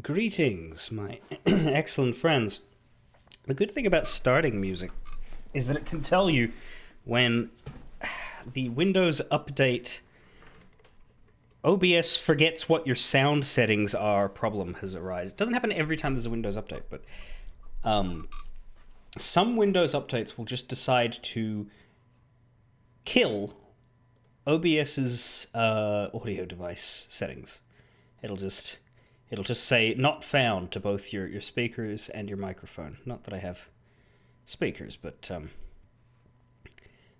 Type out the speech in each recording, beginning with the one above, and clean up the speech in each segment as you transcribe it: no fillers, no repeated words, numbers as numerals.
Greetings, my excellent friends. The good thing about starting music is that it can tell you when the Windows update OBS forgets what your sound settings are problem has arisen. It doesn't happen every time there's a Windows update, but some Windows updates will just decide to kill OBS's audio device settings. It'll just say not found to both your speakers and your microphone. Not that I have speakers, but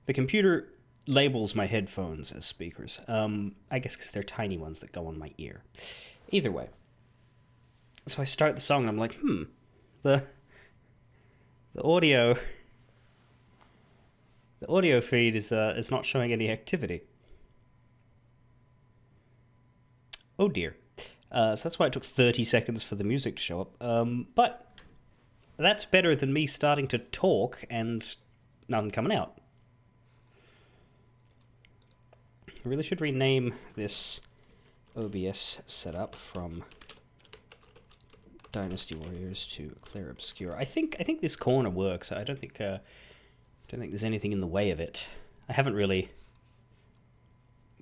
the computer labels my headphones as speakers. I guess because they're tiny ones that go on my ear. Either way. So I start the song and I'm like, the audio feed is not showing any activity. Oh dear. So that's why it took 30 seconds for the music to show up. But that's better than me starting to talk and nothing coming out. I really should rename this OBS setup from Dynasty Warriors to Clair Obscur. I think this corner works. I don't think there's anything in the way of it. I haven't really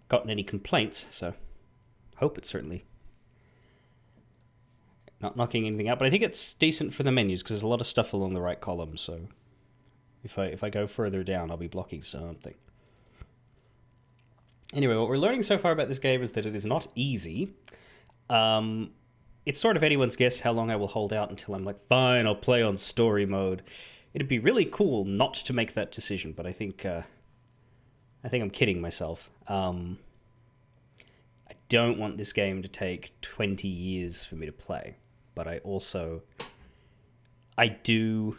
gotten any complaints, so hope it's certainly not knocking anything out. But I think it's decent for the menus because there's a lot of stuff along the right column. So if I go further down, I'll be blocking something. Anyway, what we're learning so far about this game is that it is not easy. It's sort of anyone's guess how long I will hold out until I'm like, fine, I'll play on story mode. It'd be really cool not to make that decision, but I think I'm kidding myself. I don't want this game to take 20 years for me to play, but I do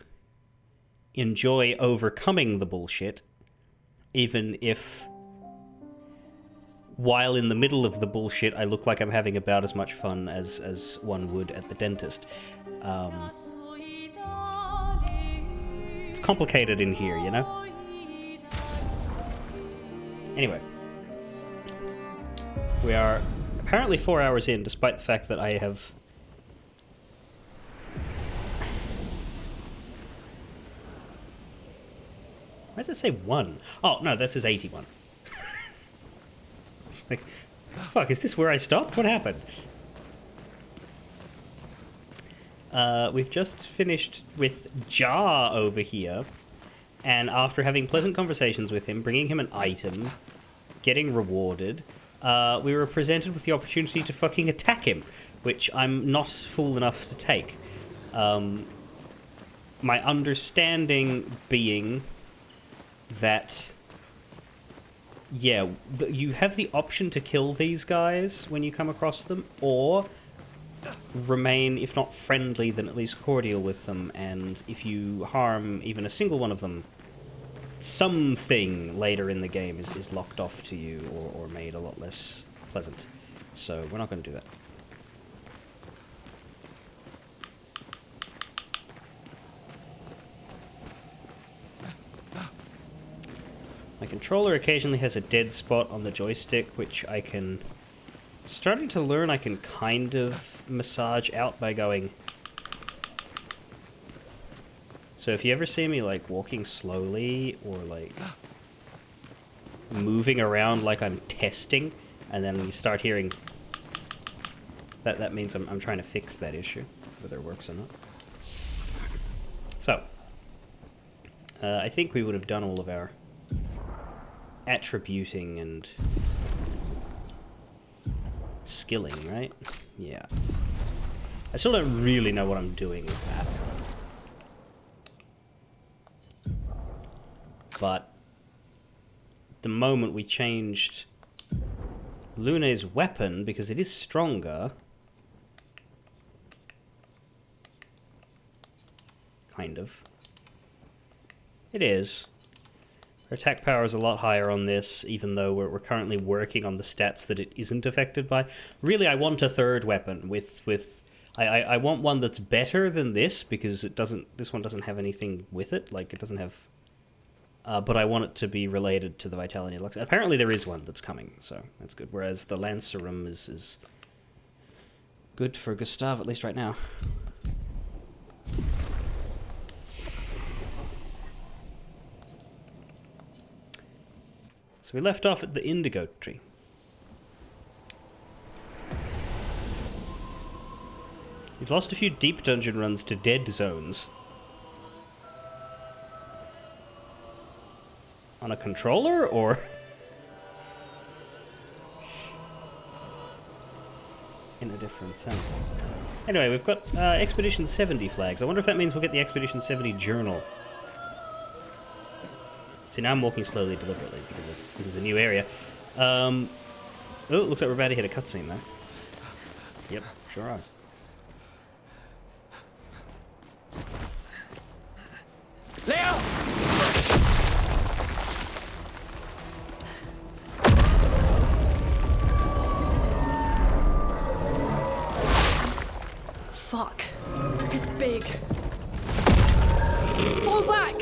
enjoy overcoming the bullshit, even if while in the middle of the bullshit, I look like I'm having about as much fun as one would at the dentist. It's complicated in here, you know? Anyway. We are apparently 4 hours in, despite the fact that I have... Why does it say 1? Oh, no, that says 81. It's like, fuck, is this where I stopped? What happened? We've just finished with Jar over here, and after having pleasant conversations with him, bringing him an item, getting rewarded, we were presented with the opportunity to fucking attack him, which I'm not fool enough to take. My understanding being that... Yeah, you have the option to kill these guys when you come across them, or remain, if not friendly, then at least cordial with them, and if you harm even a single one of them, something later in the game is locked off to you, or made a lot less pleasant. So we're not going to do that. My controller occasionally has a dead spot on the joystick, which I can... Starting to learn I can kind of massage out by going... So if you ever see me, like, walking slowly, or, like, moving around like I'm testing, and then you start hearing... That means I'm trying to fix that issue, whether it works or not. So, I think we would have done all of our attributing and skilling, right? Yeah. I still don't really know what I'm doing with that. But the moment we changed Lune's weapon, because it is stronger, kind of. It is. Our attack power is a lot higher on this, even though we're currently working on the stats that it isn't affected by. Really, I want a third weapon I want one that's better than this, because this one doesn't have anything with it. Like, it doesn't have... but I want it to be related to the Vitality Lux. Apparently there is one that's coming, so that's good. Whereas the Lancerum is Good for Gustav, at least right now. So we left off at the indigo tree. We've lost a few deep dungeon runs to dead zones. On a controller, or...? In a different sense. Anyway, we've got Expedition 70 flags. I wonder if that means we'll get the Expedition 70 journal. See, now I'm walking slowly, deliberately, because this is a new area. Oh, it looks like we're about to hit a cutscene, though. Yep, sure are. Leo! Fuck. It's big. Fall back!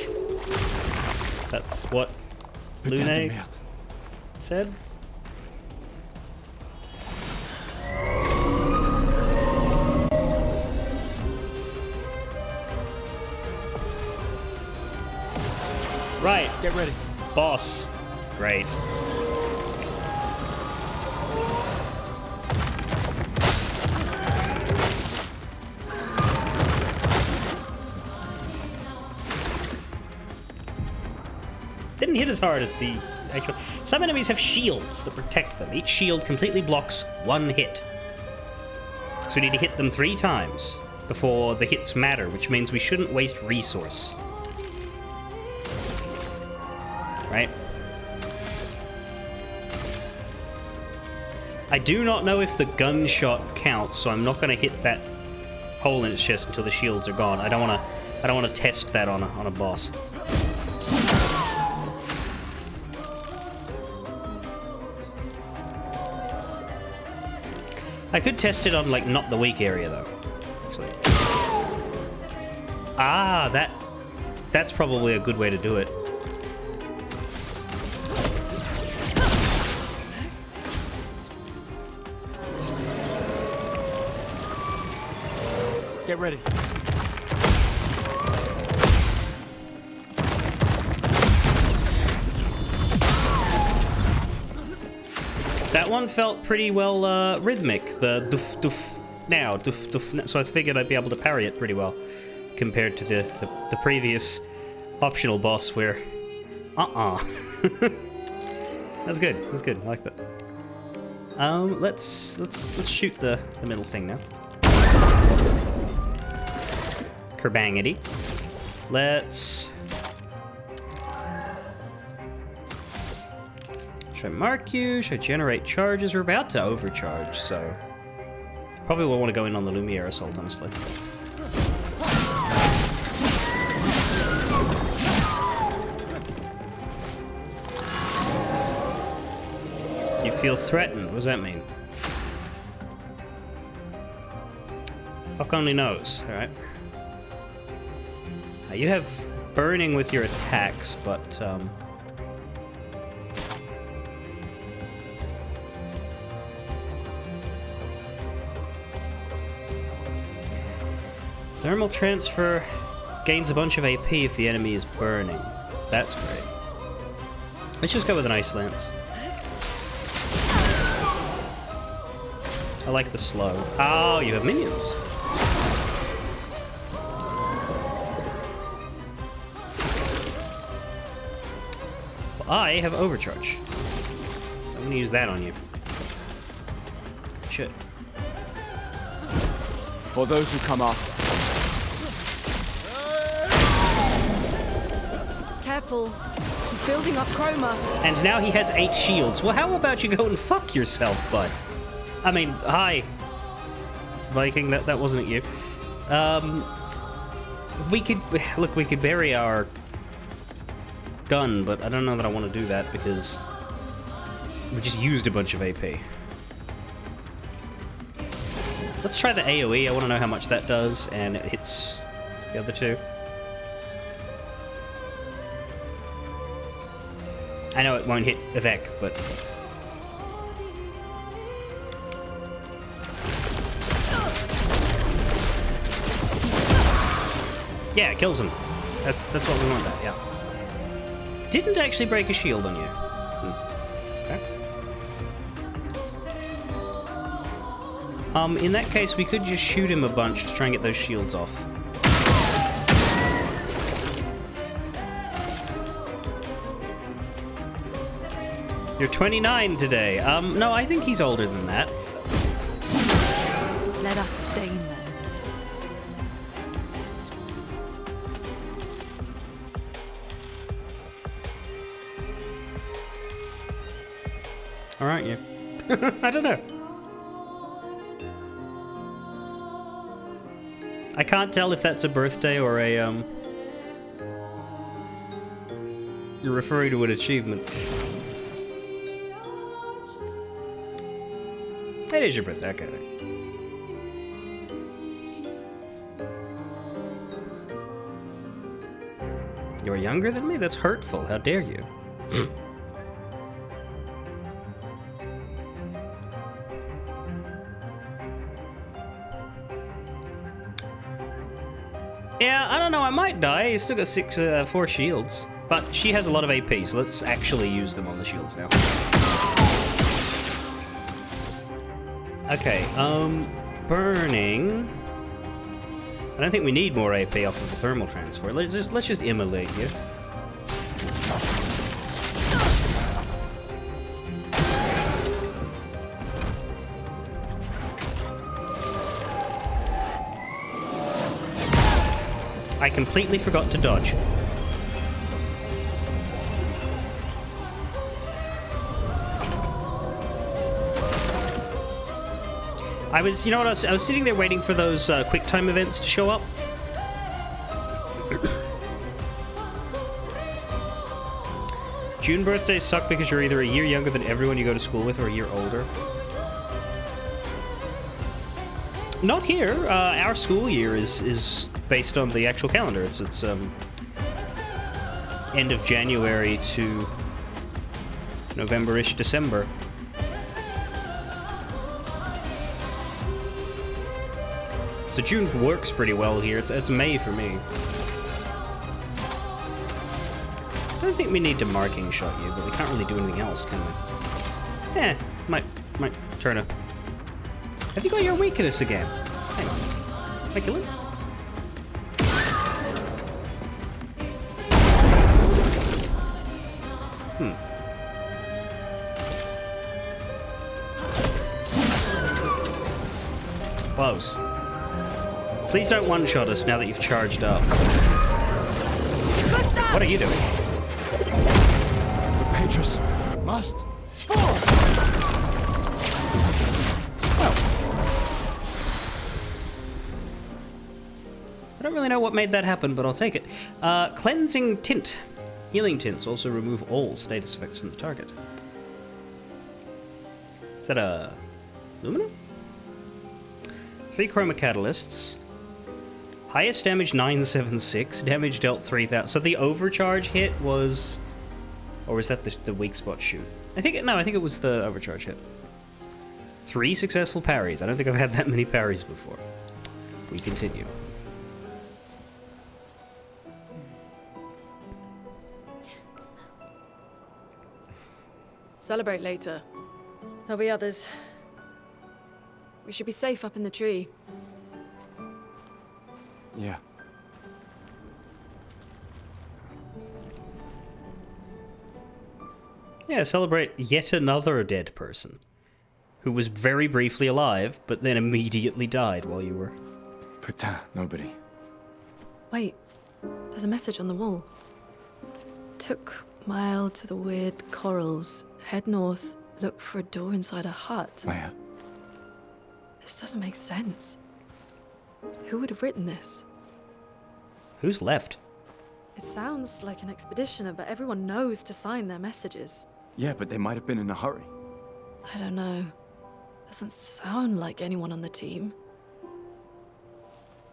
That's what Lune said? Right. Get ready. Boss. Great. Didn't hit as hard as the actual... Some enemies have shields that protect them. Each shield completely blocks one hit. So we need to hit them 3 times before the hits matter, which means we shouldn't waste resource. Right? I do not know if the gunshot counts, so I'm not going to hit that hole in its chest until the shields are gone. I don't want to test that on a boss. I could test it on, like, not the weak area, though. Actually. Ah, that's probably a good way to do it. Get ready. That one felt pretty well rhythmic. The doof doof now, doof doof. So I figured I'd be able to parry it pretty well compared to the previous optional boss where, That's good. That's good. I like that. Let's shoot the middle thing now. Kerbangity. Let's... Should I mark you? Should I generate charges? We're about to overcharge, so... Probably won't want to go in on the Lumiere Assault, honestly. You feel threatened? What does that mean? Fuck only knows, alright. You have burning with your attacks, but, Thermal transfer gains a bunch of AP if the enemy is burning. That's great. Let's just go with an Ice Lance. I like the slow. Oh, you have minions. Well, I have overcharge. I'm gonna use that on you. Shit. For those who come after. Careful. He's building up chroma. And now he has 8 shields. Well, how about you go and fuck yourself, bud? I mean, hi, Viking. That wasn't you. We could bury our gun, but I don't know that I want to do that because we just used a bunch of AP. Let's try the AoE. I want to know how much that does, and it hits the other two. I know it won't hit Avec, but... Yeah, it kills him. That's what we want. That yeah. Didn't actually break a shield on you. Okay. In that case, we could just shoot him a bunch to try and get those shields off. You're 29 today. No, I think he's older than that. Let us stain them. Or aren't you? I don't know. I can't tell if that's a birthday or a, You're referring to an achievement. It is your birthday, I get it. You're younger than me? That's hurtful. How dare you? Yeah, I don't know, I might die. He's still got 4 shields. But she has a lot of AP, so let's actually use them on the shields now. Okay, burning. I don't think we need more AP off of the thermal transfer. Let's just immolate you. I completely forgot to dodge. You know what, I was sitting there waiting for those quick time events to show up. June birthdays suck because you're either a year younger than everyone you go to school with or a year older. Not here. Our school year is based on the actual calendar. It's end of January to November-ish, December. So June works pretty well here. It's May for me. I don't think we need to marking shot you, but we can't really do anything else, can we? Eh, might try to... Have you got your weakness again? Hang on. Can I kill him? Close. Please don't one-shot us now that you've charged up. What are you doing? The Petrus must fall. Well. I don't really know what made that happen, but I'll take it. Cleansing tint. Healing tints also remove all status effects from the target. Is that a... Lumina? 3 chroma catalysts. Highest damage 976, damage dealt 3000. So the overcharge hit was... Or was that the weak spot shoot? I think it was the overcharge hit. 3 successful parries. I don't think I've had that many parries before. We continue. Celebrate later. There'll be others. We should be safe up in the tree. Yeah. Yeah, celebrate yet another dead person. Who was very briefly alive, but then immediately died while you were... Putain, nobody. Wait, there's a message on the wall. Took mile to the weird corals. Head north, look for a door inside a hut. Oh, yeah. This doesn't make sense. Who would have written this? Who's left? It sounds like an expeditioner, but everyone knows to sign their messages. Yeah, but they might have been in a hurry. I don't know. Doesn't sound like anyone on the team.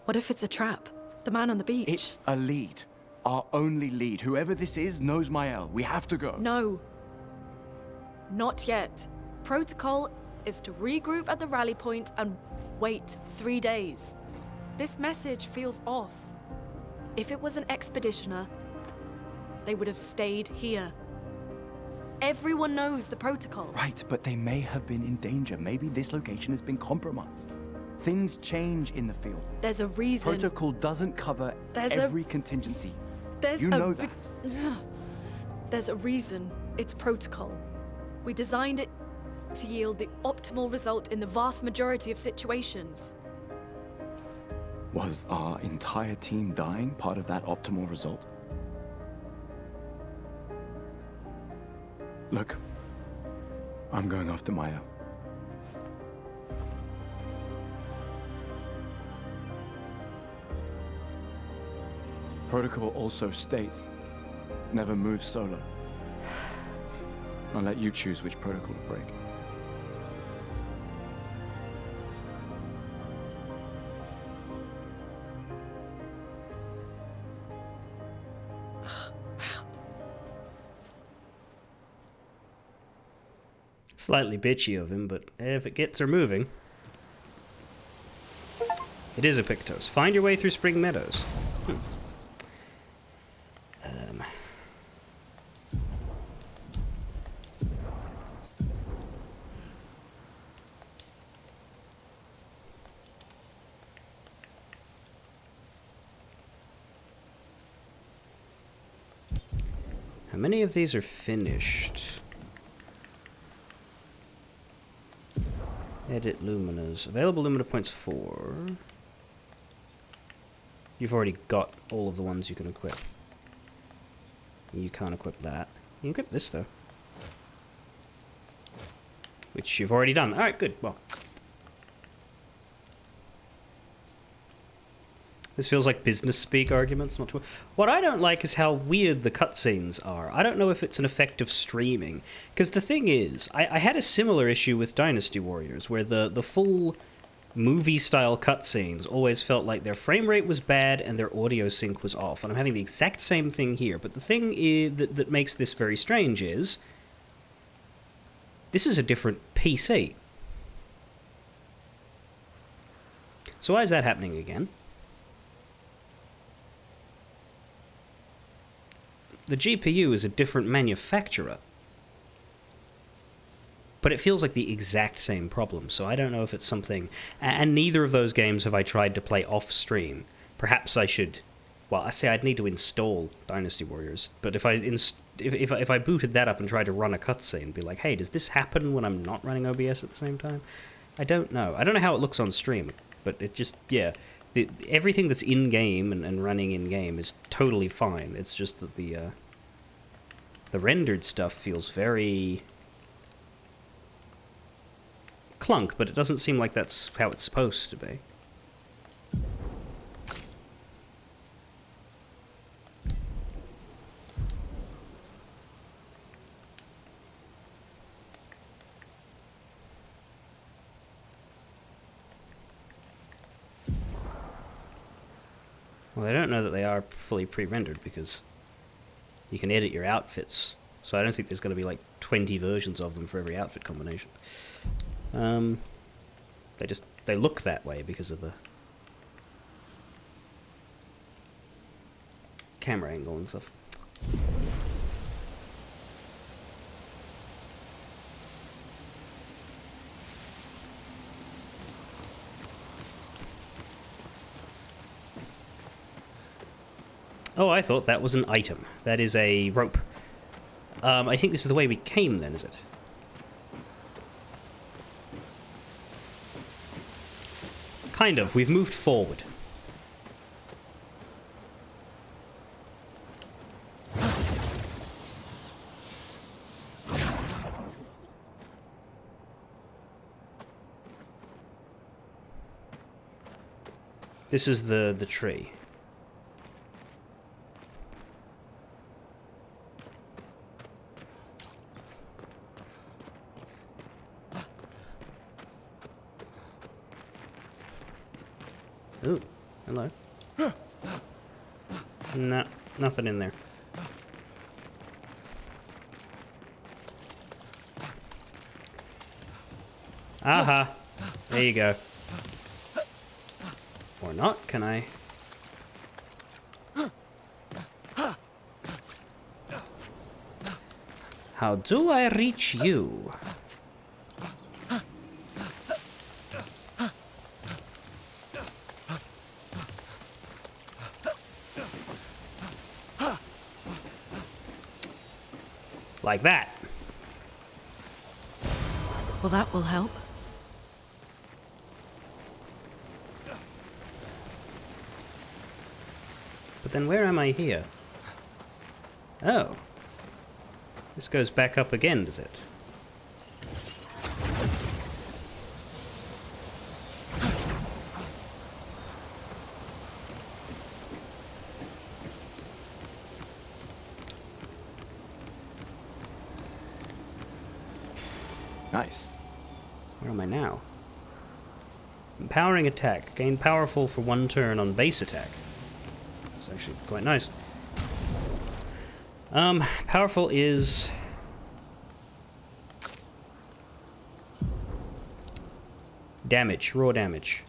What if it's a trap? The man on the beach? It's a lead. Our only lead. Whoever this is knows Mael. We have to go. No. Not yet. Protocol is to regroup at the rally point and wait 3 days. This message feels off. If it was an expeditioner, they would have stayed here. Everyone knows the protocol. Right, but they may have been in danger. Maybe this location has been compromised. Things change in the field. There's a reason. Protocol doesn't cover every contingency. You know that. There's a reason it's protocol. We designed it to yield the optimal result in the vast majority of situations. Was our entire team dying part of that optimal result? Look, I'm going after Maya. Protocol also states, never move solo. I'll let you choose which protocol to break. Slightly bitchy of him, but if it gets her moving. It is a Pictos. Find your way through Spring Meadows. How many of these are finished? Edit Luminas. Available Lumina points 4. You've already got all of the ones you can equip. You can't equip that. You can equip this, though. Which you've already done. Alright, good. Well. This feels like business speak arguments. Not too... What I don't like is how weird the cutscenes are. I don't know if it's an effect of streaming. Because the thing is, I had a similar issue with Dynasty Warriors, where the full movie-style cutscenes always felt like their frame rate was bad and their audio sync was off. And I'm having the exact same thing here. But the thing is, that makes this very strange is, this is a different PC. So why is that happening again? The GPU is a different manufacturer. But it feels like the exact same problem, so I don't know if it's something... And neither of those games have I tried to play off-stream. Perhaps I should... Well, I say I'd need to install Dynasty Warriors, but if I booted that up and tried to run a cutscene, be like, hey, does this happen when I'm not running OBS at the same time? I don't know. I don't know how it looks on stream, but it just... Yeah. Everything that's in-game and running in-game is totally fine. It's just that the rendered stuff feels very... clunk, but it doesn't seem like that's how it's supposed to be. Well, I don't know that they are fully pre-rendered because you can edit your outfits. So I don't think there's going to be like 20 versions of them for every outfit combination. They look that way because of the camera angle and stuff. Oh, I thought that was an item. That is a rope. I think this is the way we came then, is it? Kind of. We've moved forward. This is the tree. Ooh, hello. No, nothing in there. Aha! There you go. Or not, can I? How do I reach you? Like that. Well, that will help. But then where am I here? Oh. This goes back up again, does it? Nice. Where am I now? Empowering attack. Gain powerful for 1 turn on base attack. It's actually quite nice. Powerful is... damage. Raw damage.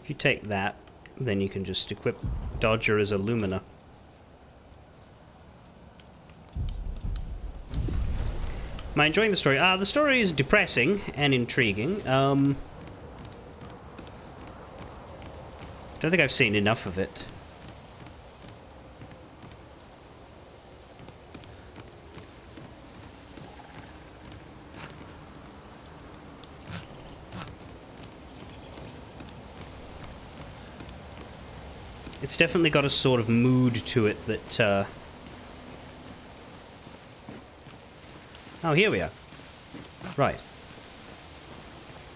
If you take that, then you can just equip Dodger as a Lumina. Am I enjoying the story? The story is depressing and intriguing. Don't think I've seen enough of it. It's definitely got a sort of mood to it that, Oh, here we are. Right.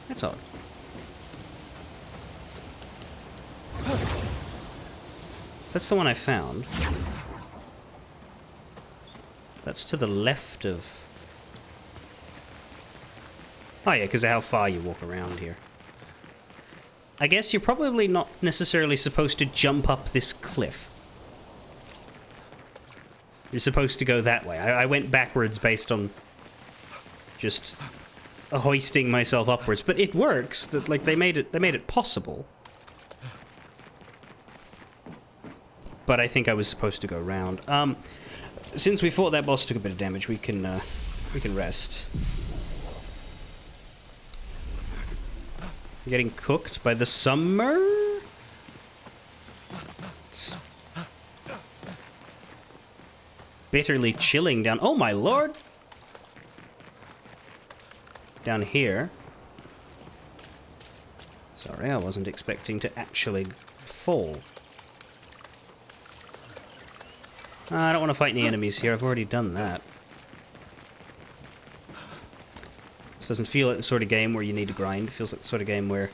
That's odd. That's the one I found. That's to the left of... Oh yeah, because of how far you walk around here. I guess you're probably not necessarily supposed to jump up this cliff. You're supposed to go that way. I went backwards based on just hoisting myself upwards, but it works. That like they made it possible. But I think I was supposed to go round. Since we fought that boss, took a bit of damage, we can rest. Getting cooked by the summer? It's bitterly chilling down... Oh my lord! Down here. Sorry, I wasn't expecting to actually fall. I don't want to fight any enemies here, I've already done that. This doesn't feel like the sort of game where you need to grind. It feels like the sort of game where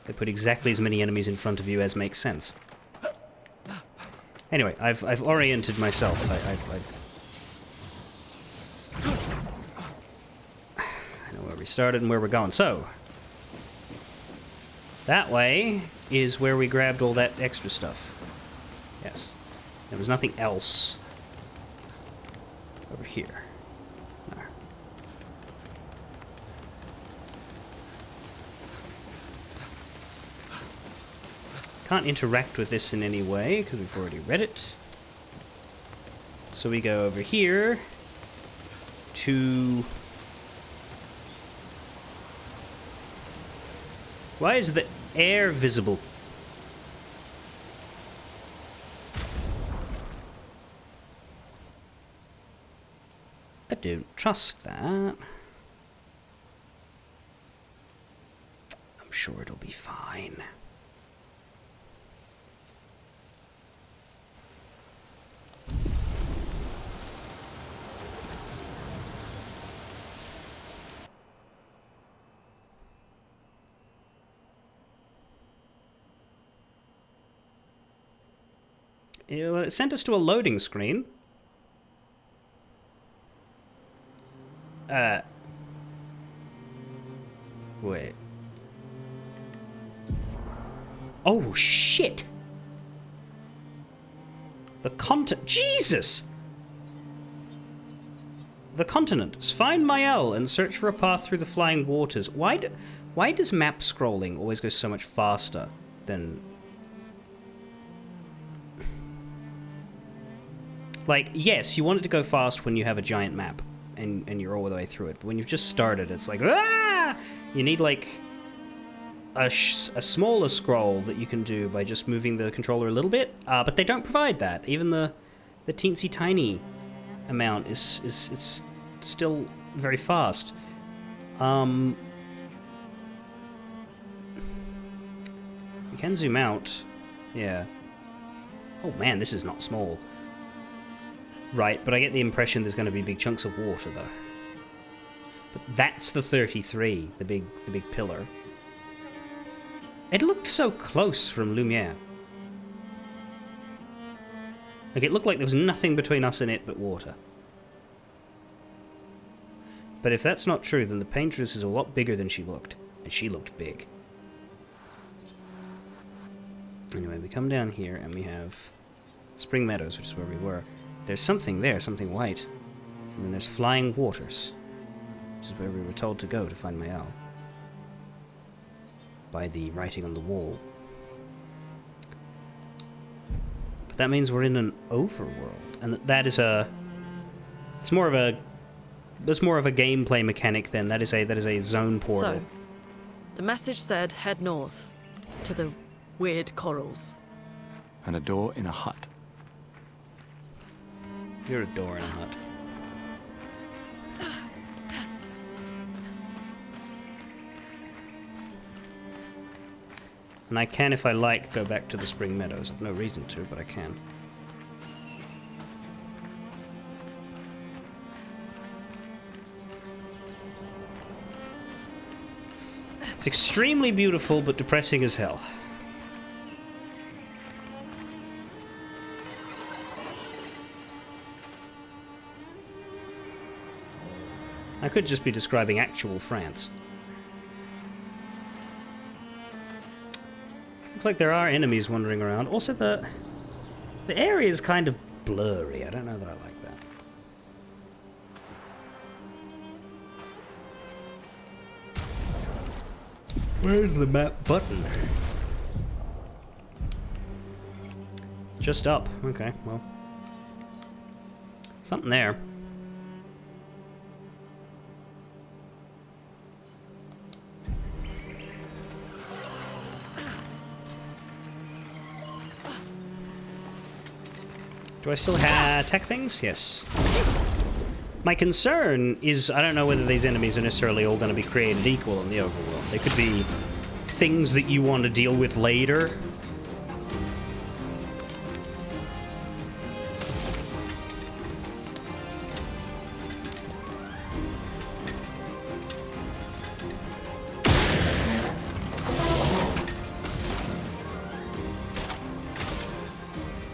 they put exactly as many enemies in front of you as makes sense. Anyway, I've oriented myself. I know where we started and where we're going. So, that way is where we grabbed all that extra stuff. Yes. There was nothing else over here. No. Can't interact with this in any way because we've already read it. So we go over here to... Why is the air visible? I don't trust that. I'm sure it'll be fine. Yeah, well, it sent us to a loading screen. Wait. Oh, shit! Jesus! The continent. Find Mael and search for a path through the flying waters. Why does map scrolling always go so much faster than... Like, yes, you want it to go fast when you have a giant map and you're all the way through it. But when you've just started, it's like, ah! You need, like, a smaller scroll that you can do by just moving the controller a little bit. But they don't provide that. Even the teensy tiny amount is still very fast. You can zoom out. Yeah. Oh man, this is not small. Right, but I get the impression there's going to be big chunks of water though. But that's the 33, the big pillar. It looked so close from Lumiere. Like, it looked like there was nothing between us and it but water. But if that's not true, then the paintress is a lot bigger than she looked. And she looked big. Anyway, we come down here and we have Spring Meadows, which is where we were. There's something there, something white. And then there's Flying Waters, which is where we were told to go to find Mael. By the writing on the wall. But that means we're in an overworld. And that is a... It's more of a... That's more of a gameplay mechanic then. That is a zone portal. So, the message said head north to the weird corals. And a door in a hut. You're a door in a hut. And I can, if I like, go back to the Spring Meadows. I've no reason to, but I can. It's extremely beautiful, but depressing as hell. I could just be describing actual France. Looks like there are enemies wandering around. Also, the area is kind of blurry. I don't know that I like that. Where's the map button? Just up. Okay, well. Something there. Do I still have tech things? Yes. My concern is I don't know whether these enemies are necessarily all going to be created equal in the overworld. They could be things that you want to deal with later.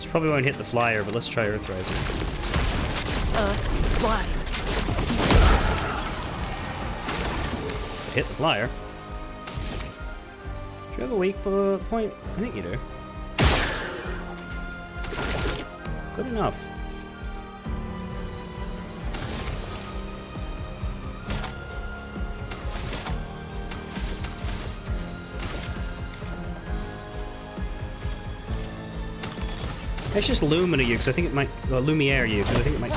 Probably won't hit the flyer, but let's try Earthriser. Earthrise. Hit the flyer. Do you have a weak point? I think you do. Good enough. Let's just Lumina you, because I think it might... Well, Lumiere you, because I think it might...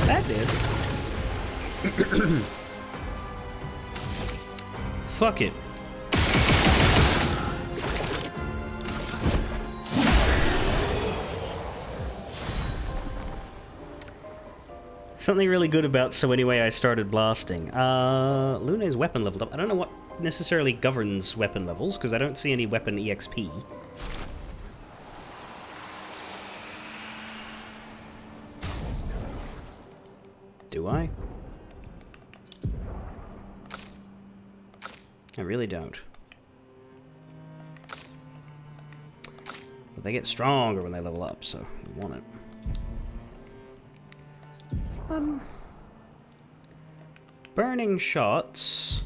That did. Fuck it. Something really good about So Anyway I Started Blasting. Luna's weapon leveled up. I don't know what necessarily governs weapon levels, because I don't see any weapon EXP. Do I? I really don't. But they get stronger when they level up, so we want it. Burning shots.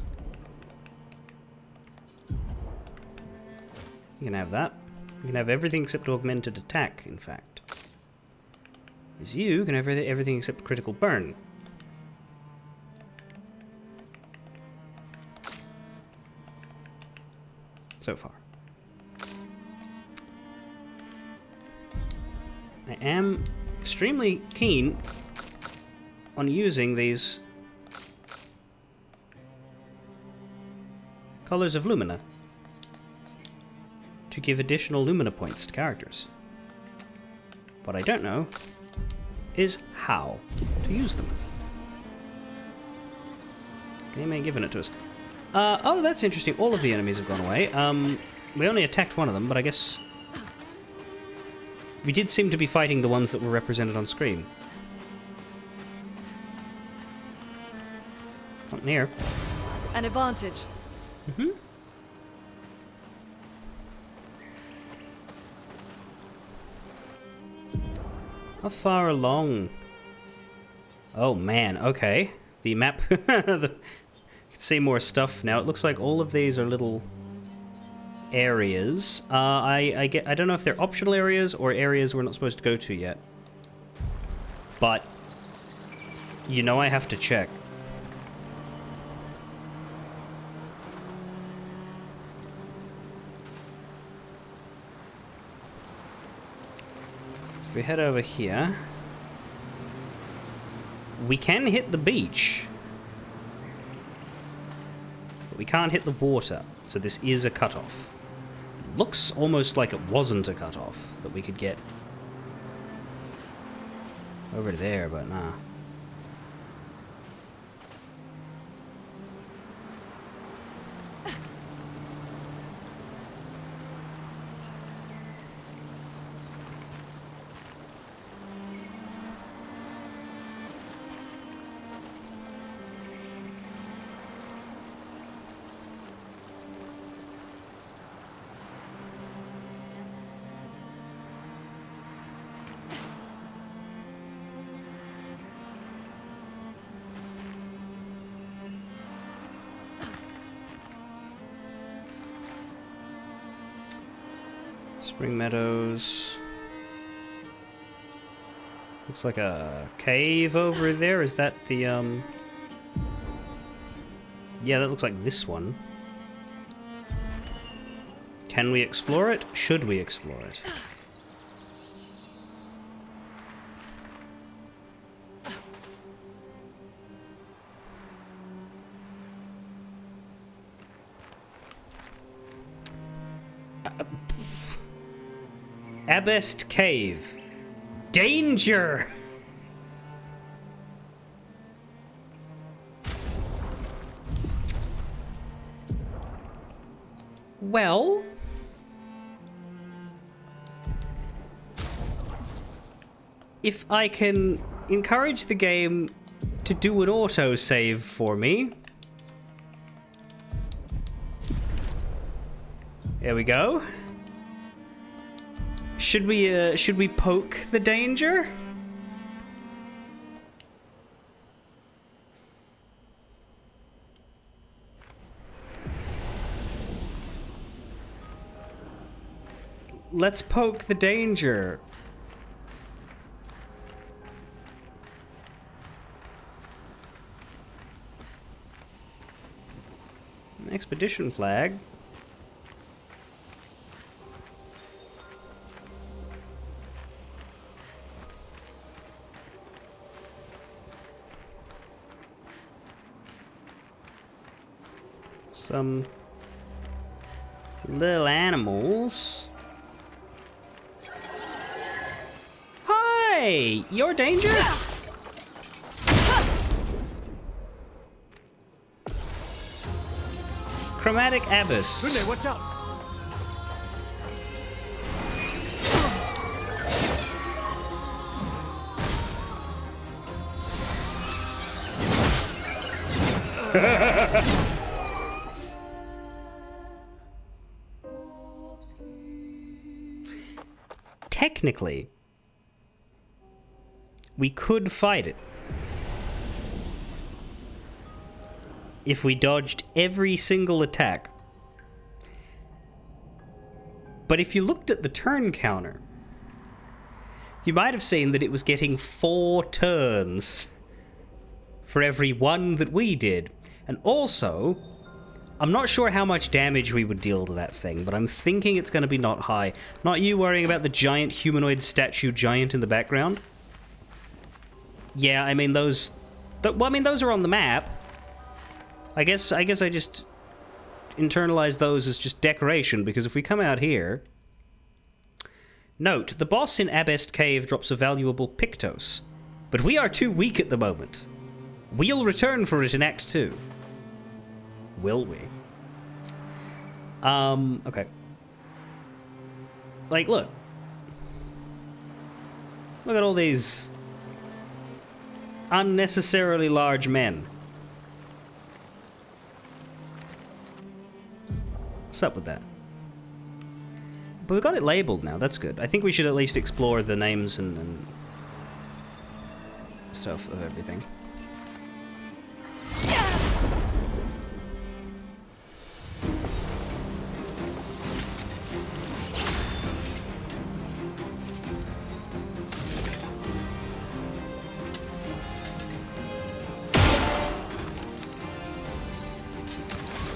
You can have that. You can have everything except augmented attack, in fact. As you can have everything except critical burn. So far. I am extremely keen on using these colors of Lumina to give additional Lumina points to characters. What I don't know is how to use them. Game ain't giving it to us. Oh, that's interesting. All of the enemies have gone away. We only attacked one of them, but I guess we did seem to be fighting the ones that were represented on screen. Not near. An advantage. Mm-hmm. How far along? Oh man, okay. The map... You can see more stuff now. It looks like all of these are little areas. I don't know if they're optional areas or areas we're not supposed to go to yet. But you know I have to check. So if we head over here, we can hit the beach. But we can't hit the water, so this is a cutoff. Looks almost like it wasn't a cutoff that we could get over there, but nah. Spring Meadows. Looks like a cave over there. Is that the, Yeah, that looks like this one. Can we explore it? Should we explore it? Abbest Cave. Danger! Well... if I can encourage the game to do an autosave for me... There we go. Should we poke the danger? Let's poke the danger. An expedition flag. Some little animals. Hi! Your danger? Chromatic Abyss. Sunday, watch out! technically, we could fight it. If we dodged every single attack. But if you looked at the turn counter, you might have seen that it was getting 4 turns for every one that we did. And also, I'm not sure how much damage we would deal to that thing, but I'm thinking it's going to be not high. Not you worrying about the giant humanoid statue giant in the background. Yeah, I mean, those are on the map. I guess I just internalize those as just decoration, because if we come out here... Note, the boss in Abest Cave drops a valuable Pictos, but we are too weak at the moment. We'll return for it in Act 2. Will we? Okay. Like, look. Look at all these unnecessarily large men. What's up with that? But we got it labeled now, that's good. I think we should at least explore the names and stuff of everything.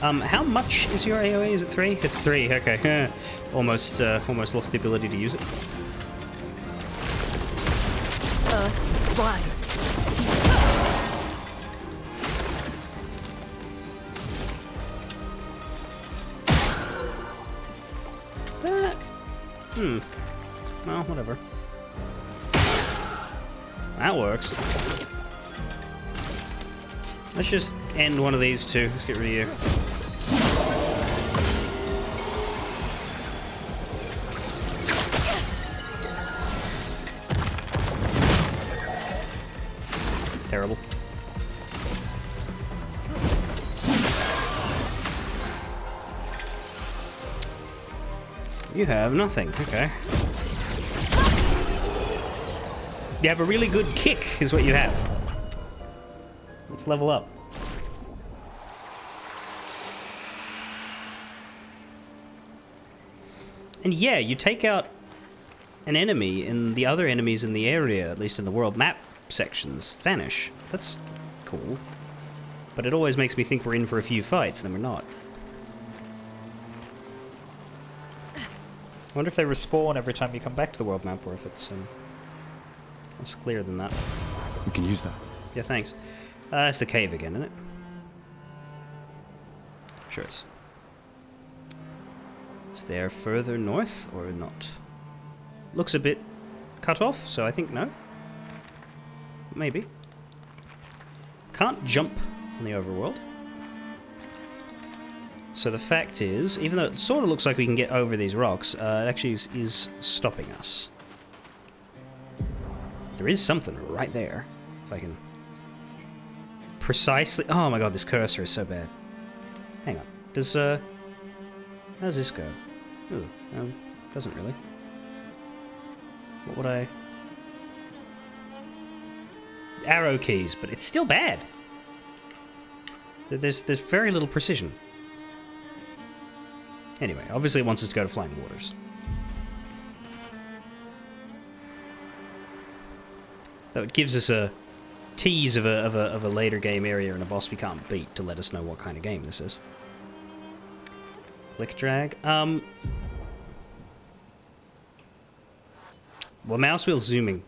How much is your AoE? Is it 3? It's 3, okay. Almost lost the ability to use it. Earth, rise. Well, whatever. That works. Let's just end one of these two. Let's get rid of you. Terrible. You have nothing. Okay. You have a really good kick, is what you have. Let's level up. And yeah, you take out an enemy and the other enemies in the area, at least in the world map sections, vanish. That's cool. But it always makes me think we're in for a few fights, and then we're not. I wonder if they respawn every time you come back to the world map, or if it's less clear than that. We can use that. Yeah, thanks. It's the cave again, isn't it? Sure it's. Is there further north, or not? Looks a bit cut off, so I think no. Maybe. Can't jump on the overworld. So the fact is, even though it sort of looks like we can get over these rocks, it actually is stopping us. There is something right there. If I can... Precisely... Oh my god, this cursor is so bad. Hang on. Does, how's this go? Ooh, doesn't really. What would I... Arrow keys, but it's still bad. There's very little precision. Anyway, obviously it wants us to go to Flying Waters. So it gives us a tease of a later game area and a boss we can't beat to let us know what kind of game this is. Click drag. Well, mouse wheel zooming.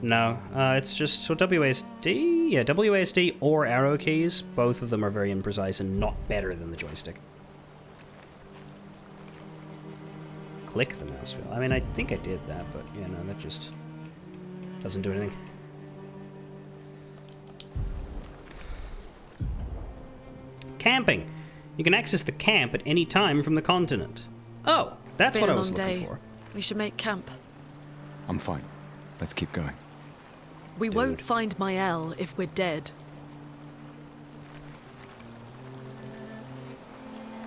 No, it's just so WASD. Yeah, WASD or arrow keys. Both of them are very imprecise and not better than the joystick. Click the mouse wheel. I mean, I think I did that, but yeah, no, that just doesn't do anything. Camping. You can access the camp at any time from the continent. Oh, that's what I was looking for. We should make camp. I'm fine. Let's keep going. We won't find Mael if we're dead.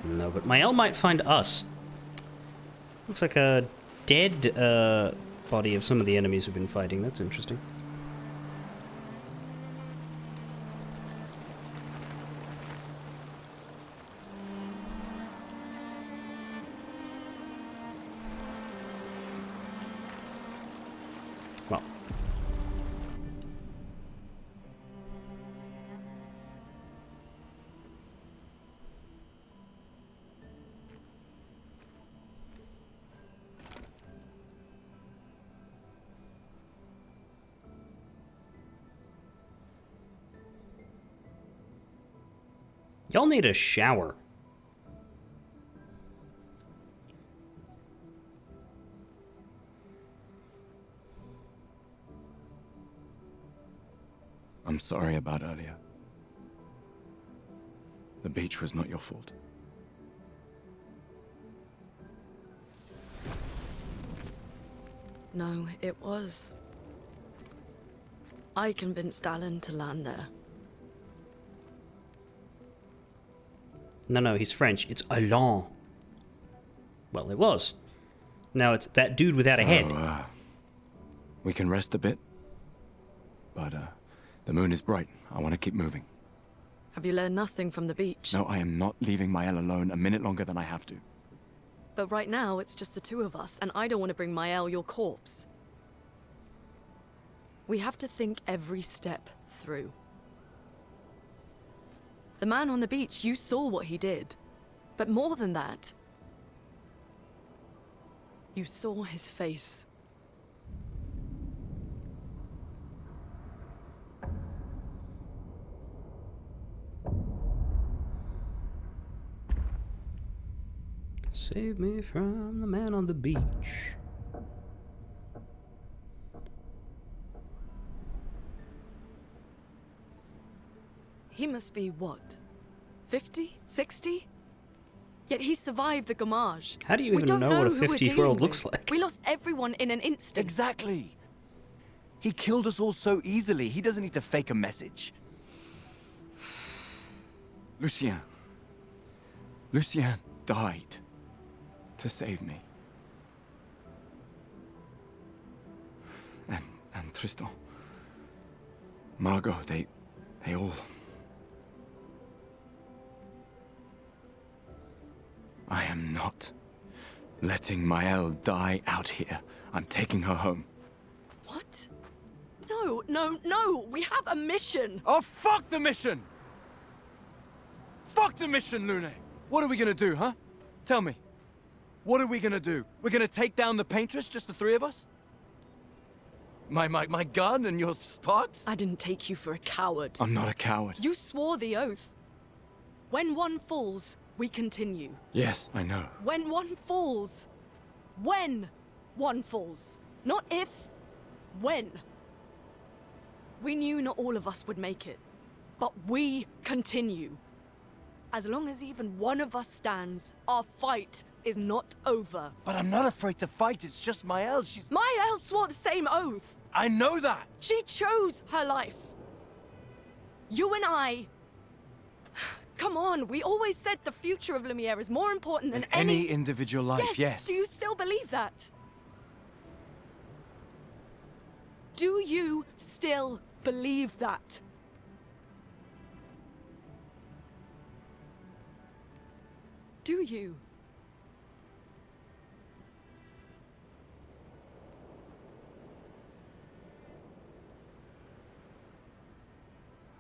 No, but Mael might find us. Looks like a dead body of some of the enemies we've been fighting. That's interesting. Well. Y'all need a shower. I'm sorry about earlier. The beach was not your fault. No, it was. I convinced Alan to land there. No, he's French. It's Alain. Well, it was. Now it's that dude without a head. We can rest a bit. But, the moon is bright. I want to keep moving. Have you learned nothing from the beach? No, I am not leaving Mael alone a minute longer than I have to. But right now, it's just the two of us, and I don't want to bring Mael your corpse. We have to think every step through. The man on the beach, you saw what he did. But more than that, you saw his face. Save me from the man on the beach. He must be what? 50? 60? Yet he survived the Gamage. How do you We even don't know what a who we're 50-year-old dealing looks with. like? We lost everyone in an instant. Exactly. He killed us all so easily. He doesn't need to fake a message. Lucien. Lucien died to save me. And Tristan. Margot, they all... I am not letting Mael die out here. I'm taking her home. What? No. We have a mission. Oh, fuck the mission! Fuck the mission, Lune! What are we gonna do, huh? Tell me. What are we gonna do? We're gonna take down the Paintress, just the three of us? My gun and your sparks? I didn't take you for a coward. I'm not a coward. You swore the oath. When one falls, we continue. Yes, I know. When one falls. When one falls. Not if. When. We knew not all of us would make it. But we continue. As long as even one of us stands, our fight is not over. But I'm not afraid to fight. It's just Mael. She's... Mael swore the same oath. I know that. She chose her life. You and I... Come on, we always said the future of Lumiere is more important than Any individual life, yes. Do you still believe that? Do you still believe that? Do you?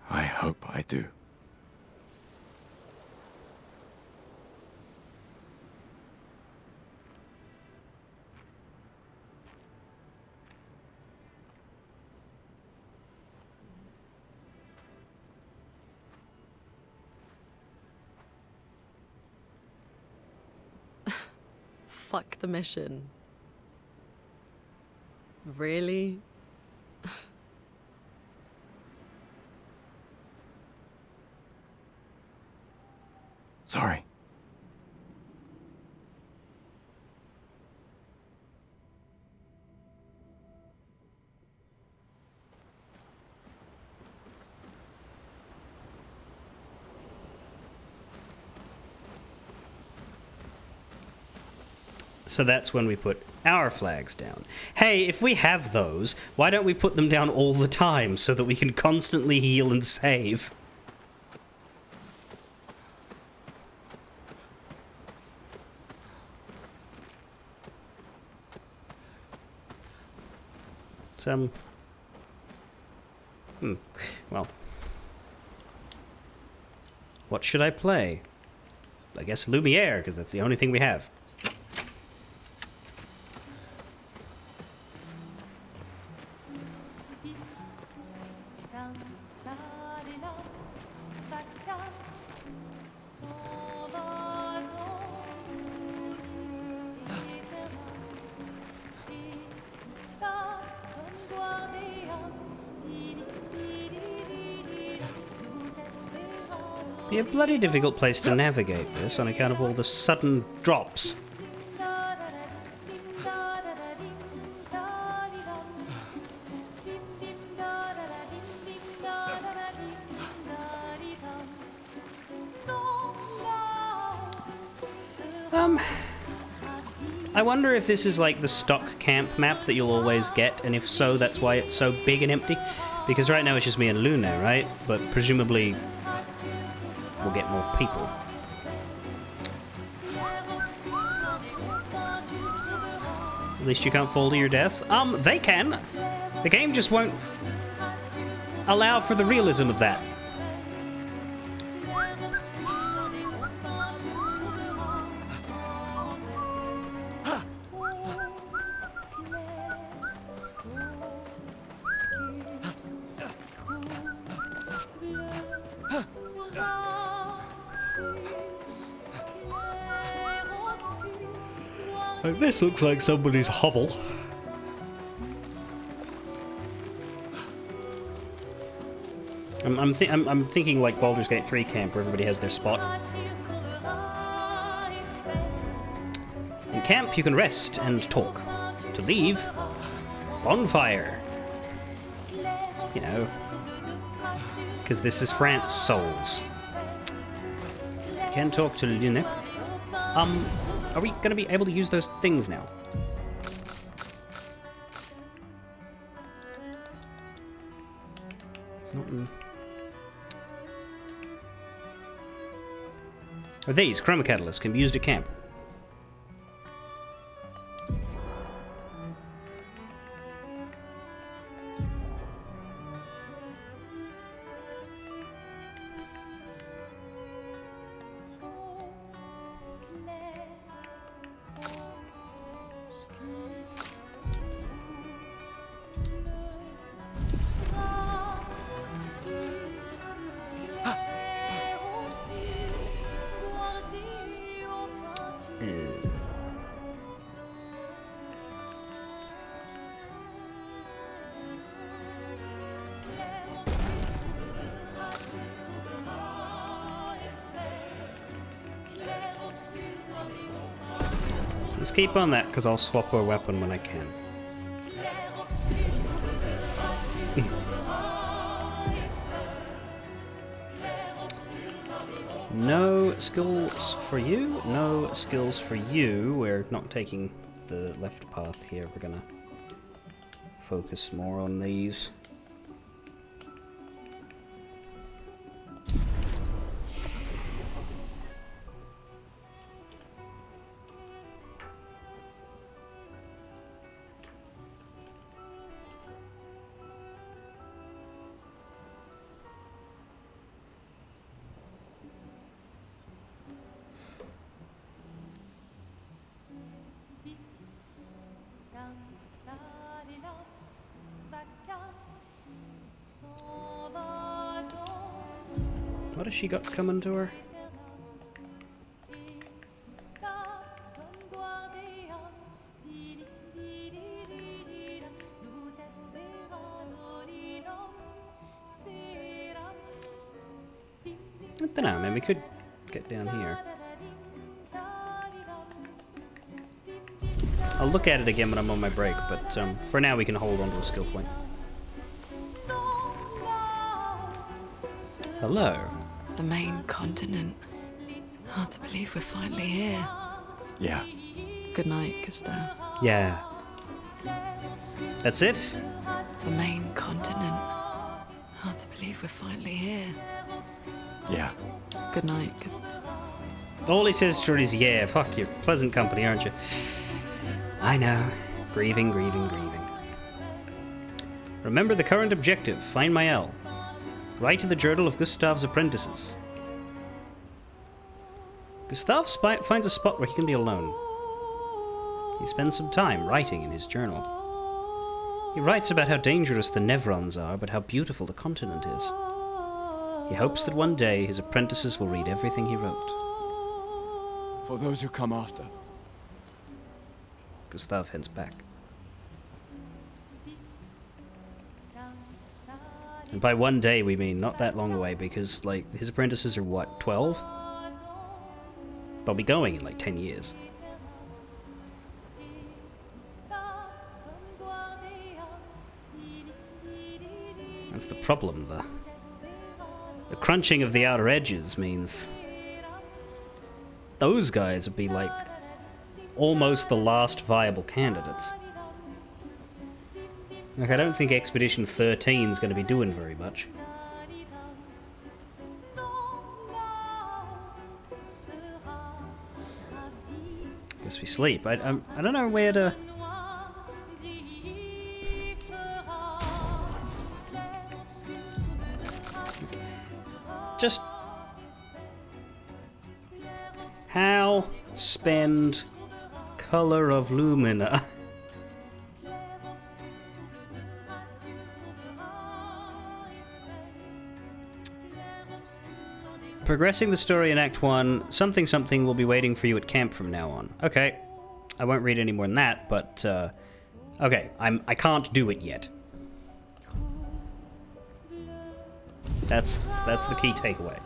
I hope I do. Fuck the mission. Really? Sorry. So that's when we put our flags down. Hey, if we have those, why don't we put them down all the time so that we can constantly heal and save? Well. What should I play? I guess Lumiere, because that's the only thing we have. Be a bloody difficult place to navigate this on account of all the sudden drops. I wonder if this is like the stock camp map that you'll always get, and if so, that's why it's so big and empty. Because right now it's just me and Luna, right? But presumably we'll get more people. At least you can't fall to your death. They can. The game just won't allow for the realism of that. This looks like somebody's hovel. I'm thinking like Baldur's Gate 3 camp where everybody has their spot. In camp you can rest and talk. To leave, bonfire. You know, because this is France souls. Can talk to Luna. Are we going to be able to use those things now? Are these chroma catalysts can be used at camp? Let's keep on that, because I'll swap a weapon when I can. No skills for you, no skills for you. We're not taking the left path here. We're gonna focus more on these. What has she got coming to her? I don't know, maybe we could get down here. I'll look at it again when I'm on my break, but for now we can hold on to a skill point. Hello. The main continent. Hard to believe we're finally here. Yeah. Good night, Gustav. Yeah. That's it? The main continent. Hard to believe we're finally here. Yeah. Good night. All he says to her is, yeah, fuck you. Pleasant company, aren't you? I know. Grieving, grieving, grieving. Remember the current objective. Find Mael. Write to the journal of Gustav's apprentices. Gustav finds a spot where he can be alone. He spends some time writing in his journal. He writes about how dangerous the Nevrons are, but how beautiful the continent is. He hopes that one day his apprentices will read everything he wrote. For those who come after. Gustav heads back. And by one day we mean not that long away, because, like, his apprentices are, what, 12? They'll be going in, like, 10 years. That's the problem, the crunching of the outer edges means those guys would be, like, almost the last viable candidates. Like, I don't think Expedition 13 is going to be doing very much. Guess we sleep. I don't know where to... Just... How spend color of Lumina? Progressing the story in Act 1, something something will be waiting for you at camp from now on. Okay. I won't read any more than that, but, okay, I can't do it yet. That's the key takeaway.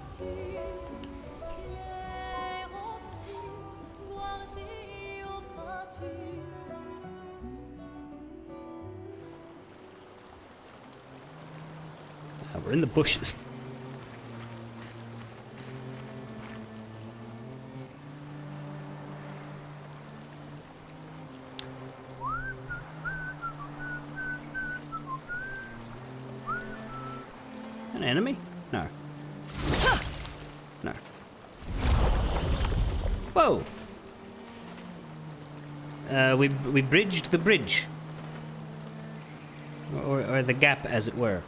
We're in the bushes. An enemy? No. No. Whoa! We bridged the bridge. Or the gap, as it were.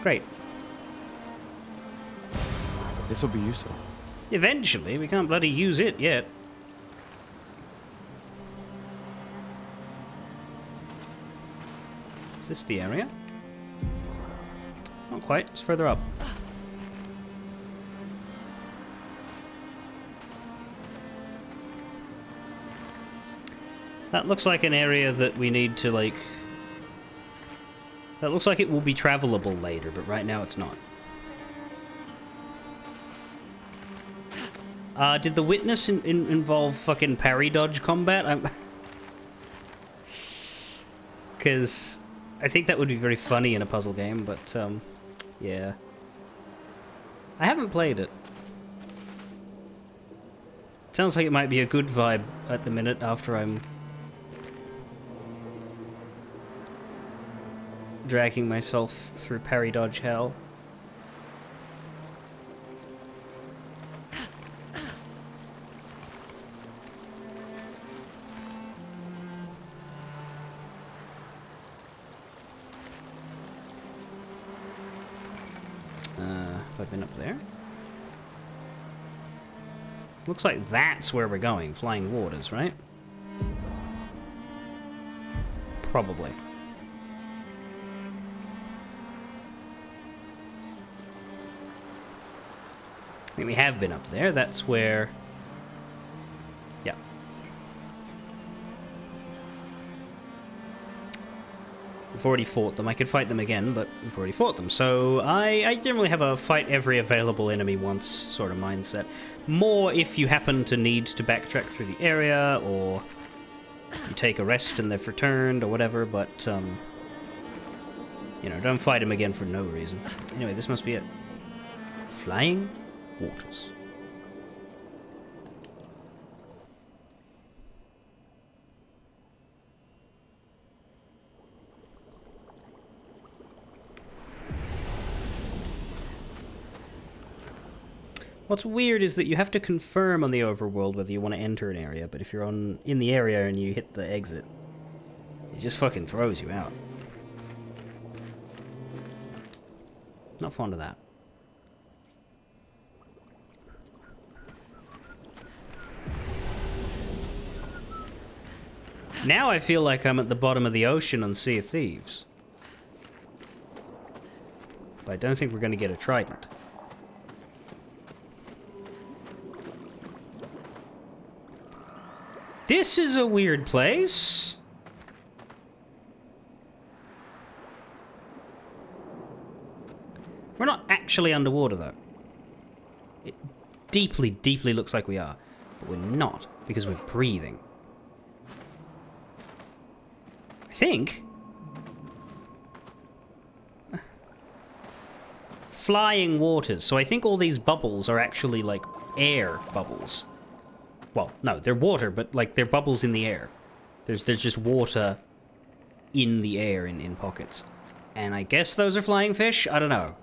Great. This will be useful. Eventually, we can't bloody use it yet. Is this the area? Not quite, it's further up. That looks like an area that we need to, like... That looks like it will be travelable later, but right now it's not. Did the witness involve fucking parry dodge combat? Because I think that would be very funny in a puzzle game, but, yeah. I haven't played it. Sounds like it might be a good vibe at the minute after I'm dragging myself through parry dodge hell. Have I been up there? Looks like that's where we're going, Flying Waters, right? Probably. I think we have been up there. That's where... Yeah. We've already fought them. I could fight them again, but we've already fought them. So I generally have a fight every available enemy once sort of mindset. More if you happen to need to backtrack through the area, or you take a rest and they've returned, or whatever, but, you know, don't fight them again for no reason. Anyway, this must be it. Flying Waters. What's weird is that you have to confirm on the overworld whether you want to enter an area, but if you're in the area and you hit the exit, it just fucking throws you out. Not fond of that. Now I feel like I'm at the bottom of the ocean on Sea of Thieves. But I don't think we're going to get a trident. This is a weird place. We're not actually underwater, though. It deeply, deeply looks like we are. But we're not, because we're breathing. I think. Flying waters. So I think all these bubbles are actually, like, air bubbles. Well, no, they're water, but, like, they're bubbles in the air. There's just water in the air in pockets. And I guess those are flying fish? I don't know.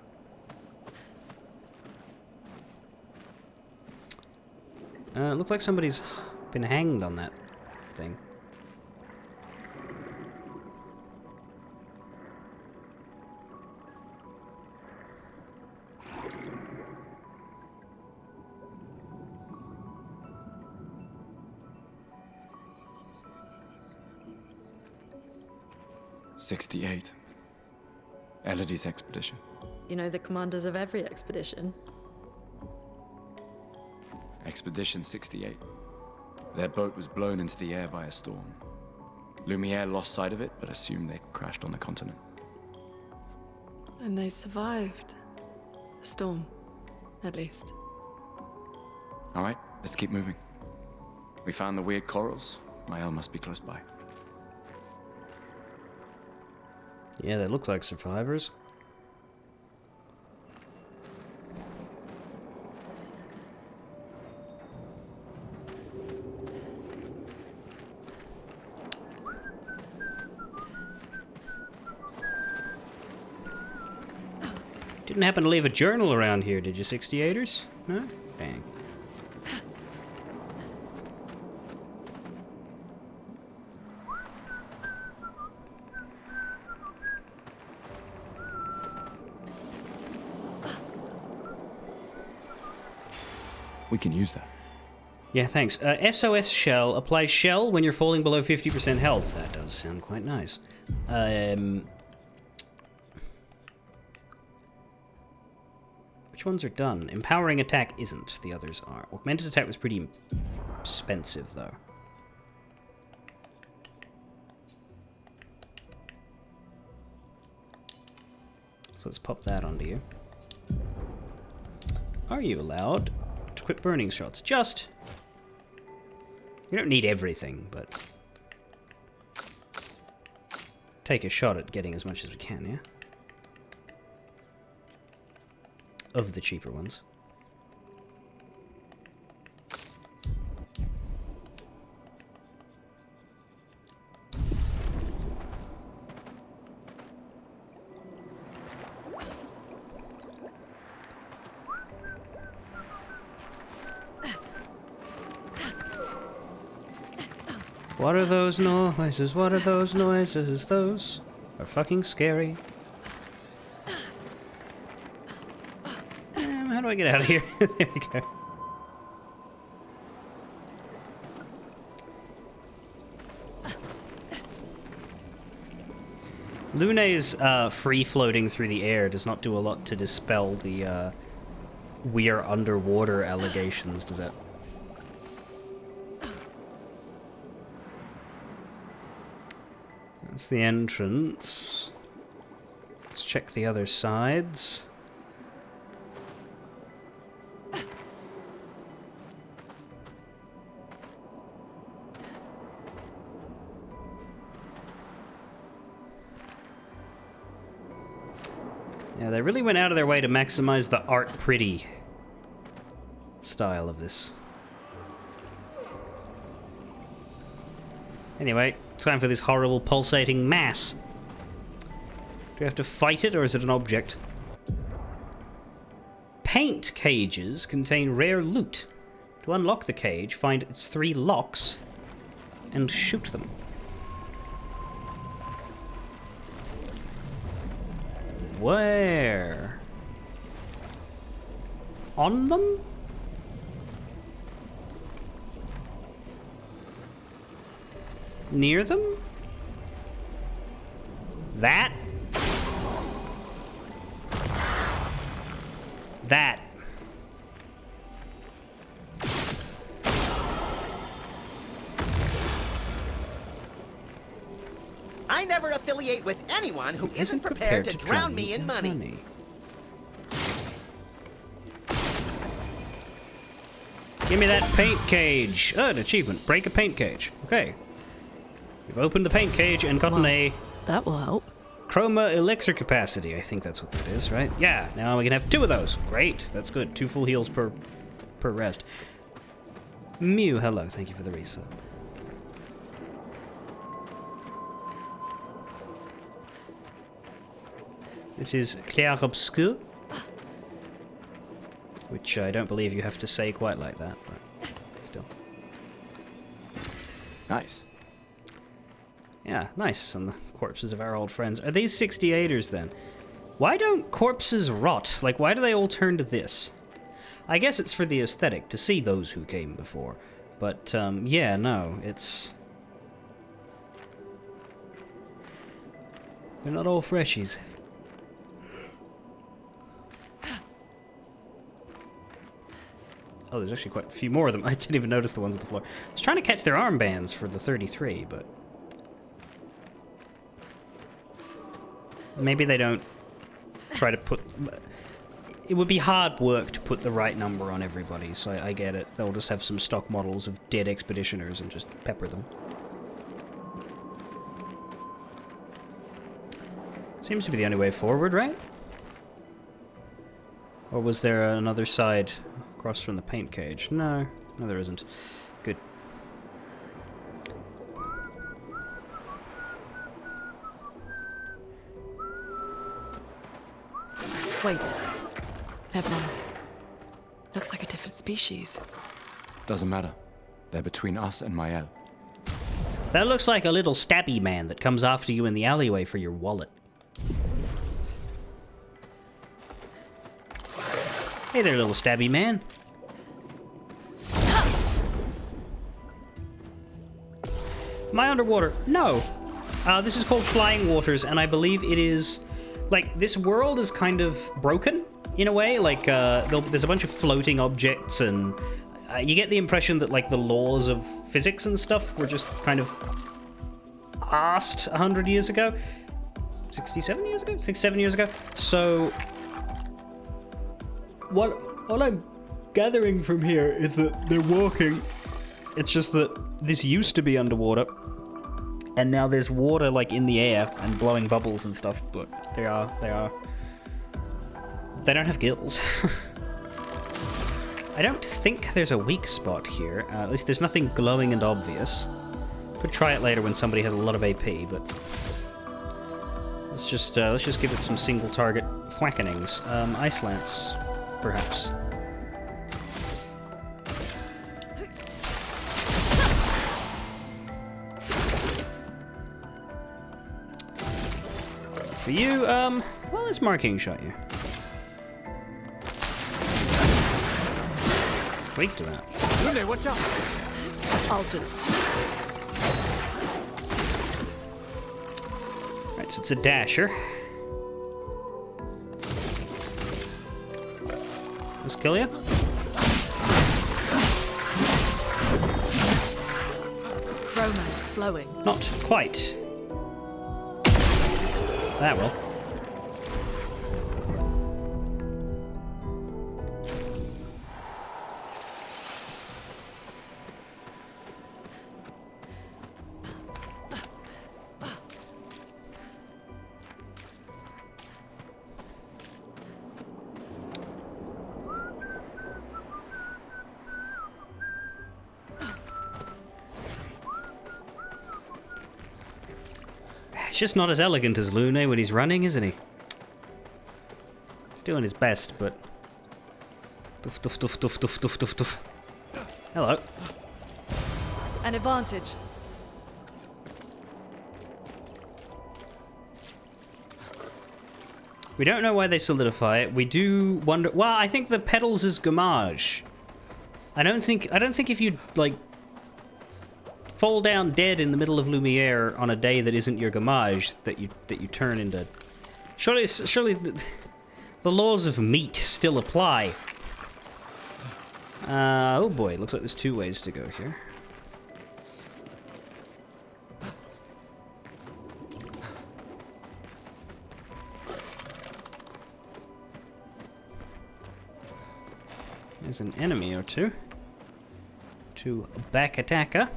It looks like somebody's been hanged on that thing. '68. Elodie's expedition. You know the commanders of every expedition. Expedition 68. Their boat was blown into the air by a storm. Lumiere lost sight of it, but assumed they crashed on the continent. And they survived. The storm, at least. All right, let's keep moving. We found the weird corals. Mael must be close by. Yeah, that looks like survivors. Didn't happen to leave a journal around here, did you, 68ers? No? Dang. We can use that. Yeah, thanks. SOS shell. Applies shell when you're falling below 50% health. That does sound quite nice. Which ones are done? Empowering attack isn't. The others are. Augmented attack was pretty expensive, though. So let's pop that onto you. Are you allowed to quit burning shots? Just. You don't need everything, but take a shot at getting as much as we can, yeah? Of the cheaper ones. What are those noises? What are those noises? Those are fucking scary. How do I get out of here? There we go. Lune's free floating through the air does not do a lot to dispel the we are underwater allegations, does it? That's the entrance. Let's check the other sides. Yeah, they really went out of their way to maximize the art pretty style of this. Anyway, time for this horrible pulsating mass. Do we have to fight it, or is it an object? paint cages contain rare loot. To unlock the cage, find its 3 locks and shoot them. Where? On them? Near them? That? That. I never affiliate with anyone who isn't prepared to drown me in money. Give me that paint cage. Oh, an achievement. Break a paint cage. Okay. We've opened the paint cage and gotten a That will help. chroma elixir capacity. I think that's what that is, right? Yeah, now we can have 2 of those. Great. That's good. 2 full heals per rest. Mew, hello. Thank you for the resub. This is Clair Obscur, which I don't believe you have to say quite like that, but still. Nice. Yeah, nice on the corpses of our old friends. Are these 68ers then? Why don't corpses rot? Like, why do they all turn to this? I guess it's for the aesthetic, to see those who came before. But, yeah, no, it's... They're not all freshies. Oh, there's actually quite a few more of them. I didn't even notice the ones on the floor. I was trying to catch their armbands for the 33, but... Maybe they don't try to put... It would be hard work to put the right number on everybody, so I get it. They'll just have some stock models of dead expeditioners and just pepper them. Seems to be the only way forward, right? Or was there another side across from the paint cage? No, there isn't. Good. Wait. Never mind. Looks like a different species. Doesn't matter. They're between us and Mael. That looks like a little stabby man that comes after you in the alleyway for your wallet. Hey there, little stabby man. Am I underwater? No. This is called Flying Waters, and I believe it is... Like, this world is kind of broken, in a way. Like, there's a bunch of floating objects, and you get the impression that, like, the laws of physics and stuff were just kind of asked 100 years ago. 67 years ago? 67 years ago? So... What I'm gathering from here is that they're walking. It's just that this used to be underwater, and now there's water like in the air and blowing bubbles and stuff. But they don't have gills. I don't think there's a weak spot here. At least there's nothing glowing and obvious. Could try it later when somebody has a lot of AP, but let's just give it some single target thwackenings. Ice lance. Perhaps. For you, well, let's marking shot you. Weak to that. Lune, watch out! I'll do it. Right, so it's a dasher. Let's kill you. Romance flowing. Not quite. That will. He's just not as elegant as Lune when he's running, isn't he? He's doing his best, but Doof, doof, doof, doof, doof, doof, doof, doof. Hello. An advantage. We don't know why they solidify it. We do wonder. Well, I think the petals is gamage. I don't think if you like fall down dead in the middle of Lumiere on a day that isn't your gamage that you turn into. Surely the laws of meat still apply. Oh boy, looks like there's 2 ways to go here. There's an enemy or two. To back attacker.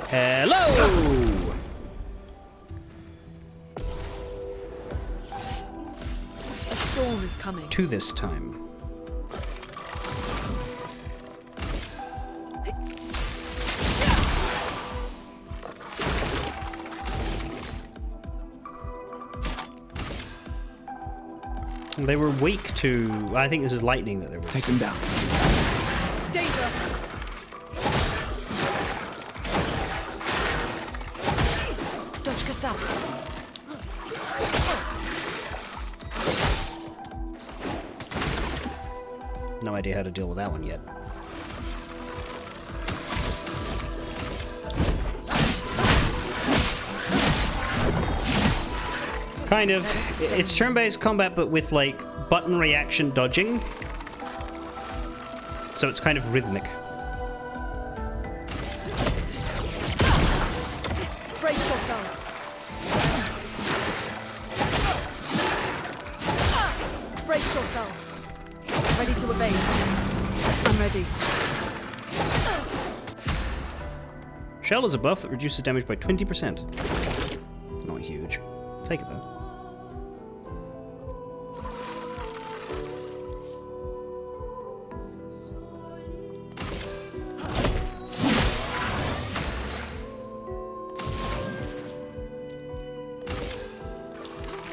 Hello! A storm is coming. To this time. They were weak to... I think this is lightning that they were... Take them down. Danger! Dodge Kasab. No idea how to deal with that one yet. Kind of. It's turn-based combat, but with, like, button reaction dodging. So it's kind of rhythmic. Brace yourselves. Brace yourselves. Ready to evade. I'm ready. Shell is a buff that reduces damage by 20%. Not huge. Take it, though.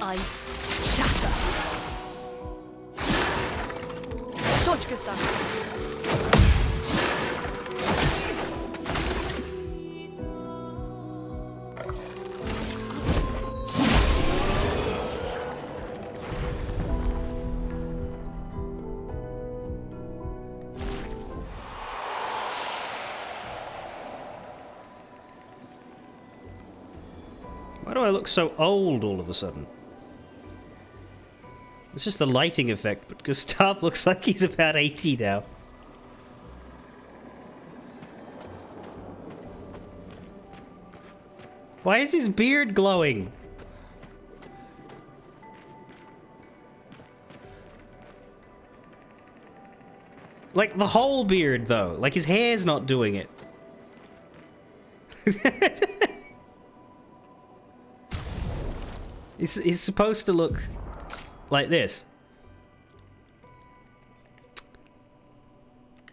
Ice. Shatter. Dodge Kasab. Why do I look so old all of a sudden? It's just the lighting effect, but Gustav looks like he's about 80 now. Why is his beard glowing? Like, the whole beard, though. Like, his hair's not doing it. He's supposed to look like this.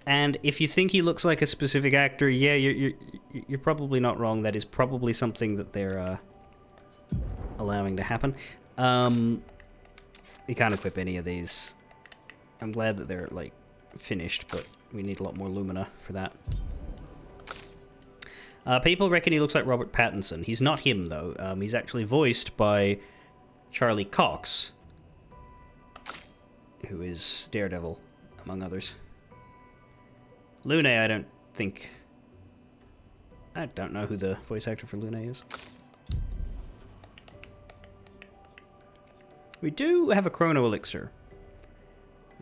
And if you think he looks like a specific actor, yeah, you're probably not wrong. That is probably something that they're allowing to happen. You can't equip any of these. I'm glad that they're, like, finished, but we need a lot more Lumina for that. People reckon he looks like Robert Pattinson. He's not him, though. He's actually voiced by Charlie Cox, who is Daredevil, among others. Lune, I don't know who the voice actor for Lune is. We do have a Chrono Elixir.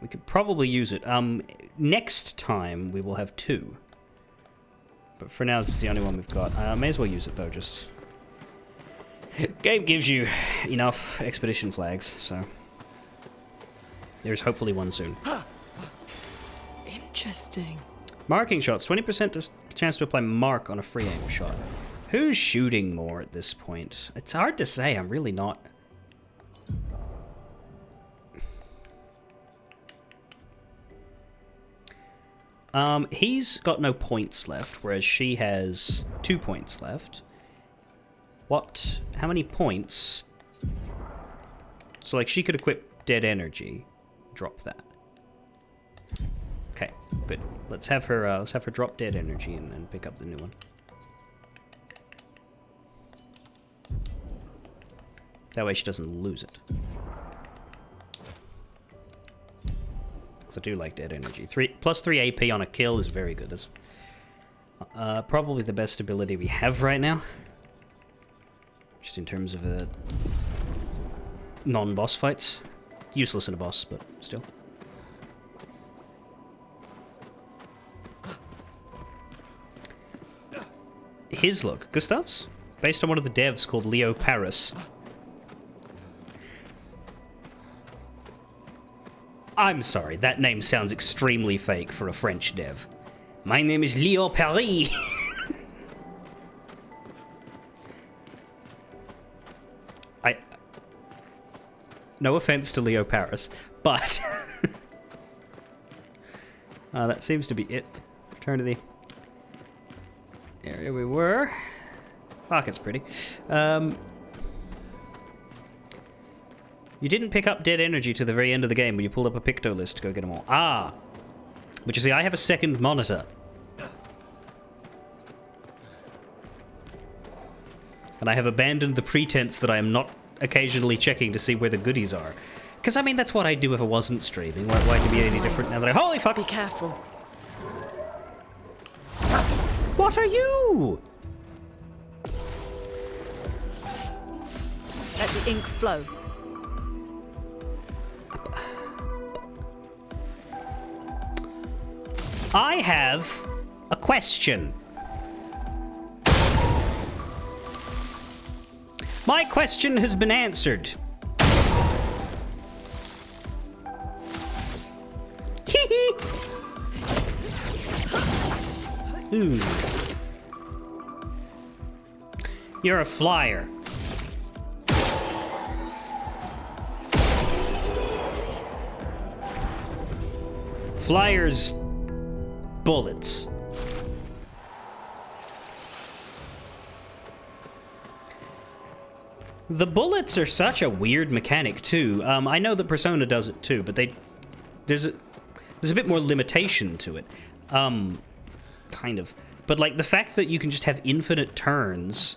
We could probably use it. Next time we will have 2. But for now, this is the only one we've got. May as well use it, though, just... Game gives you enough expedition flags, so... There's hopefully one soon. Interesting. Marking shots. 20% chance to apply mark on a free aim shot. Who's shooting more at this point? It's hard to say. I'm really not... He's got no points left, whereas she has 2 points left. What? How many points? So, like, she could equip Dead Energy. Drop that. Okay, good. Let's have her drop dead energy and pick up the new one. That way she doesn't lose it. Because I do like dead energy. Plus 3 AP on a kill is very good. That's probably the best ability we have right now. Just in terms of non-boss fights. Useless in a boss, but still. His look. Gustav's? Based on one of the devs called Leo Paris. I'm sorry, that name sounds extremely fake for a French dev. My name is Leo Paris. No offense to Leo Paris, but that seems to be it. Return to the area we were. Fuck, it's pretty. You didn't pick up dead energy to the very end of the game when you pulled up a picto list to go get them all. Ah! But you see, I have a second monitor. And I have abandoned the pretense that I am not occasionally checking to see where the goodies are. Because, I mean, that's what I'd do if I wasn't streaming. Why could it be any different now that I... Holy fuck! Be careful. What are you? Let the ink flow. I have a question. My question has been answered. You're a flyer. Flyers, bullets. The bullets are such a weird mechanic too. I know that Persona does it too, but there's a bit more limitation to it. Kind of. But like the fact that you can just have infinite turns.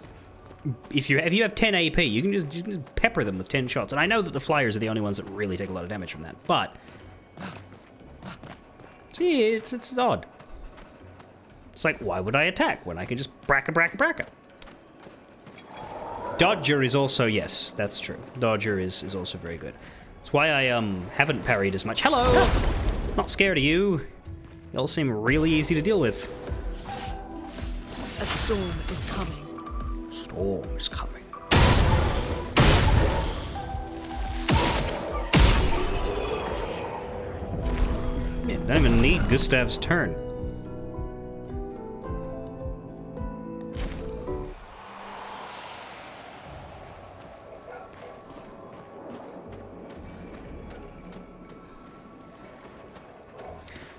If you have 10 AP, you can just pepper them with 10 shots. And I know that the flyers are the only ones that really take a lot of damage from that, but see, it's odd. It's like, why would I attack when I can just bracka? Dodger is also, yes, that's true. Dodger is also very good. That's why I haven't parried as much. Hello! Not scared of you. You all seem really easy to deal with. A storm is coming. Storm is coming. Yeah, don't even need Gustav's turn.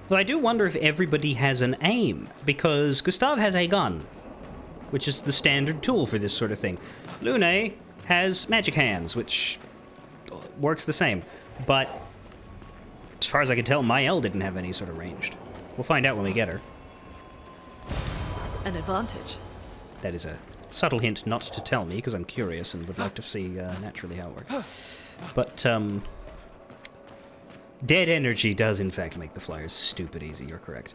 Though I do wonder if everybody has an aim, because Gustav has a gun, which is the standard tool for this sort of thing. Lune has magic hands, which works the same, but as far as I can tell, Mael didn't have any sort of ranged. We'll find out when we get her. An advantage. That is a subtle hint not to tell me, because I'm curious and would like to see naturally how it works. But, dead energy does, in fact, make the flyers stupid easy. You're correct.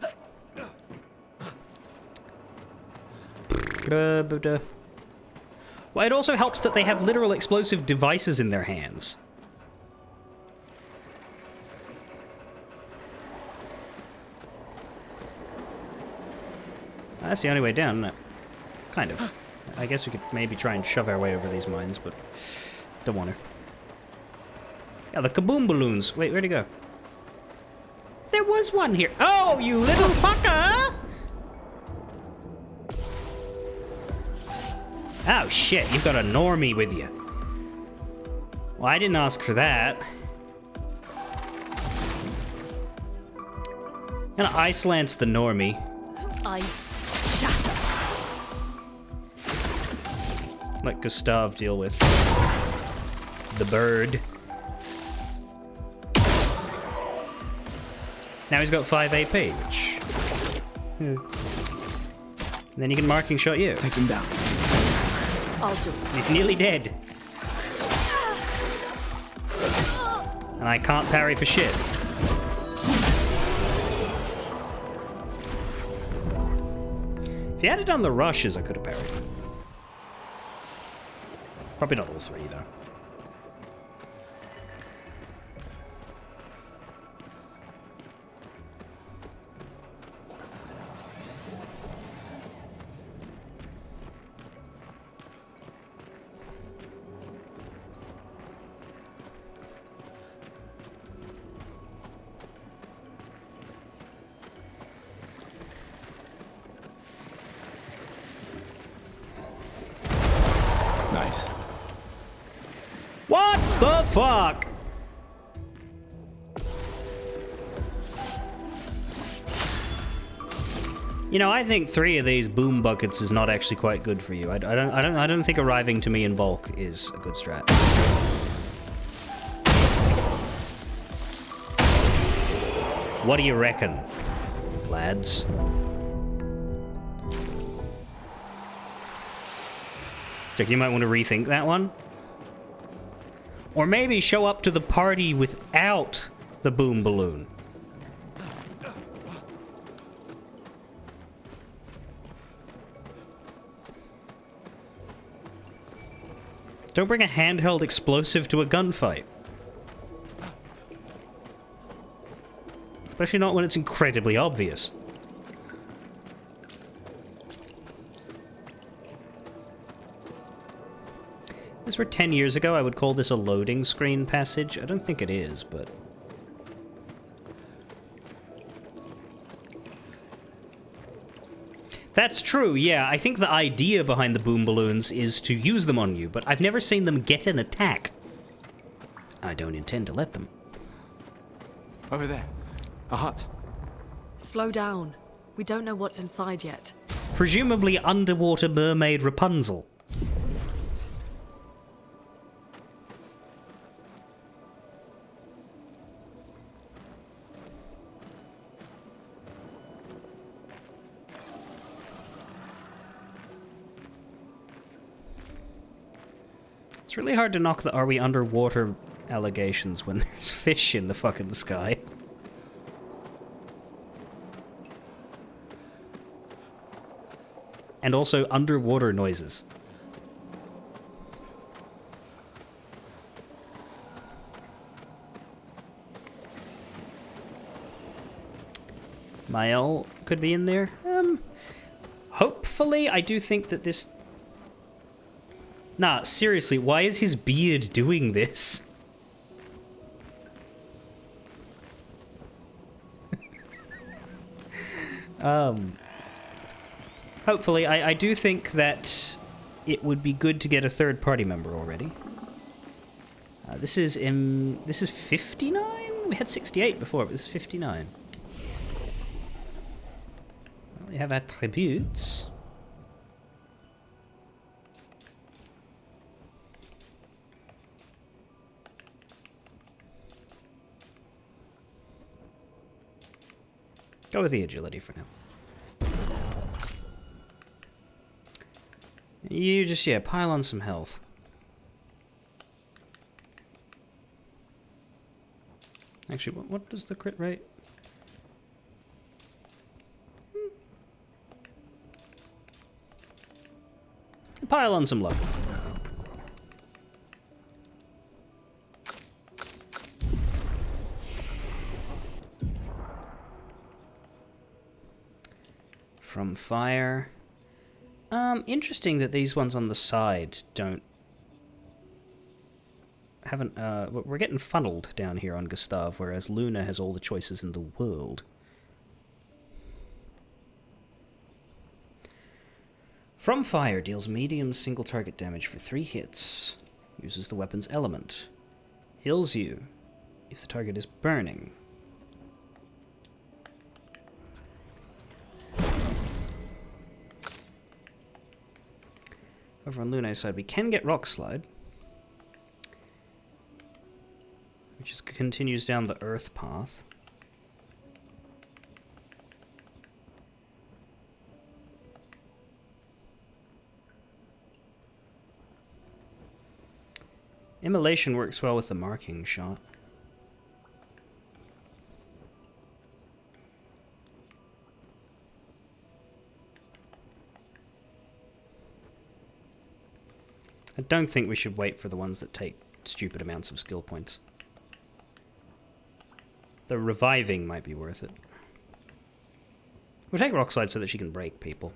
Well, it also helps that they have literal explosive devices in their hands. That's the only way down, isn't it? Kind of. I guess we could maybe try and shove our way over these mines, but don't want to. Yeah, the kaboom balloons. Wait, where'd he go? There was one here. Oh, you little fucker! Oh, shit. You've got a normie with you. Well, I didn't ask for that. Gonna ice lance the normie. Ice shatter. Let Gustav deal with the bird. Now he's got 5 AP, which... And then he can marking shot you. Take him down. I'll do it. He's nearly dead. And I can't parry for shit. If he had done the rushes, I could have parried. Probably not all 3, though. Nice. What the fuck? You know, I think 3 of these boom buckets is not actually quite good for you. I don't think arriving to me in bulk is a good strat. What do you reckon, lads? Jack, you might want to rethink that one. Or maybe show up to the party without the boom balloon. Don't bring a handheld explosive to a gunfight. Especially not when it's incredibly obvious. If this were 10 years ago, I would call this a loading screen passage. I don't think it is, but... That's true, yeah. I think the idea behind the boom balloons is to use them on you, but I've never seen them get an attack. I don't intend to let them. Over there. A hut. Slow down. We don't know what's inside yet. Presumably underwater mermaid Rapunzel. It's really hard to knock the are we underwater allegations when there's fish in the fucking sky. And also underwater noises. Mael could be in there. Hopefully, I do think that this... Nah, seriously, why is his beard doing this? Hopefully, I do think that it would be good to get a third party member already. This is 59? We had 68 before, but this is 59. Well, we have attributes. Go with the agility for now. You just, yeah, pile on some health. Actually, what does the crit rate? Pile on some luck. From fire. Interesting that these ones on the side haven't, we're getting funneled down here on Gustav, whereas Luna has all the choices in the world. From fire deals medium single target damage for 3 hits. Uses the weapon's element. Heals you if the target is burning. Over on Luna's side, we can get Rock Slide, which just continues down the Earth path. Immolation works well with the marking shot. I don't think we should wait for the ones that take stupid amounts of skill points. The reviving might be worth it. We'll take Rock Slide so that she can break people.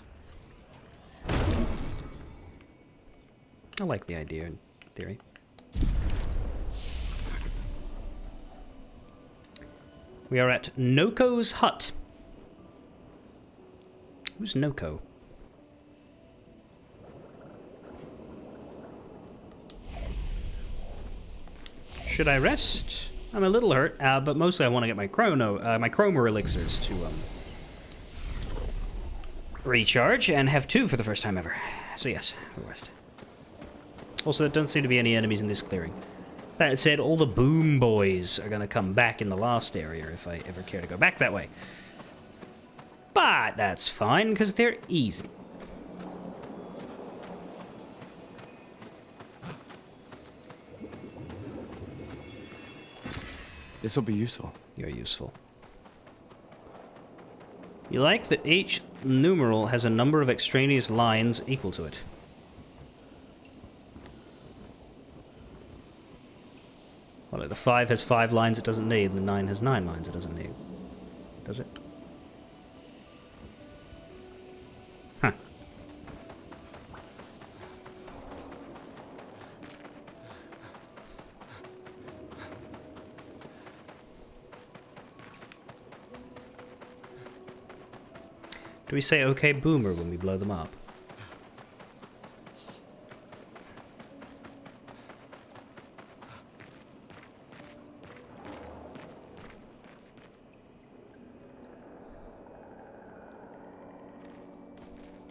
I like the idea in theory. We are at Noko's hut. Who's Noko? Should I rest? I'm a little hurt, but mostly I want to get my Chroma elixirs to recharge, and have 2 for the first time ever. So yes, we'll rest. Also, there don't seem to be any enemies in this clearing. That said, all the boom boys are going to come back in the last area if I ever care to go back that way. But that's fine, because they're easy. This will be useful. You're useful. You like that each numeral has a number of extraneous lines equal to it. Well, like the 5 has 5 lines it doesn't need, and the 9 has 9 lines it doesn't need. Does it? Huh. Do we say okay boomer when we blow them up?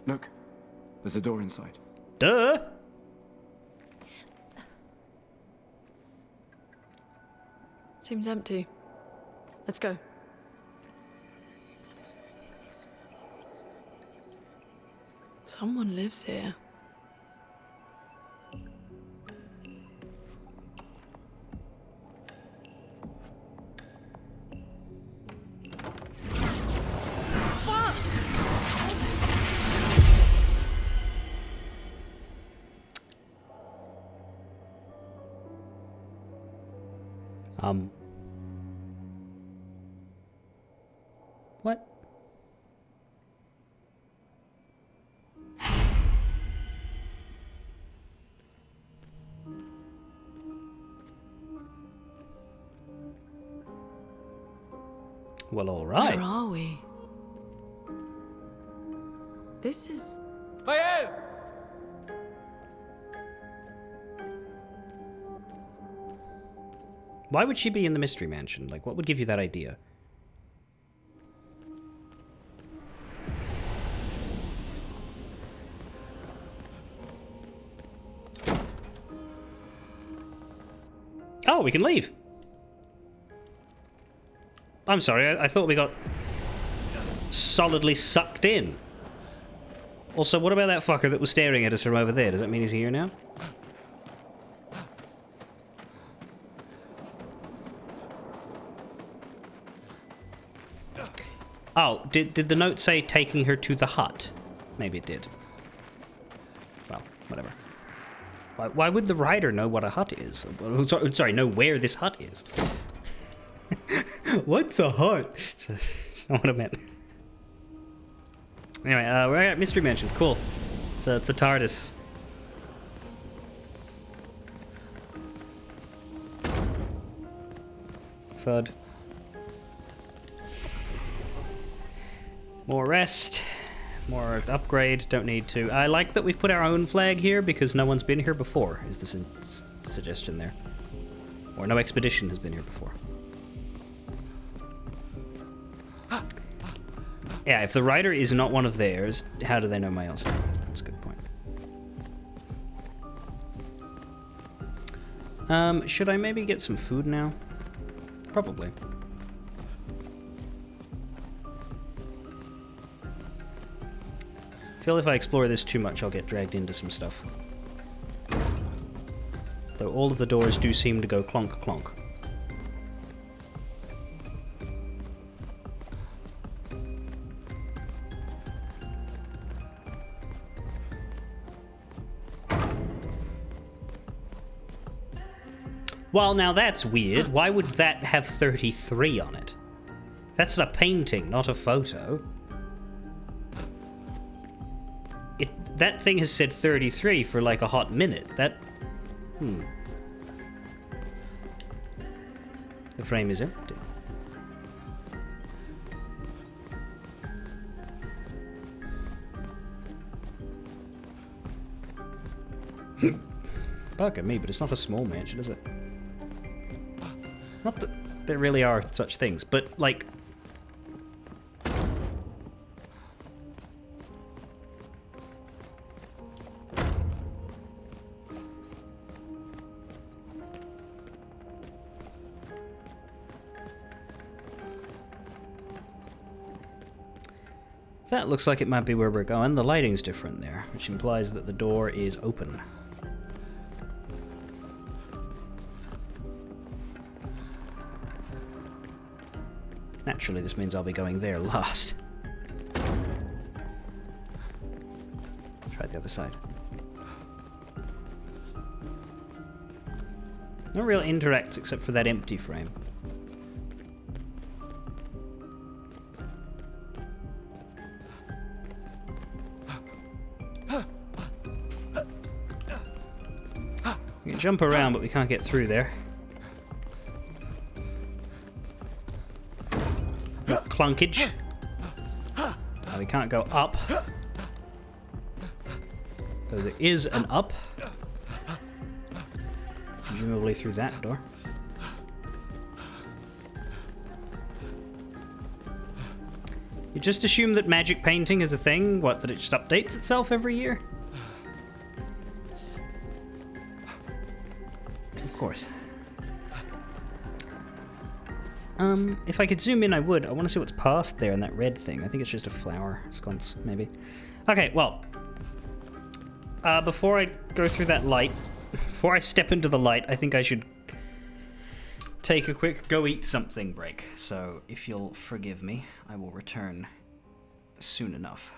Look, there's a door inside. Duh! Seems empty. Let's go. Someone lives here. What? Well, all right. Where are we? This is... Why would she be in the Mystery Mansion? Like, what would give you that idea? Oh, we can leave. I'm sorry, I thought we got solidly sucked in. Also, what about that fucker that was staring at us from over there? Does that mean he's here now? Oh, did the note say taking her to the hut? Maybe it did. Well, whatever. Why would the rider know what a hut is? Sorry, know where this hut is. What's a hut? That's not what I meant. Anyway, we're at Mystery Mansion. Cool. So it's a TARDIS. Thud. More rest. More upgrade. Don't need to. I like that we've put our own flag here because no one's been here before, is the suggestion there. Or no expedition has been here before. Yeah, if the rider is not one of theirs, how do they know my else? That's a good point. Should I maybe get some food now? Probably. I feel if I explore this too much, I'll get dragged into some stuff. Though all of the doors do seem to go clonk clonk. Well, now that's weird. Why would that have 33 on it? That's a painting, not a photo. That thing has said 33 for like a hot minute. The frame is empty. Bugger me, but it's not a small mansion, is it? Not that there really are such things, but like... That looks like it might be where we're going. The lighting's different there, which implies that the door is open. Naturally, this means I'll be going there last. Try the other side. No real interacts except for that empty frame. We can jump around, but we can't get through there. Clunkage. We can't go up. Though there is an up. Presumably through that door. You just assume that magic painting is a thing? What, that it just updates itself every year? Of course. If I could zoom in, I would. I want to see what's past there in that red thing. I think it's just a flower sconce, maybe. Okay, well. Before I go through that light, before I step into the light, I think I should take a quick go eat something break. So, if you'll forgive me, I will return soon enough.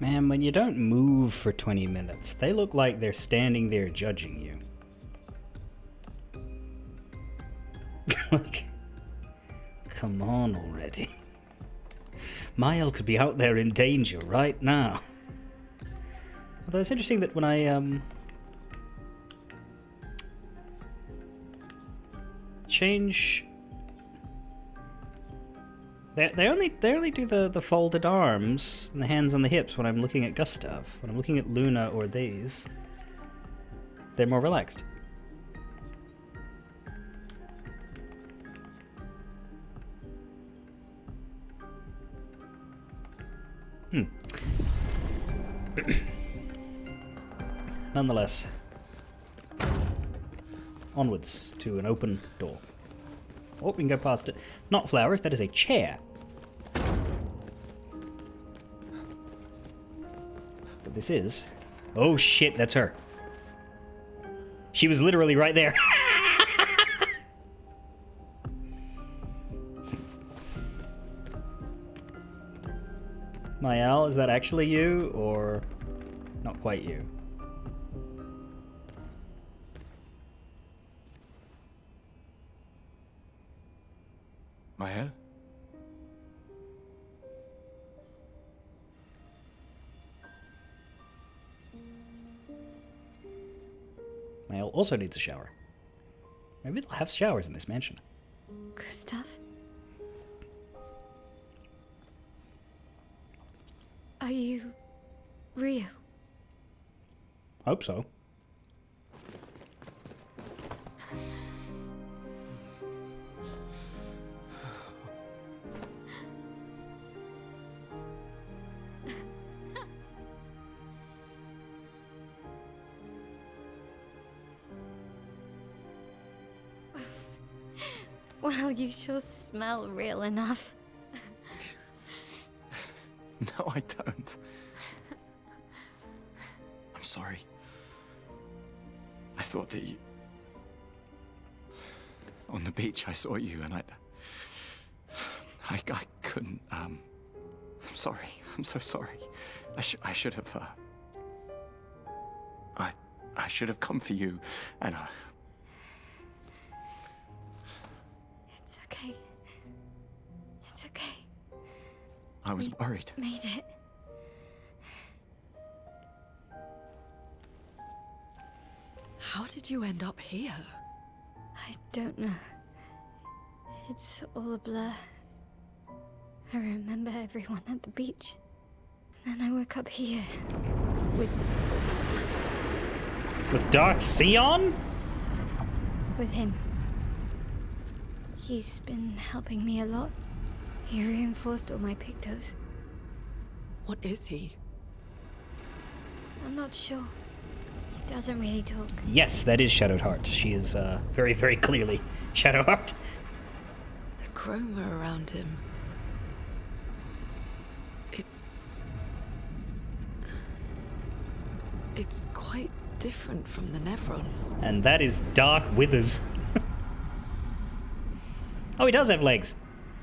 Man, when you don't move for 20 minutes, they look like they're standing there judging you. Like, come on already. Mael could be out there in danger right now. Although it's interesting that when I change, they only do the folded arms and the hands on the hips when I'm looking at Gustav. When I'm looking at Luna or these, they're more relaxed. Nonetheless, onwards to an open door. Oh, we can go past it. Not flowers, that is a chair. But this is... Oh shit, that's her. She was literally right there. Mael, is that actually you, or not quite you? Mael? Mael also needs a shower. Maybe they'll have showers in this mansion. Gustav? Are you real? Hope so. Well, you sure smell real enough. No, I don't. I'm sorry. I thought that you... On the beach, I saw you, and I couldn't, I'm sorry. I'm so sorry. I should have, I should have come for you, and It's okay. It's okay. I was worried. Made it. How did you end up here? I don't know. It's all a blur. I remember everyone at the beach. Then I woke up here. With Darth Sion? With him. He's been helping me a lot. He reinforced all my pictos. What is he? I'm not sure. He doesn't really talk. Yes, that is Shadowed Heart. She is very, very clearly Shadowed Heart. The chroma around him. It's quite different from the Nevrons. And that is Dark Withers. Oh, he does have legs.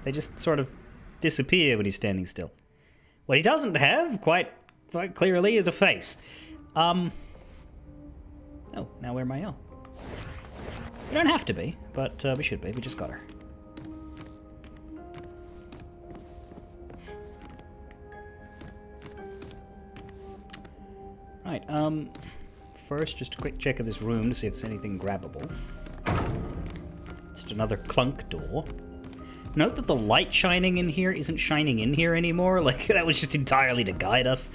They just sort of disappear when he's standing still. What he doesn't have, quite clearly, is a face. Oh, now we're Mael. We don't have to be, but we should be. We just got her. Right, first, just a quick check of this room to see if there's anything grabbable. Just another clunk door. Note that the light shining in here isn't shining in here anymore. Like, that was just entirely to guide us.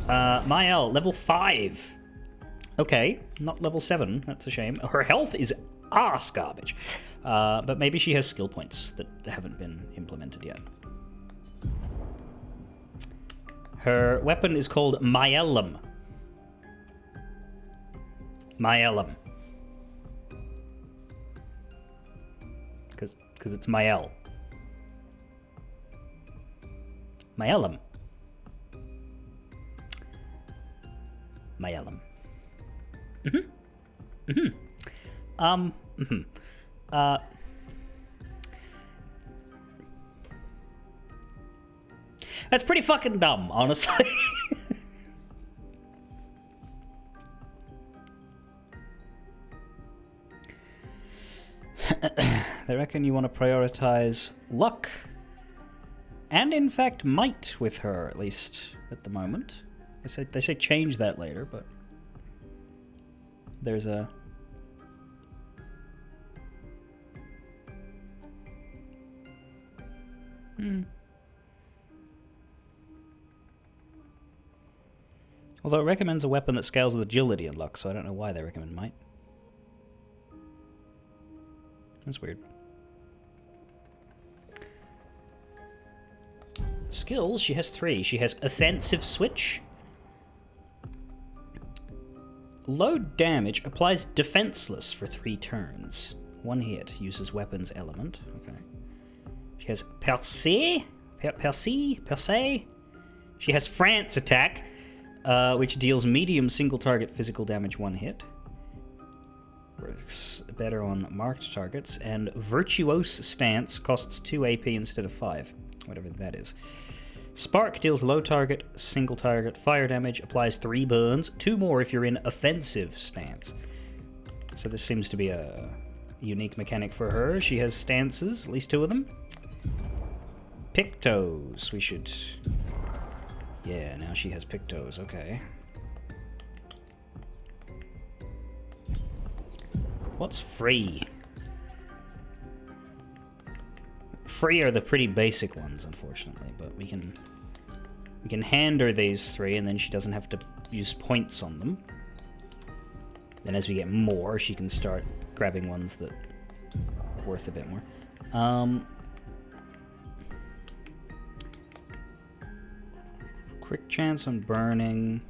Mael, level 5. Okay, not level 7. That's a shame. Her health is ass garbage. But maybe she has skill points that haven't been implemented yet. Her weapon is called Myellum. Myellum. Because it's Mael. Myellum. Myellum. That's pretty fucking dumb, honestly. They reckon you want to prioritize luck. And in fact, might with her, at least at the moment. They say change that later, but there's a Although it recommends a weapon that scales with agility and luck, so I don't know why they recommend might. That's weird. Skills, she has 3. She has offensive switch. Low damage, applies defenseless for 3 turns. 1 hit, uses weapons element. Okay. She has Percé. Percé. She has France attack, which deals medium single target physical damage 1 hit. Works better on marked targets. And Virtuose stance costs 2 AP instead of 5. Whatever that is. Spark deals low target, single target, fire damage, applies 3 burns, 2 more if you're in offensive stance. So this seems to be a unique mechanic for her. She has stances, at least 2 of them. Pictos, we should... Yeah, now she has Pictos, okay. What's free? Free are the pretty basic ones, unfortunately, but we can hand her these 3, and then she doesn't have to use points on them. Then as we get more, she can start grabbing ones that are worth a bit more. Quick chance on burning.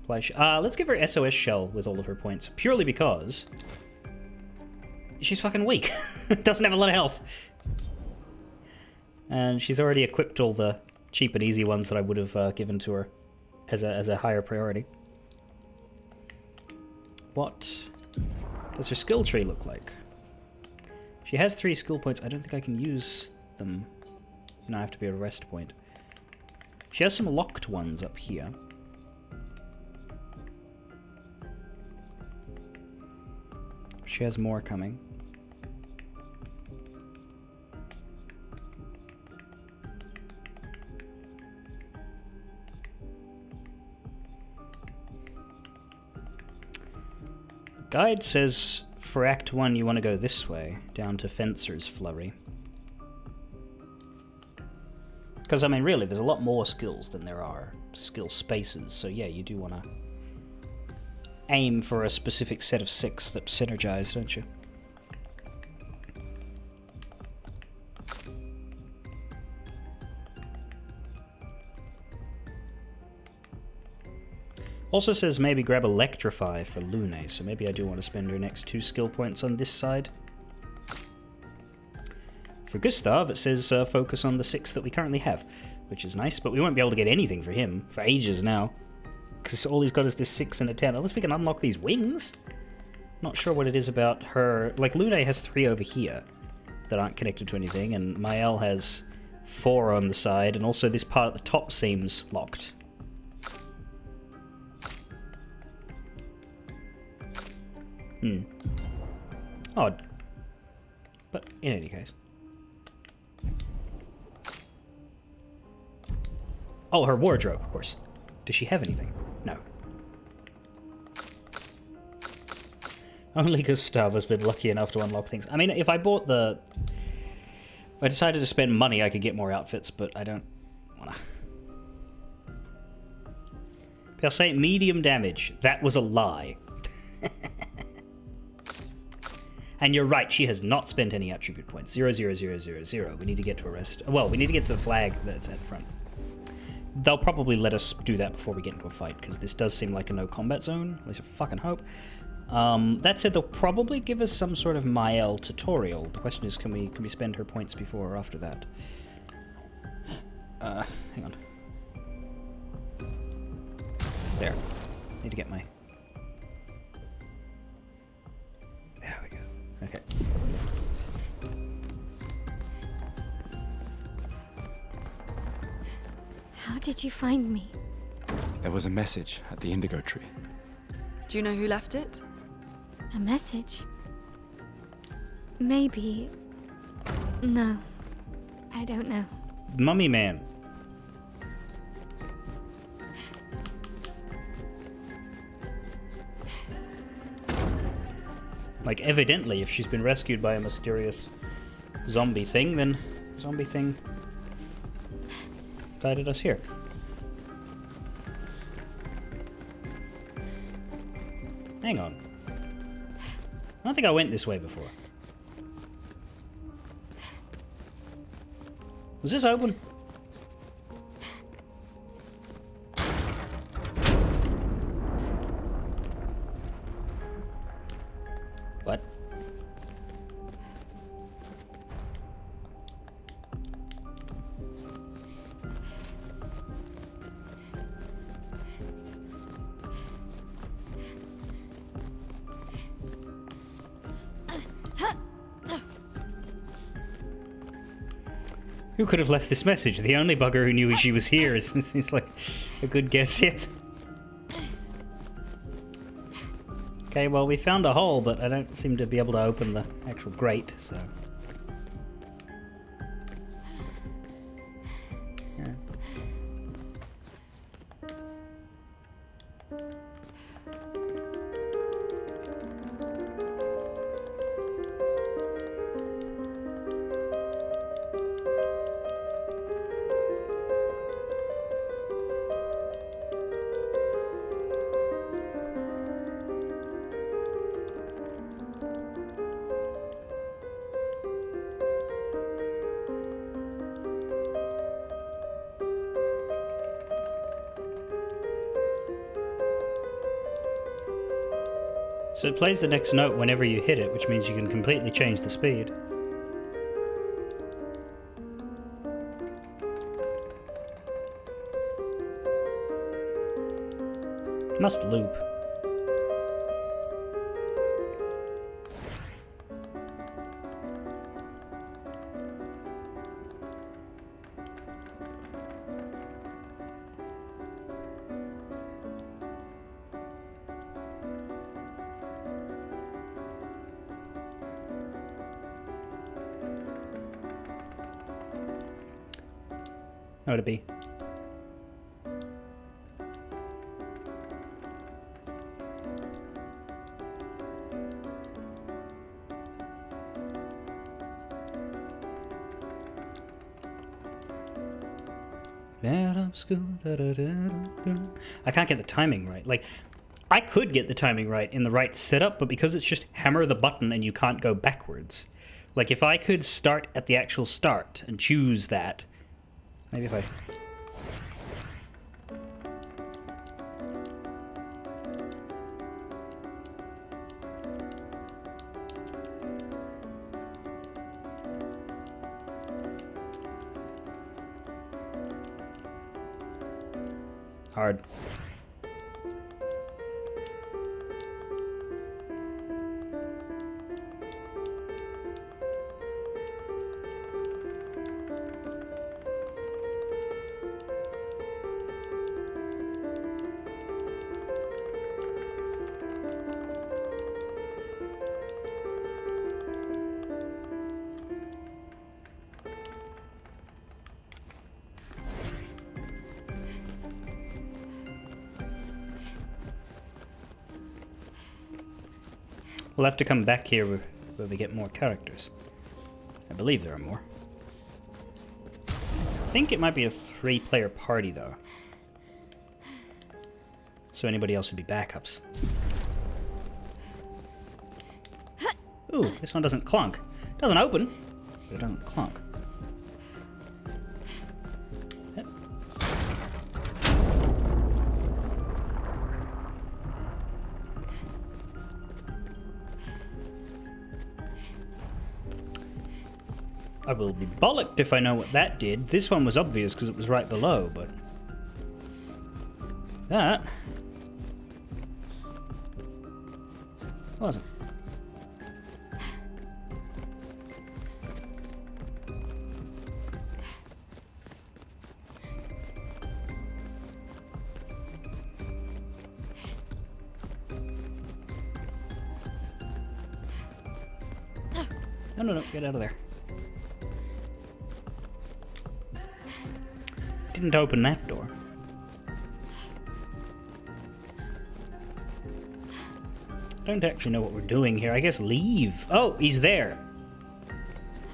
Let's give her SOS Shell with all of her points, purely because she's fucking weak. Doesn't have a lot of health. And she's already equipped all the cheap and easy ones that I would have given to her as a higher priority. What does her skill tree look like? She has 3 skill points. I don't think I can use them. No, I have to be at a rest point. She has some locked ones up here. She has more coming. The guide says for Act 1 you want to go this way, down to Fencer's Flurry. Because, I mean, really, there's a lot more skills than there are skill spaces, so yeah, you do want to aim for a specific set of 6 that synergize, don't you? Also says maybe grab Electrify for Lune, so maybe I do want to spend her next 2 skill points on this side. For Gustav, it says focus on the 6 that we currently have, which is nice, but we won't be able to get anything for him for ages now. Because all he's got is this 6 and a 10. Unless we can unlock these wings? Not sure what it is about her. Like, Lune has 3 over here that aren't connected to anything, and Mael has 4 on the side, and also this part at the top seems locked. Odd. But in any case. Oh, her wardrobe, of course. Does she have anything? No. Only Gustav has been lucky enough to unlock things. I mean, if I bought the... If I decided to spend money, I could get more outfits, but I don't wanna. They'll say medium damage. That was a lie. And you're right, she has not spent any attribute points. 0, 0, 0, 0, 0. We need to get to a rest. Well, we need to get to the flag that's at the front. They'll probably let us do that before we get into a fight, because this does seem like a no combat zone. At least I fucking hope. That said, they'll probably give us some sort of Mael tutorial. The question is, can we spend her points before or after that? Hang on. There. Need to get my... There we go. Okay. did you find me? There was a message at the indigo tree. Do you know who left it? A message? Maybe. No. I don't know. Mummy Man. Like, evidently, if she's been rescued by a mysterious zombie thing, then zombie thing guided us here. Hang on. I don't think I went this way before. Was this open? What? Who could have left this message? The only bugger who knew she was here. It seems like a good guess yet. Okay, well, we found a hole, but I don't seem to be able to open the actual grate, so... Yeah. So it plays the next note whenever you hit it, which means you can completely change the speed. It must loop. How to be. I can't get the timing right. Like, I could get the timing right in the right setup, but because it's just hammer the button and you can't go backwards. Like, if I could start at the actual start and choose that, maybe if I... Hard. We'll have to come back here where we get more characters. I believe there are more. I think it might be a 3-player party, though. So anybody else would be backups. Ooh, this one doesn't clunk. It doesn't open, but it doesn't clunk. Yep. I will be bollocked if I know what that did. This one was obvious because it was right below, but... that... wasn't. No, no, no, get out of there. Didn't open that door. I don't actually know what we're doing here. I guess leave. Oh, he's there.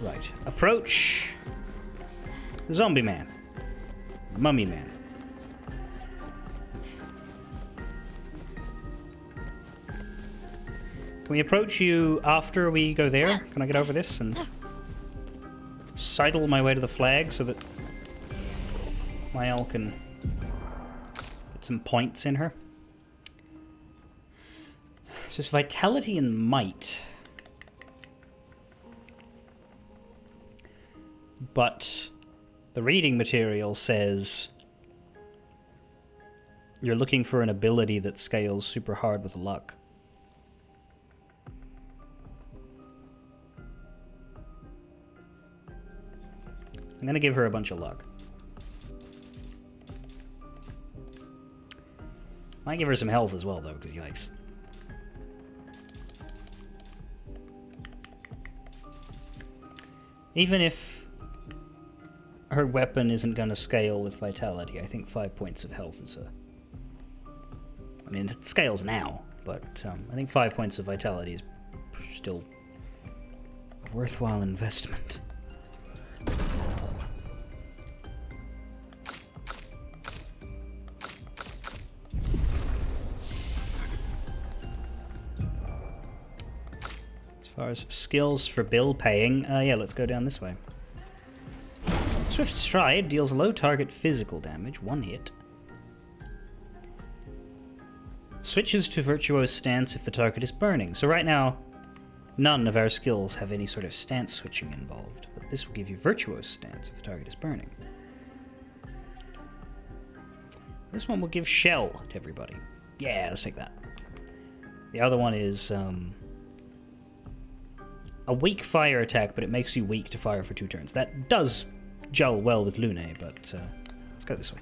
Right. Approach the zombie man. Mummy man. Can we approach you after we go there? Can I get over this and sidle my way to the flag so that Mael can put some points in her? So it's vitality and might. But the reading material says you're looking for an ability that scales super hard with luck. I'm gonna give her a bunch of luck. Might give her some health as well, though, because yikes. Even if her weapon isn't gonna scale with vitality, I think 5 points of health is a... I mean, it scales now, but I think 5 points of vitality is still a worthwhile investment. As far as skills for bill paying, yeah, let's go down this way. Swift Stride deals low target physical damage, 1 hit. Switches to Virtuoso Stance if the target is burning. So right now, none of our skills have any sort of stance switching involved, but this will give you Virtuoso Stance if the target is burning. This one will give Shell to everybody. Yeah, let's take that. The other one is a weak fire attack, but it makes you weak to fire for 2 turns. That does gel well with Lune, but let's go this way.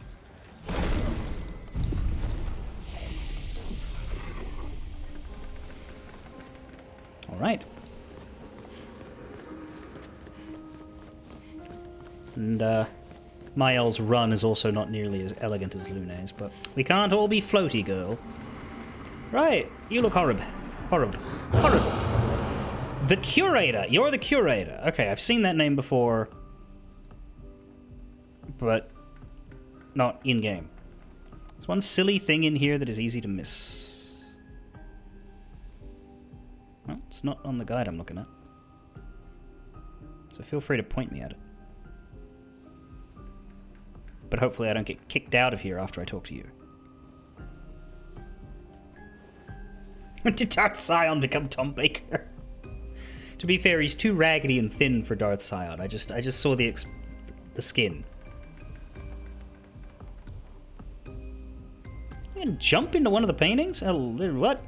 Alright. And Mael's run is also not nearly as elegant as Lune's, but we can't all be floaty, girl. Right, you look horrible. Horrible. Horrible. The Curator! You're the Curator! Okay, I've seen that name before, but not in-game. There's one silly thing in here that is easy to miss. Well, it's not on the guide I'm looking at, so feel free to point me at it. But hopefully I don't get kicked out of here after I talk to you. When did Darth Scion become Tom Baker? To be fair, he's too raggedy and thin for Darth Scion. I just saw the skin. You can jump into one of the paintings? What?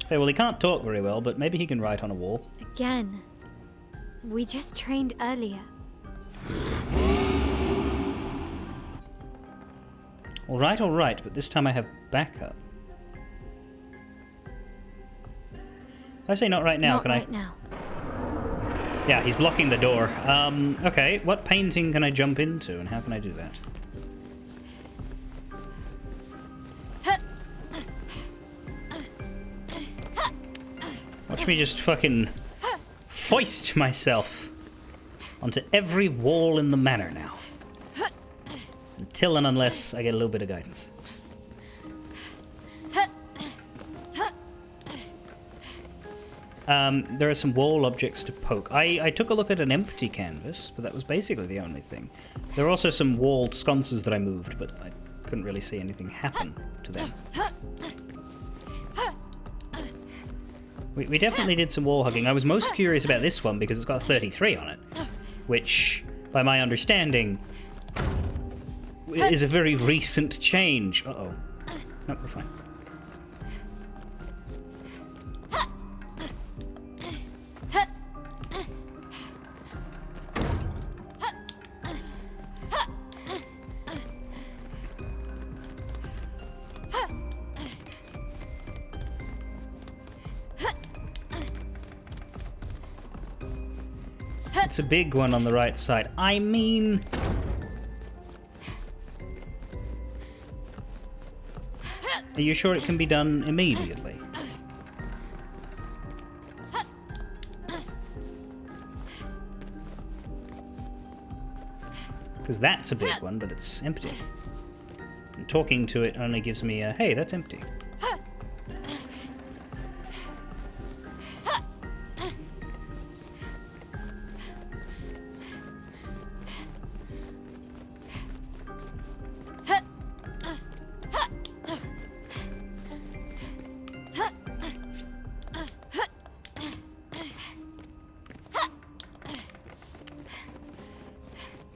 Okay, well, he can't talk very well, but maybe he can write on a wall. Again. We just trained earlier. All right, but this time I have backup. I say not right now, Not can right I? now. Yeah, he's blocking the door. Okay, what painting can I jump into, and how can I do that? Watch me just fucking foist myself onto every wall in the manor now. Until and unless I get a little bit of guidance. There are some wall objects to poke. I took a look at an empty canvas, but that was basically the only thing. There are also some walled sconces that I moved, but I couldn't really see anything happen to them. We definitely did some wall hugging. I was most curious about this one because it's got 33 on it, which, by my understanding, is a very recent change. Uh-oh. Nope, we're fine. It's a big one on the right side. I mean... Are you sure it can be done immediately? Because that's a big one, but it's empty. And talking to it only gives me a, hey, that's empty.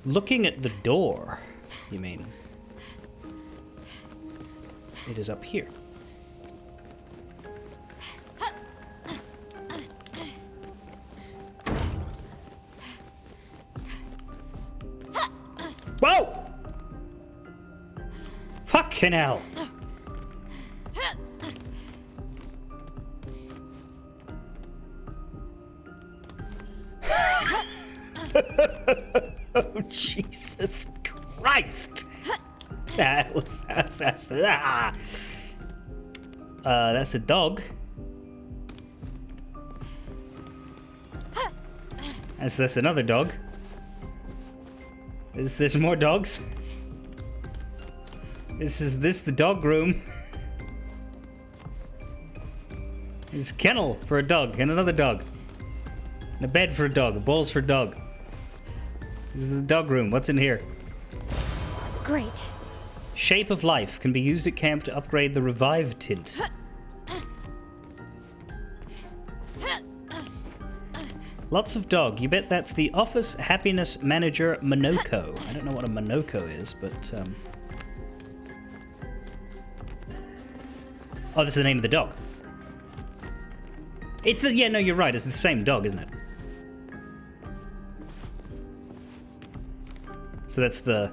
Looking at the door, you mean? It is up here. Whoa! Fucking hell! Oh, Jesus Christ! That's a dog. That's another dog. Is there more dogs? Is this the dog room? There's a kennel for a dog and another dog. And a bed for a dog, balls for a dog. This is the dog room. What's in here? Great. Shape of Life can be used at camp to upgrade the Revive tint. Lots of dog. You bet that's the Office Happiness Manager Monoko. I don't know what a Monoko is, but... Oh, this is the name of the dog. It's the... Yeah, no, you're right. It's the same dog, isn't it? So that's the...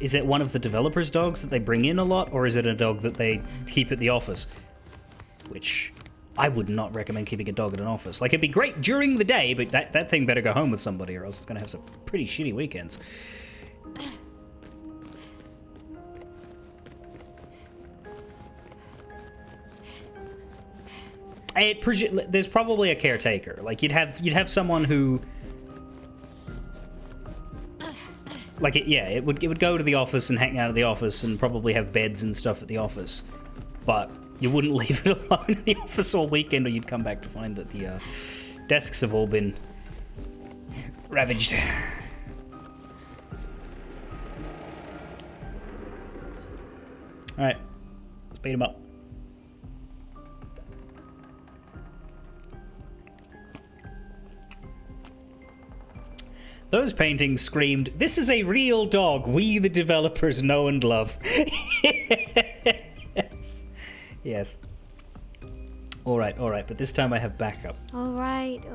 Is it one of the developers' dogs that they bring in a lot, or is it a dog that they keep at the office? Which I would not recommend keeping a dog at an office. Like, it'd be great during the day, but that thing better go home with somebody, or else it's going to have some pretty shitty weekends. There's probably a caretaker. Like, you'd have someone who... Like, it would go to the office and hang out at the office and probably have beds and stuff at the office. But you wouldn't leave it alone in the office all weekend, or you'd come back to find that the desks have all been ravaged. Alright, let's beat him up. Those paintings screamed, "This is a real dog we, the developers, know and love." Yes. Yes. Alright, but this time I have backup. Alright.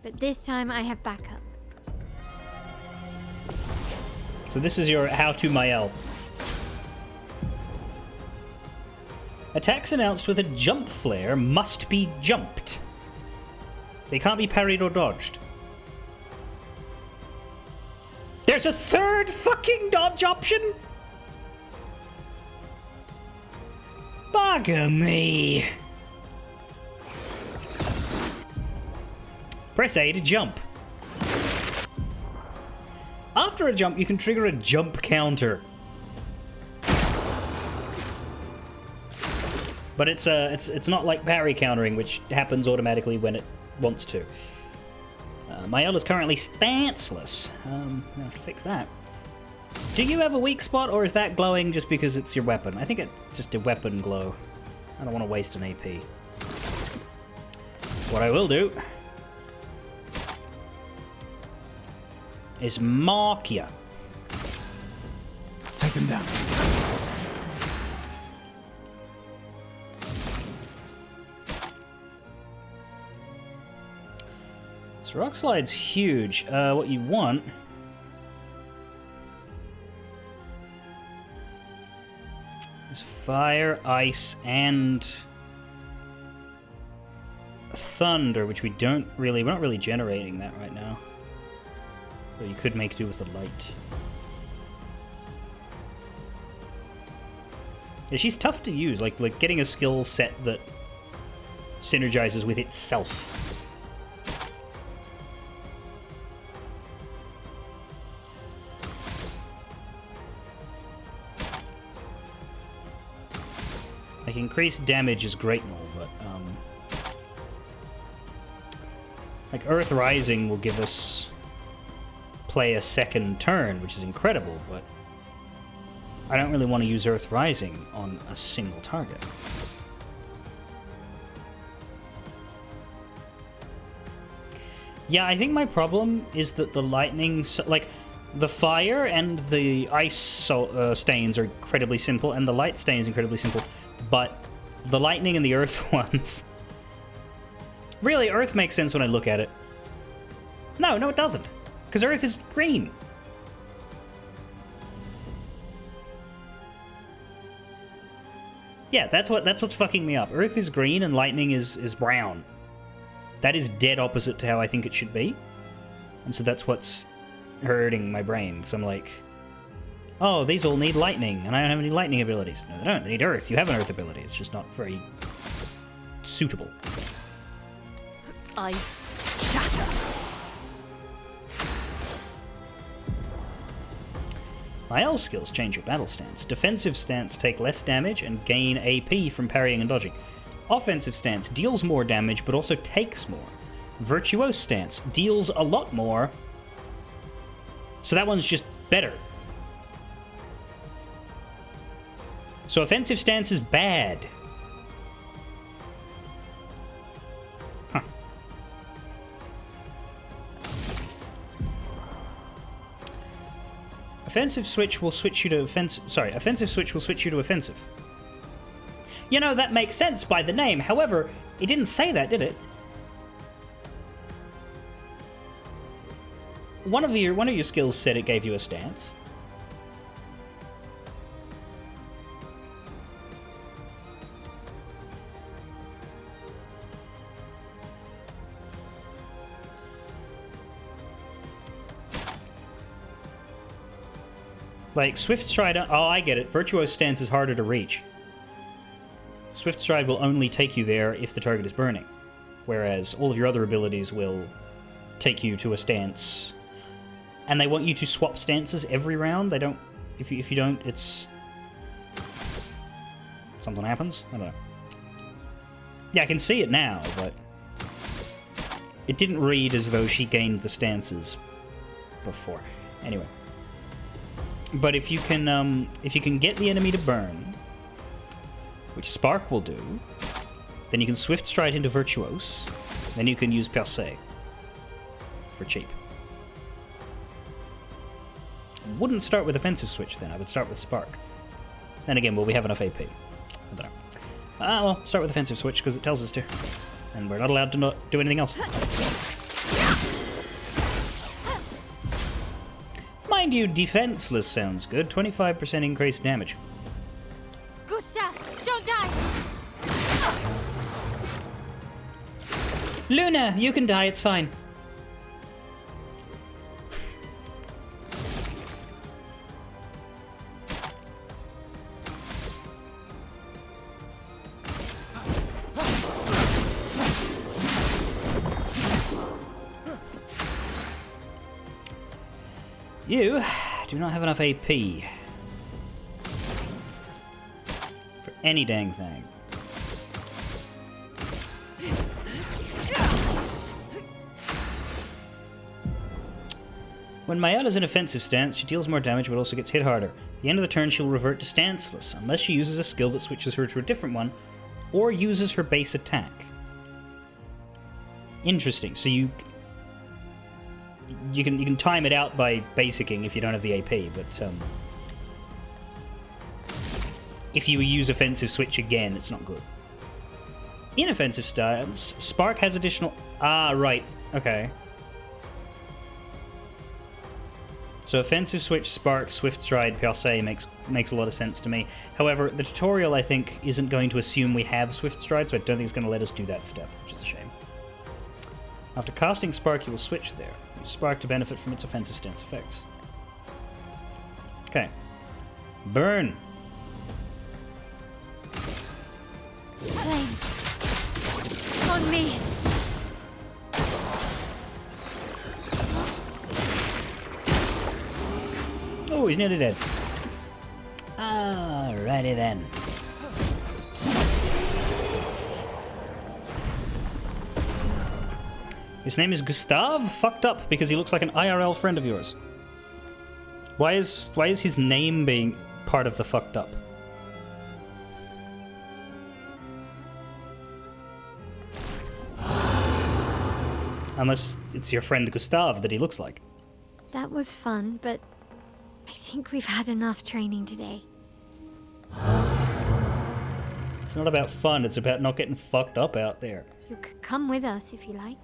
But this time I have backup. So this is your how-to Mael. Attacks announced with a jump flare must be jumped. They can't be parried or dodged. There's a third fucking dodge option? Bugger me. Press A to jump. After a jump, you can trigger a jump counter. But it's not like parry countering, which happens automatically when it wants to. Mael is currently stanceless. I have to fix that. Do you have a weak spot, or is that glowing just because it's your weapon? I think it's just a weapon glow. I don't want to waste an AP. What I will do is mark you. Take him down. So rock slide's huge. What you want is fire, ice, and thunder, which we're not really generating that right now. But you could make do with the light. Yeah, she's tough to use, like getting a skill set that synergizes with itself. Like, increased damage is great and all, but, like, Earth Rising will give us play a second turn, which is incredible, but I don't really want to use Earth Rising on a single target. Yeah, I think my problem is that the lightning... like, the fire and the ice stains are incredibly simple, and the light stains incredibly simple, but the lightning and the earth ones... Really, earth makes sense when I look at it. No, it doesn't. Because earth is green. Yeah, that's what's fucking me up. Earth is green and lightning is brown. That is dead opposite to how I think it should be. And so that's what's hurting my brain. Because I'm like, oh, these all need lightning, and I don't have any lightning abilities. No, they don't. They need earth. You have an earth ability. It's just not very suitable. Ice shatter. My L skills change your battle stance. Defensive stance take less damage and gain AP from parrying and dodging. Offensive stance deals more damage but also takes more. Virtuose stance deals a lot more, so that one's just better. So offensive stance is bad. Huh. Offensive switch will switch you to offensive switch will switch you to offensive. You know, that makes sense by the name. However, it didn't say that, did it? One of your skills said it gave you a stance. Like, Swift Stride... Oh, I get it. Virtuose Stance is harder to reach. Swift Stride will only take you there if the target is burning. Whereas all of your other abilities will take you to a stance. And they want you to swap stances every round. They don't... If you don't, it's... Something happens? I don't know. Yeah, I can see it now, but... It didn't read as though she gained the stances before. Anyway. But if you can get the enemy to burn, which Spark will do, then you can Swift Stride into Virtuose, then you can use Percé for cheap. Wouldn't start with Offensive Switch then, I would start with Spark. Then again, will we have enough AP? I don't know. Well, start with Offensive Switch because it tells us to. And we're not allowed to not do anything else. Mind you, defenseless sounds good. 25% increased damage. Gustav, don't die! Luna, you can die, it's fine. You do not have enough AP for any dang thing. When Mael is in offensive stance, she deals more damage but also gets hit harder. At the end of the turn, she'll revert to stanceless, unless she uses a skill that switches her to a different one, or uses her base attack. Interesting. So you can time it out by basicing if you don't have the AP, but if you use offensive switch again, it's not good. In offensive stance, Spark has additional... Ah, right. Okay. So offensive switch, Spark, Swift Stride, Percé makes a lot of sense to me. However, the tutorial, I think, isn't going to assume we have Swift Stride, so I don't think it's going to let us do that step, which is a shame. After casting Spark, you will switch there. Use Spark to benefit from its offensive stance effects. Okay. Burn! Flames. On me. Oh, he's nearly dead. Alrighty then. His name is Gustav? Fucked up because he looks like an IRL friend of yours. Why is his name being part of the fucked up? Unless it's your friend Gustav that he looks like. That was fun, but I think we've had enough training today. It's not about fun, it's about not getting fucked up out there. You could come with us if you like.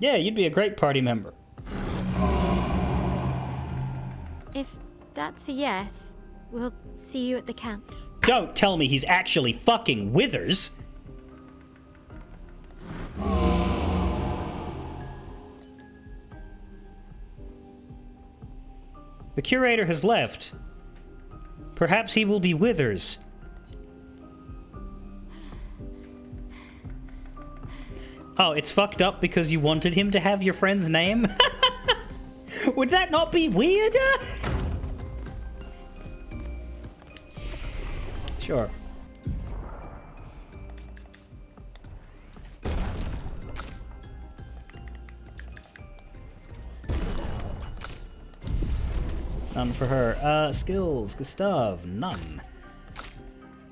Yeah, you'd be a great party member. If that's a yes, we'll see you at the camp. Don't tell me he's actually fucking Withers! The curator has left. Perhaps he will be Withers. Oh, it's fucked up because you wanted him to have your friend's name? Would that not be weirder? Sure. None for her. Skills. Gustav. None.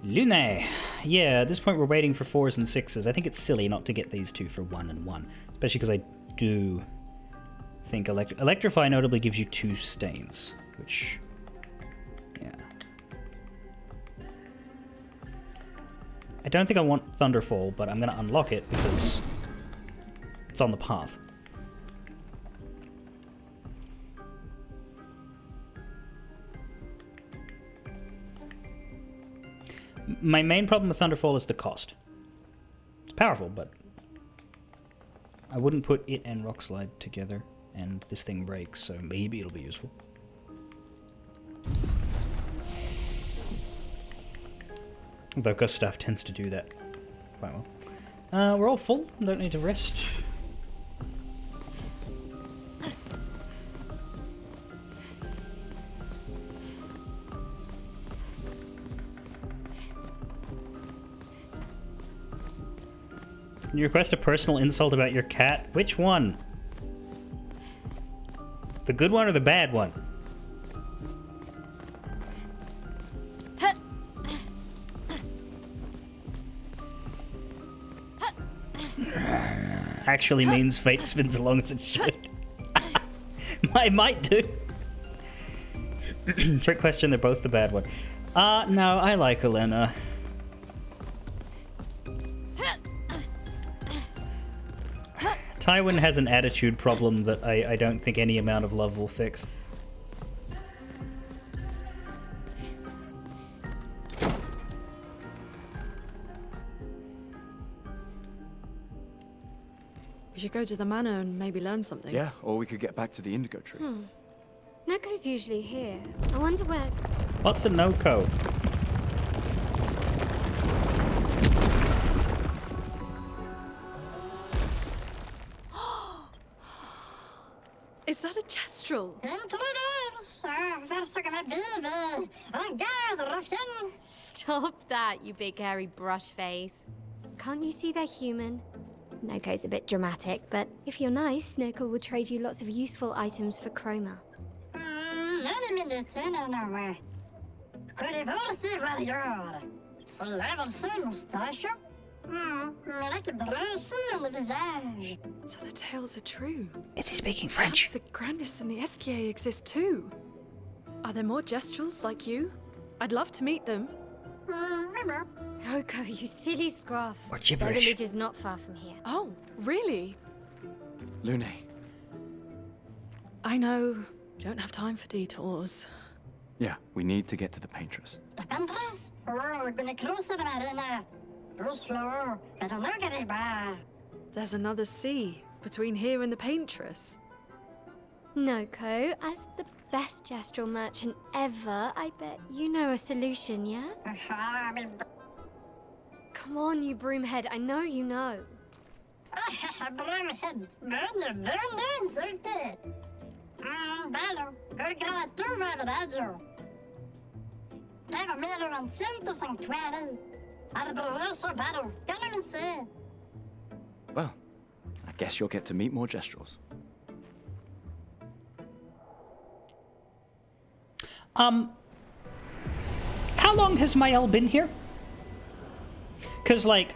Lune. Yeah, at this point we're waiting for 4s and 6s. I think it's silly not to get these two for 1 and 1. Especially because I do think Electrify notably gives you 2 stains. Which... yeah. I don't think I want Thunderfall, but I'm going to unlock it because it's on the path. My main problem with Thunderfall is the cost. It's powerful, but I wouldn't put it and Rock Slide together, and this thing breaks, so maybe it'll be useful. Although Gustav tends to do that quite well. We're all full, don't need to rest. Can you request a personal insult about your cat? Which one? The good one or the bad one? Actually means fate spins along as it should. I might do. Trick question, they're both the bad one. No, I like Elena. Tywin has an attitude problem that I don't think any amount of love will fix. We should go to the manor and maybe learn something. Yeah, or we could get back to the Indigo tree. Neko's usually here. I wonder where... What's a no-co? Is that a Kestrel? Stop that, you big hairy brush face. Can't you see they're human? Noko's a bit dramatic, but if you're nice, Noko will trade you lots of useful items for Chroma. So the tales are true. Is he speaking French? Perhaps the Grandis and the Esquier exist too. Are there more Gestrels like you? I'd love to meet them. Noko, you silly scruff. Or Their gibberish. village is not far from here. Oh, really? Lune, I know. Don't have time for detours. yeah, we need to get to the Paintress. There's another sea. between here and the paintress. Noko, as the best gestural merchant ever, I bet you know a solution, yeah? Come on, you broomhead, I know you know. Broomhead, bello, gratuito radio. Tengo 1950. Arboroso battle, gonna say. Well, I guess you'll get to meet more Gestrels. How long has Mael been here? Because, like,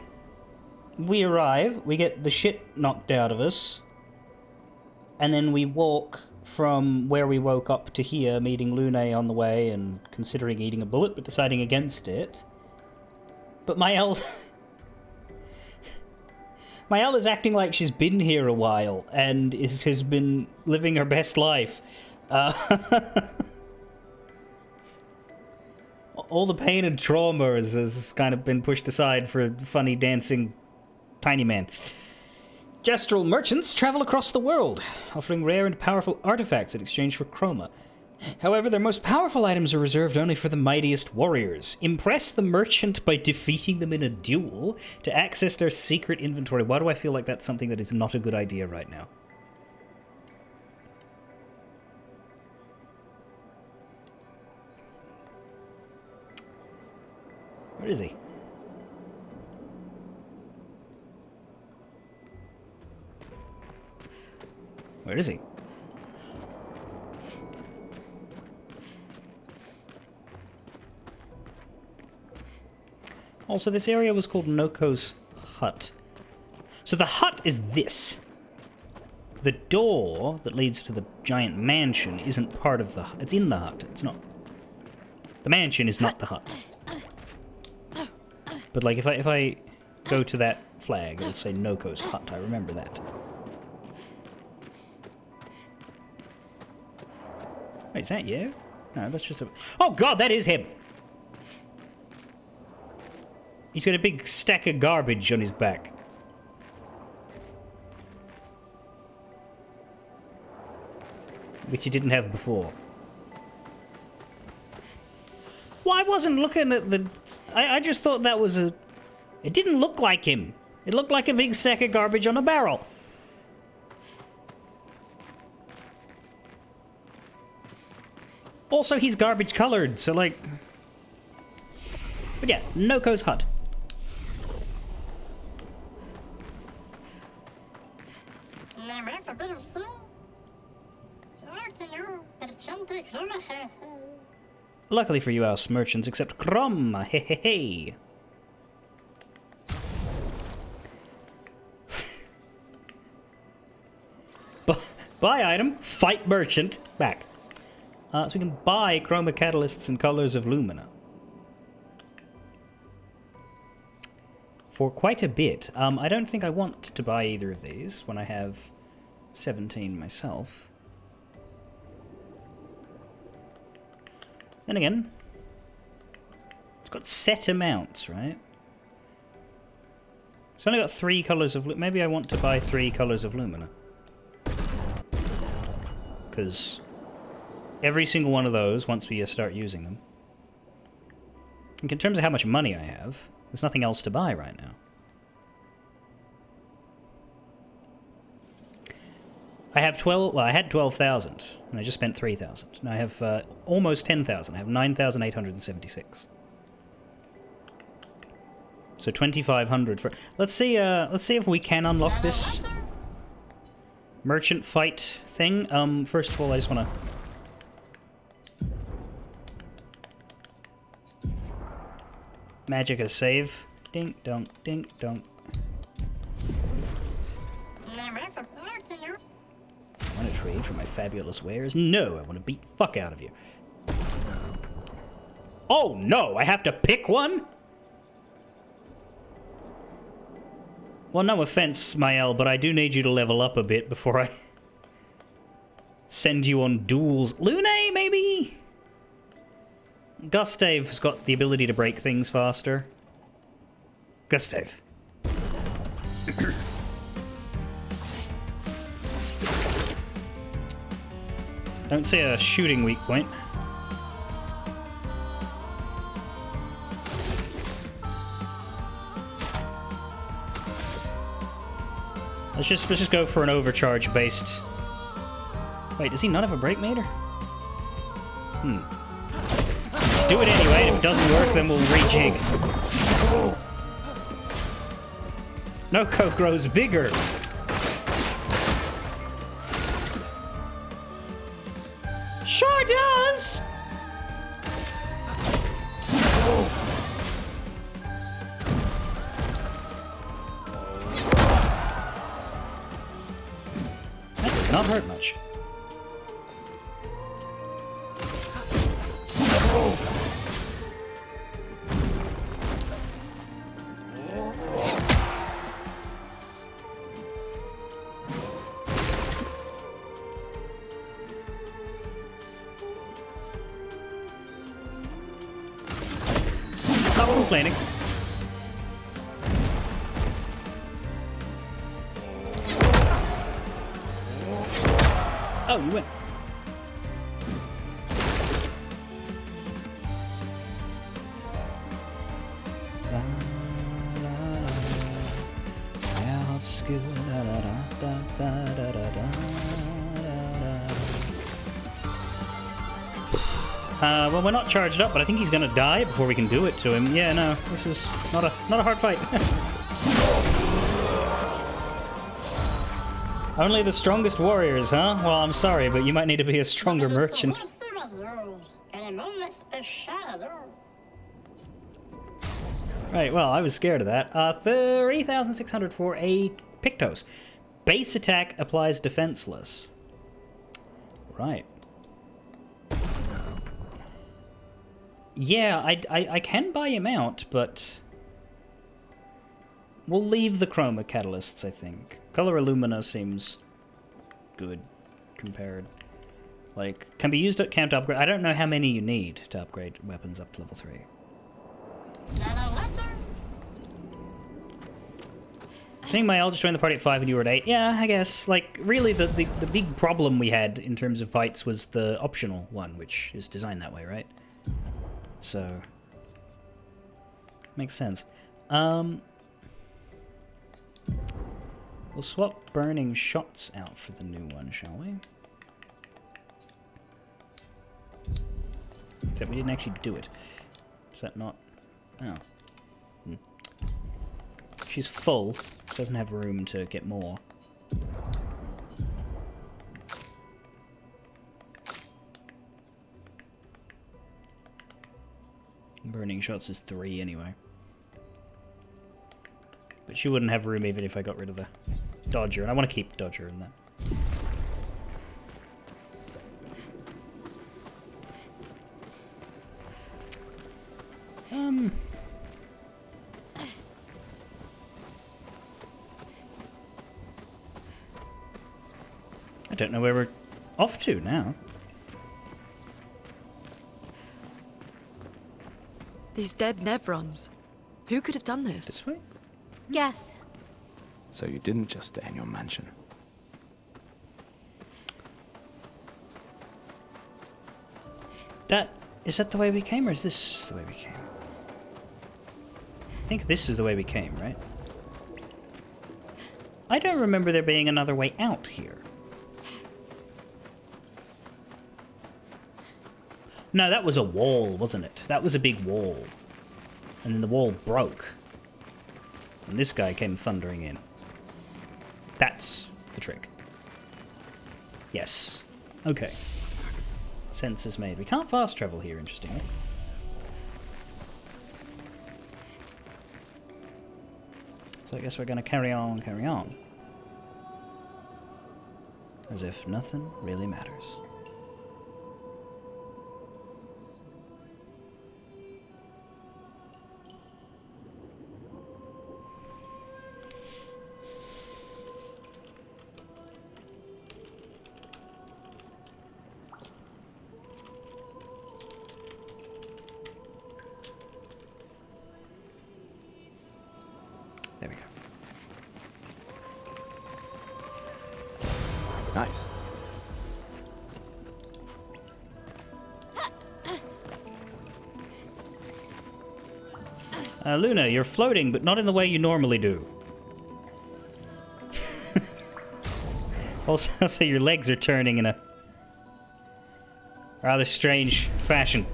we arrive, we get the shit knocked out of us, and then we walk from where we woke up to here, meeting Lune on the way and considering eating a bullet, but deciding against it. But Mael... Mael is acting like she's been here a while and has been living her best life. All the pain and trauma has kind of been pushed aside for a funny dancing tiny man. Gestral merchants travel across the world, offering rare and powerful artifacts in exchange for chroma. However, their most powerful items are reserved only for the mightiest warriors. Impress the merchant by defeating them in a duel to access their secret inventory. Why do I feel like that's something that is not a good idea right now? Where is he? Where is he? Also, this area was called Noko's hut. So the hut is this. The door that leads to the giant mansion isn't part of the hut. It's in the hut. It's not. The mansion is not the hut. But like if I go to that flag, it'll say Noko's hut. I remember that. Wait, is that you? No, that's just a... Oh god, that is him! He's got a big stack of garbage on his back. Which he didn't have before. Well, I wasn't looking at the... I just thought that was a... It didn't look like him. It looked like a big stack of garbage on a barrel. Also, he's garbage colored, so like... But yeah, Noko's hut. Luckily for you us merchants accept Krom, hey hey hey. Buy item, fight merchant, back. So we can buy chroma catalysts and colors of lumina. For quite a bit. I don't think I want to buy either of these when I have 17 myself. Then again, it's got set amounts, right? It's only got 3 colors of... Maybe I want to buy 3 colors of lumina. Because every single one of those, once we start using them... In terms of how much money I have, there's nothing else to buy right now. I have 12... Well, I had 12,000, and I just spent 3,000. Now I have almost 10,000. I have 9,876. So 2,500 for... Let's see if we can unlock this merchant fight thing. First of all, I just want to... Magic a save. Dink, dunk, dink, dunk. I want to trade for my fabulous wares? No, I want to beat the fuck out of you. Oh no, I have to pick one? Well, no offense, Mael, but I do need you to level up a bit before I send you on duels. Lune, maybe? Gustave's got the ability to break things faster. Gustave. Don't see a shooting weak point. Let's just go for an overcharge based. Wait, does he not have a brake meter? Let's do it anyway. If it doesn't work, then we'll rejig. Noko grows bigger. Sure does. That did not hurt much. Not complaining. Oh, you win. Obscur. Well, we're not charged up, but I think he's gonna die before we can do it to him. Yeah, no, this is not a hard fight. Only the strongest warriors, huh? Well, I'm sorry, but you might need to be a stronger merchant. Right, well, I was scared of that. 3,600 for a Pictos. Base attack applies defenseless. Right. Yeah, I can buy him out, but we'll leave the chroma catalysts, I think. Color Illumina seems good compared. Like, can be used at count upgrade. I don't know how many you need to upgrade weapons up to level 3. I think my eldest joined the party at 5 and you were at 8. Yeah, I guess. Like, really, the big problem we had in terms of fights was the optional one, which is designed that way, right? So, makes sense. We'll swap burning shots out for the new one, shall we? Except we didn't actually do it. Is that not... Oh. She's full. She doesn't have room to get more. Burning shots is 3 anyway. But she wouldn't have room even if I got rid of the Dodger, and I want to keep Dodger in that. I don't know where we're off to now. These dead Nevrons. Who could have done this? This way? Yes. So you didn't just stay in your mansion. Is that the way we came, or is this the way we came? I think this is the way we came, right? I don't remember there being another way out here. No, that was a wall, wasn't it? That was a big wall. And then the wall broke. And this guy came thundering in. That's the trick. Yes. Okay. Sense is made. We can't fast travel here, interestingly. So I guess we're going to carry on, carry on. As if nothing really matters. There we go. Nice. Luna, you're floating, but not in the way you normally do. Also, your legs are turning in a rather strange fashion.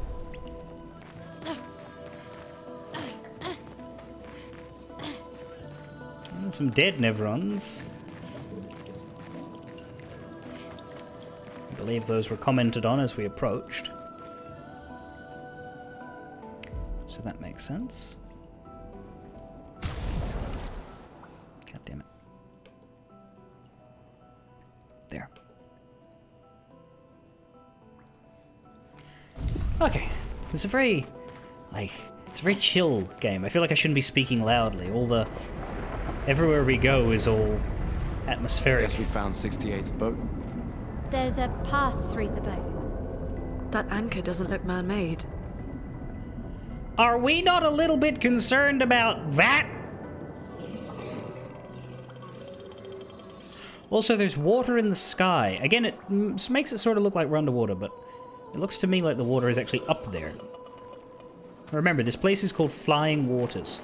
Some dead Nevrons. I believe those were commented on as we approached. So that makes sense. God damn it. There. Okay. It's a very, it's a very chill game. I feel like I shouldn't be speaking loudly. Everywhere we go is all atmospheric. Guess we found 68's boat. There's a path through the boat. That anchor doesn't look man-made. Are we not a little bit concerned about that? Also, there's water in the sky. Again, it makes it sort of look like we're underwater, but it looks to me like the water is actually up there. Remember, this place is called Flying Waters.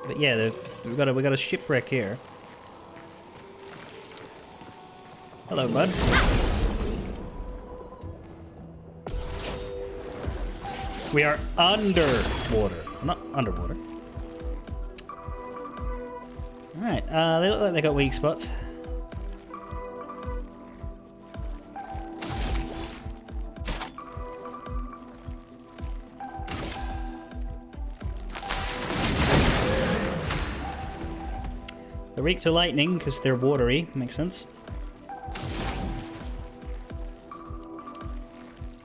But yeah, we got a shipwreck here. Hello, bud. We are underwater. Not underwater. Alright, they look like they got weak spots. They're weak to lightning because they're watery. Makes sense.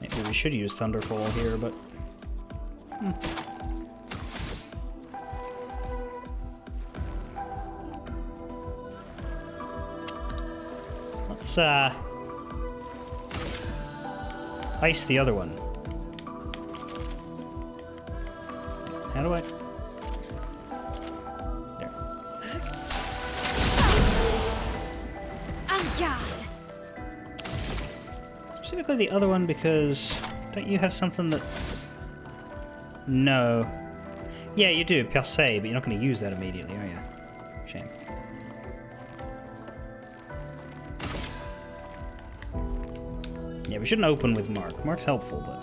Maybe we should use Thunderfall here, but... Let's, ice the other one. How do I... There. Specifically the other one because... Don't you have something that... No. Yeah, you do, per se, but you're not going to use that immediately, are you? Shame. Yeah, we shouldn't open with Mark. Mark's helpful, but...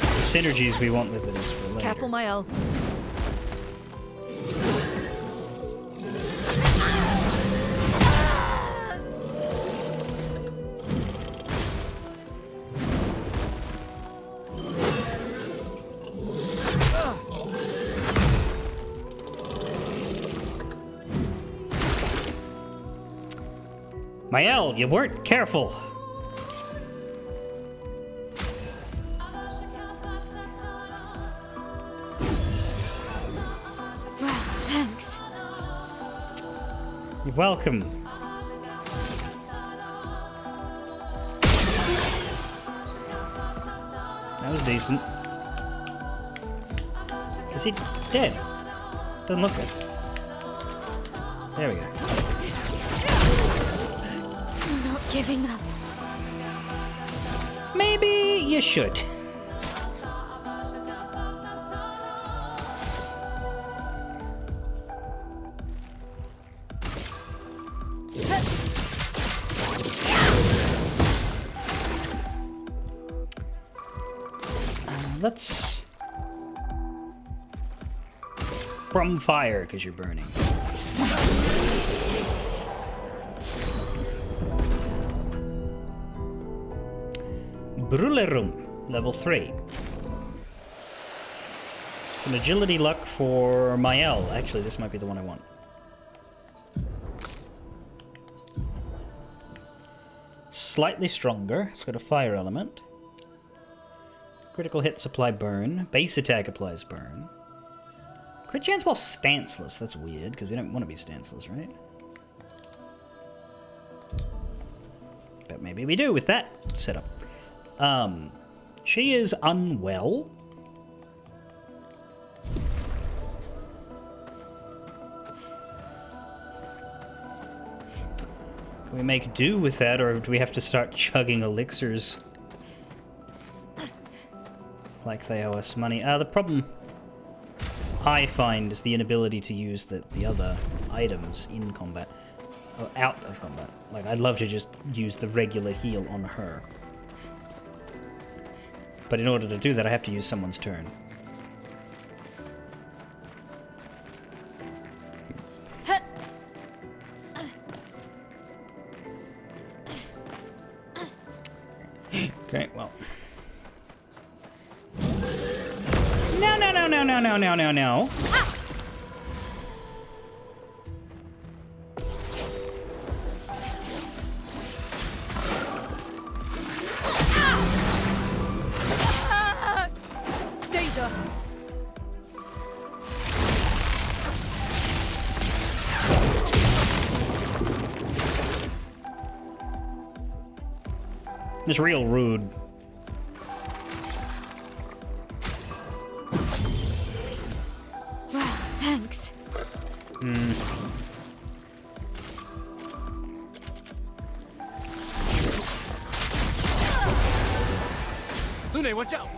The synergies we want with it is for later. Careful, Mael. Mael, you weren't careful. Wow, thanks. You're welcome. That was decent. Is he dead? Doesn't look good. There we go. Not giving up. Maybe you should. Let's... From fire, because you're burning. Brullerum, level 3. Some agility luck for Mael. Actually, this might be the one I want. Slightly stronger. It's got a fire element. Critical hit supply burn. Base attack applies burn. Crit chance while stanceless. That's weird, because we don't want to be stanceless, right? But maybe we do with that setup. She is unwell. Can we make do with that, or do we have to start chugging elixirs like they owe us money. The problem I find is the inability to use the other items in combat. Or out of combat. Like, I'd love to just use the regular heal on her. But in order to do that, I have to use someone's turn. Okay, well. No, no, no, no, no, no, no, no, no. Danger! It's real rude. Wow, thanks. Lune, watch out!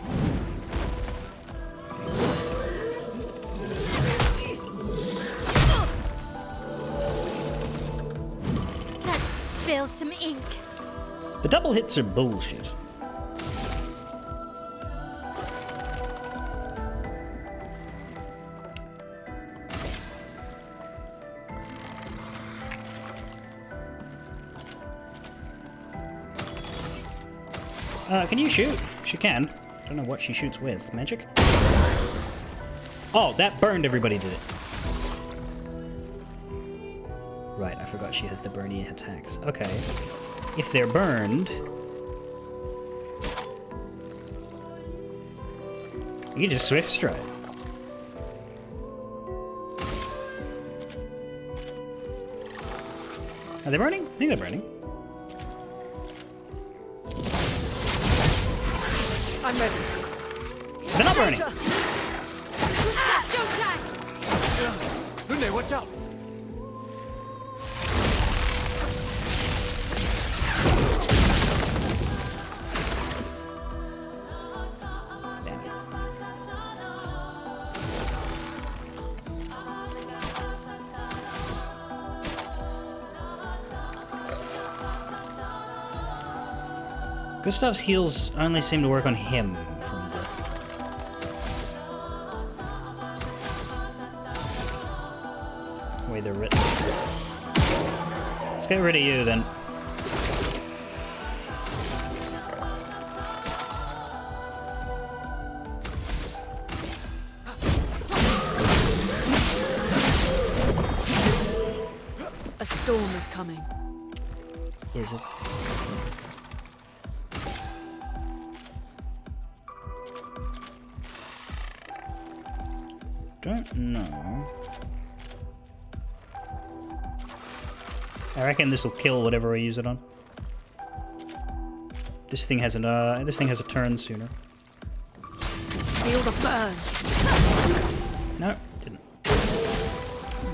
Let's spill some ink. The double hits are bullshit. Can you shoot? She can. Don't know what she shoots with. Magic? Oh, that burned everybody, did it? Right, I forgot she has the burny attacks. Okay. If they're burned... you can just swift strike. Are they burning? I think they're burning. I'm ready. They're not burning! Don't die! Lune, watch out! Damn it. Gustav's heals only seem to work on him from the way they're written. Let's get rid of you then. A storm is coming. Is it? Don't know. I reckon this will kill whatever I use it on. This thing has a turn sooner. Feel the burn. No, didn't.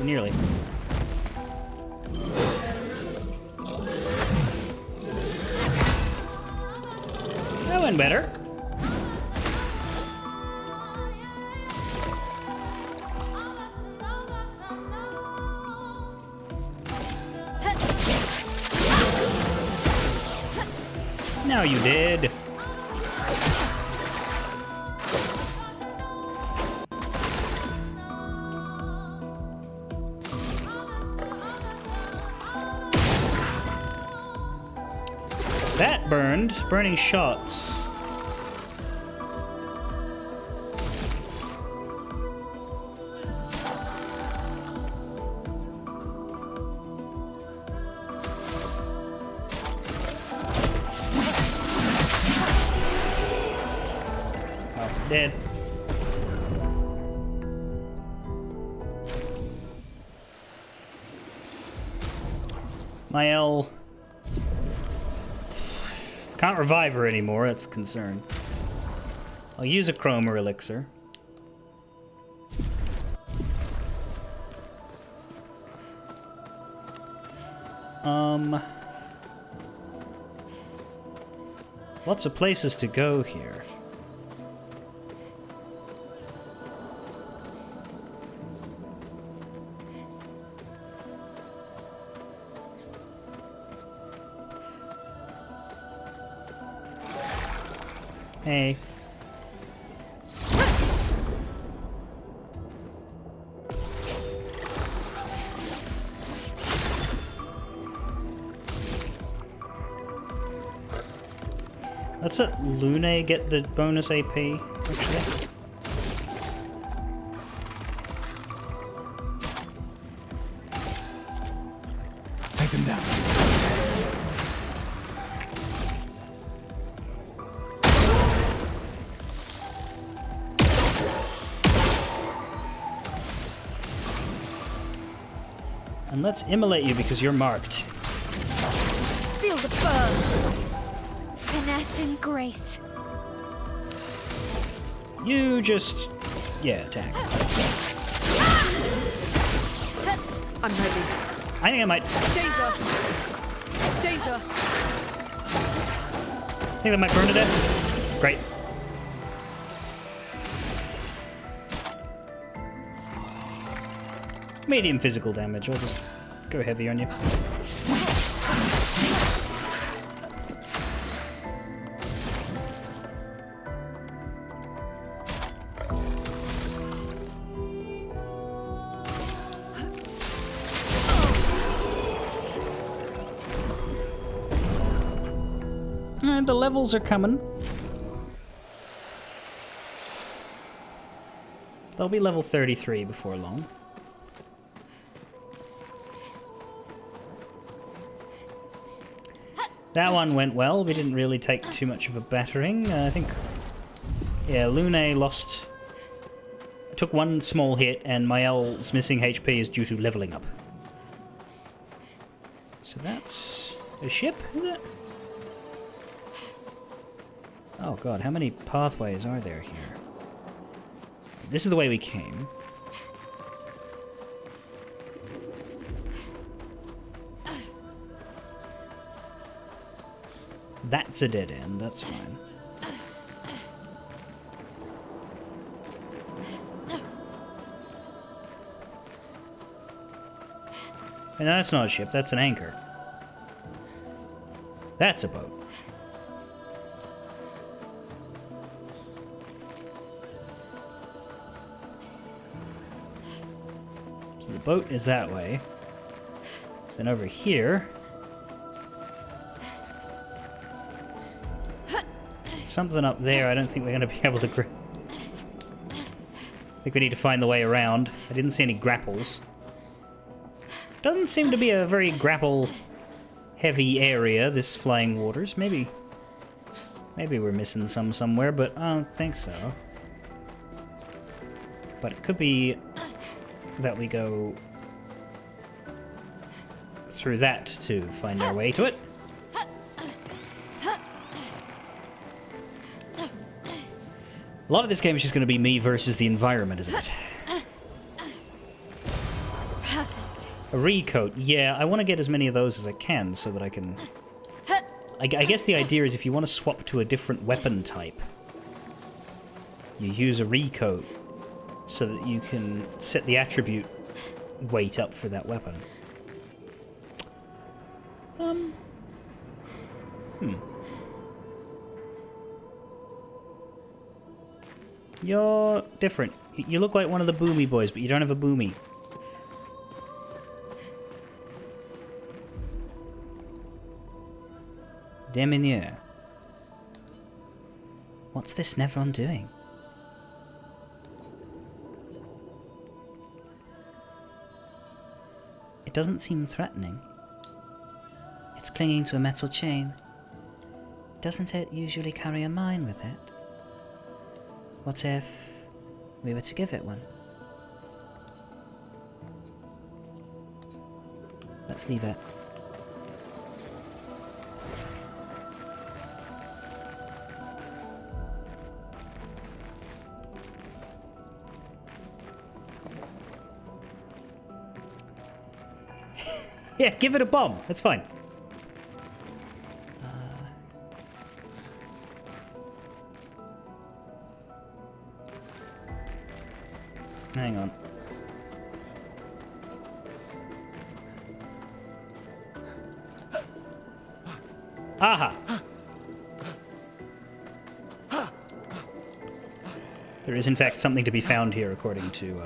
Nearly. That went better. Now you did. That burned. Burning shots. Dead. My L can't revive her anymore, that's a concern. I'll use a chroma elixir. Lots of places to go here. Hey. Let's let Lune get the bonus AP, actually. Take them down. And let's immolate you because you're marked. Feel the burn. Finesse and grace. You just... yeah, attack. I'm ready. I think I might... Danger! Danger! I think I might burn to death. Great. Medium physical damage. I'll just go heavy on you. And the levels are coming. They'll be level 33 before long. That one went well. We didn't really take too much of a battering. I think... yeah, Lune lost... took one small hit, and Mael's missing HP is due to leveling up. So that's... a ship, is it? Oh god, how many pathways are there here? This is the way we came. That's a dead end, that's fine. And that's not a ship, that's an anchor. That's a boat. So the boat is that way. Then over here... something up there, I don't think we're going to be able to I think we need to find the way around. I didn't see any grapples. Doesn't seem to be a very grapple-heavy area, this Flying Waters. Maybe we're missing some somewhere, but I don't think so. But it could be that we go through that to find our way to it. A lot of this game is just going to be me versus the environment, isn't it? A recoat. Yeah, I want to get as many of those as I can so that I can... I guess the idea is if you want to swap to a different weapon type, you use a recoat so that you can set the attribute weight up for that weapon. You're different. You look like one of the boomy boys, but you don't have a boomy. Deminier. What's this Nevron doing? It doesn't seem threatening. It's clinging to a metal chain. Doesn't it usually carry a mine with it? What if we were to give it one? Let's leave it. Yeah, give it a bomb. That's fine. Hang on. Aha! There is, in fact, something to be found here, according to...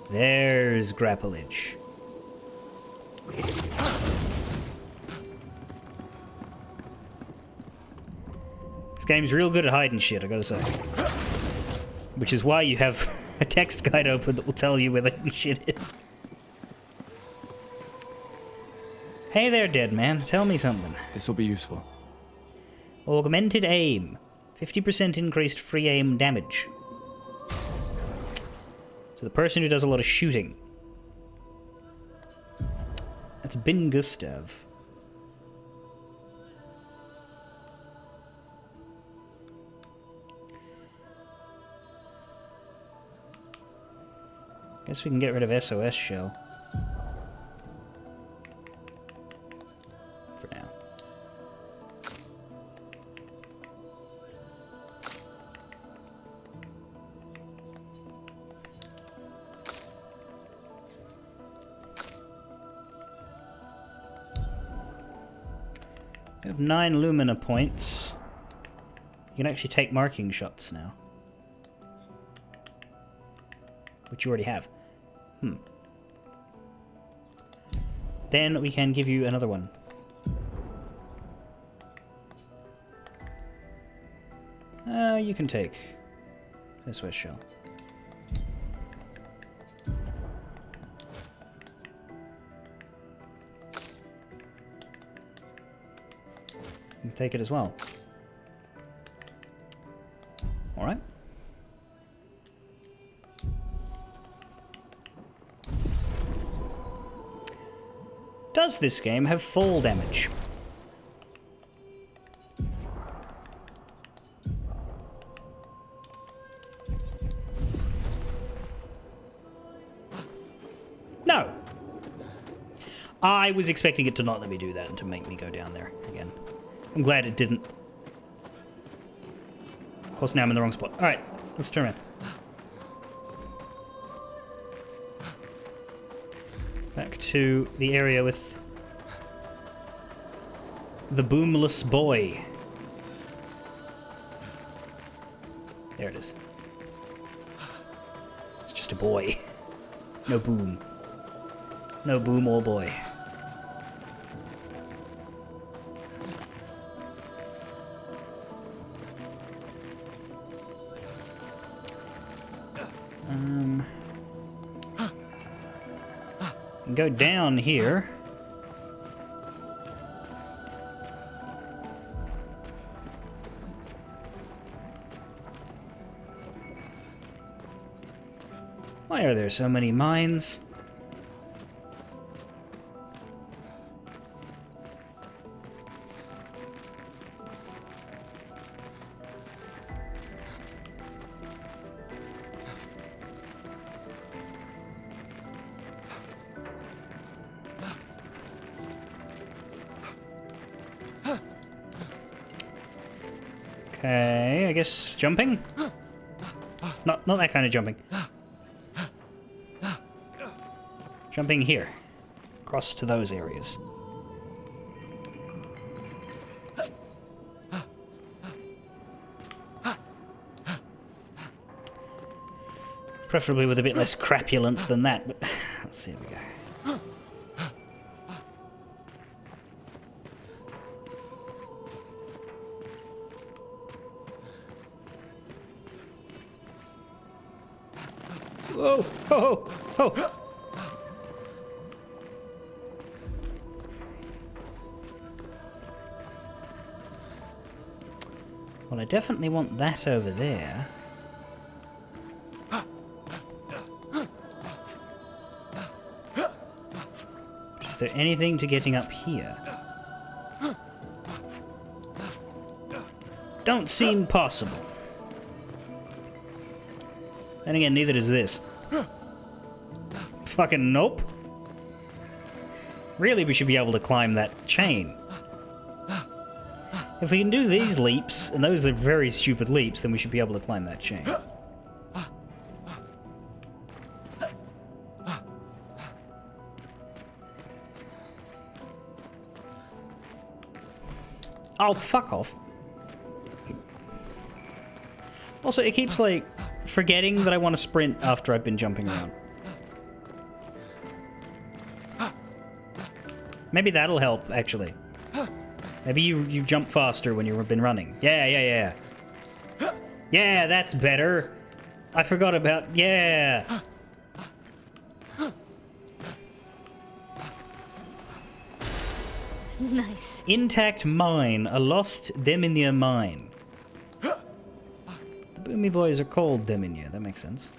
There's grapplage. This game's real good at hiding shit, I gotta say. Which is why you have a text guide open that will tell you where the shit is. Hey there, dead man. Tell me something. This will be useful. Augmented aim. 50% increased free aim damage. So the person who does a lot of shooting. That's Bin Gustav. Guess we can get rid of SOS shell. For now. We have 9 Lumina points. You can actually take marking shots now. Which you already have. Then we can give you another one. You can take this Swiss shell. You can take it as well. Alright. Does this game have fall damage? No. I was expecting it to not let me do that and to make me go down there again. I'm glad it didn't. Of course, now I'm in the wrong spot. Alright, let's turn around. Back to the area with the boomless boy. There it is. It's just a boy. No boom. No boom or boy. Go down here. Why are there so many mines? Okay, I guess jumping? Not that kind of jumping. Jumping here. Across to those areas. Preferably with a bit less crapulence than that, but let's see, here we go. Whoa! Ho! Ho! Ho! Well, I definitely want that over there. Is there anything to getting up here? Don't seem possible. And again, neither does this. Fucking nope. Really, we should be able to climb that chain. If we can do these leaps, and those are very stupid leaps, then we should be able to climb that chain. Oh, fuck off. Also, it keeps, like, forgetting that I want to sprint after I've been jumping around. Maybe that'll help, actually. Maybe you jump faster when you've been running. Yeah. Yeah, that's better. I forgot about... Yeah. Nice. Intact mine. A lost Deminia mine. The Boomy Boys are called Deminia. That makes sense.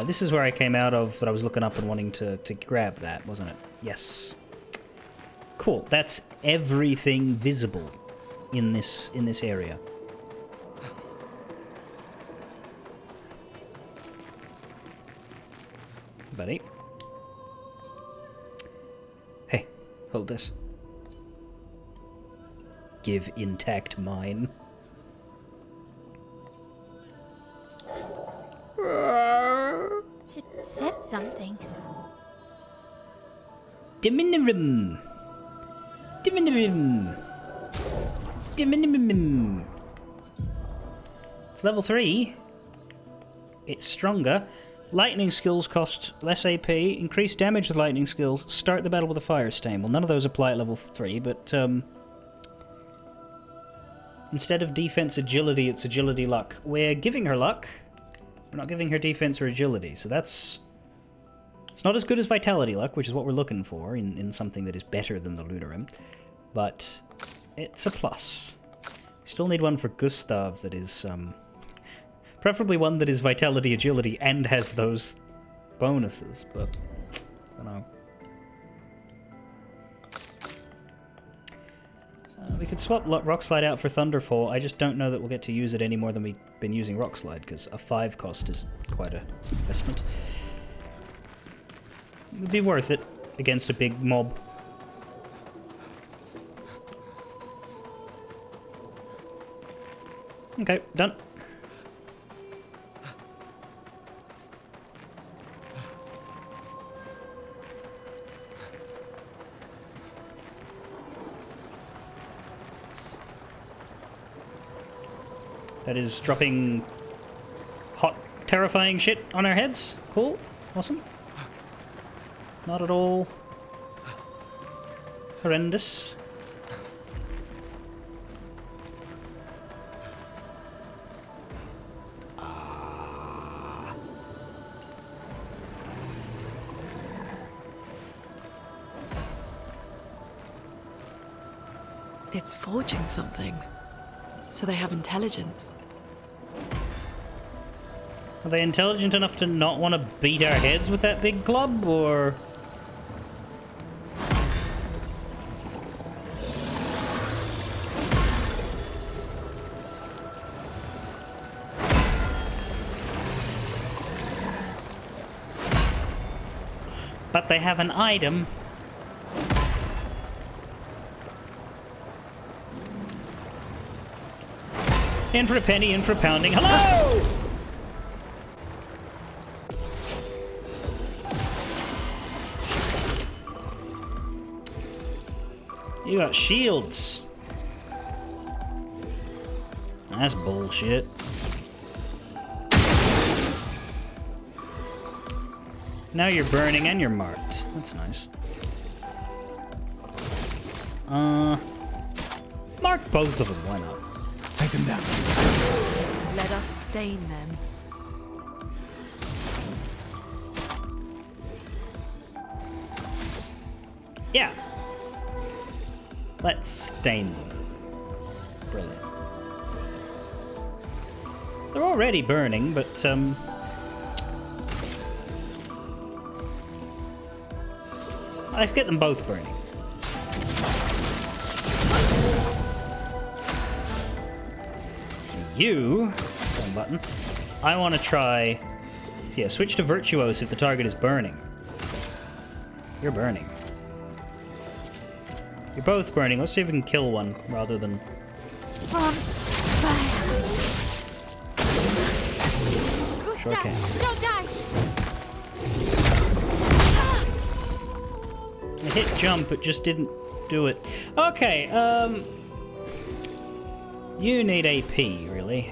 This is where I came out of that I was looking up and wanting to grab that, wasn't it? Yes. Cool. That's everything visible in this area. Buddy. Hey, hold this. Give intact mine. It said something. Diminimum. It's level 3. It's stronger. Lightning skills cost less AP. Increase damage with lightning skills. Start the battle with a fire stain. Well, none of those apply at level 3, but instead of defense agility, it's agility luck. We're giving her luck. We're not giving her defense or agility, so that's... It's not as good as vitality luck, which is what we're looking for in something that is better than the Lunarim, but it's a plus. We still need one for Gustav that is, preferably one that is vitality, agility, and has those bonuses, but I don't know. We could swap Rock Slide out for Thunderfall. I just don't know that we'll get to use it any more than we've been using Rock Slide, because a 5 cost is quite an investment. It would be worth it against a big mob. Okay, done. That is dropping hot, terrifying shit on our heads. Cool. Awesome. Not at all horrendous. It's forging something. So they have intelligence. Are they intelligent enough to not want to beat our heads with that big club, or...? But they have an item. In for a penny, in for a pounding. Hello! You got shields. That's bullshit. Now you're burning and you're marked. That's nice. Mark both of them, why not? Take them down. Let us stain them. Yeah. Let's stain them. Brilliant. They're already burning, but let's get them both burning. You, wrong button. I want to try. Yeah, switch to Virtuose if the target is burning. You're burning. You're both burning. Let's see if we can kill one rather than. Sure can. Don't die. I hit jump, it just didn't Do it. Okay, you need AP, really.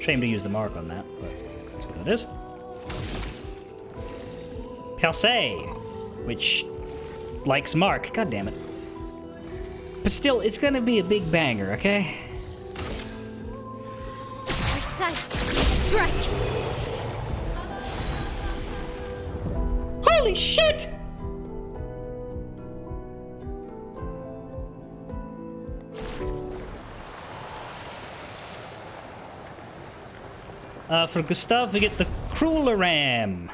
Shame to use the mark on that, but that's what it is. Perse, which likes mark. God damn it. But still, it's gonna be a big banger, okay? Precise strike. Holy shit! For Gustav, we get the Crueler Ram.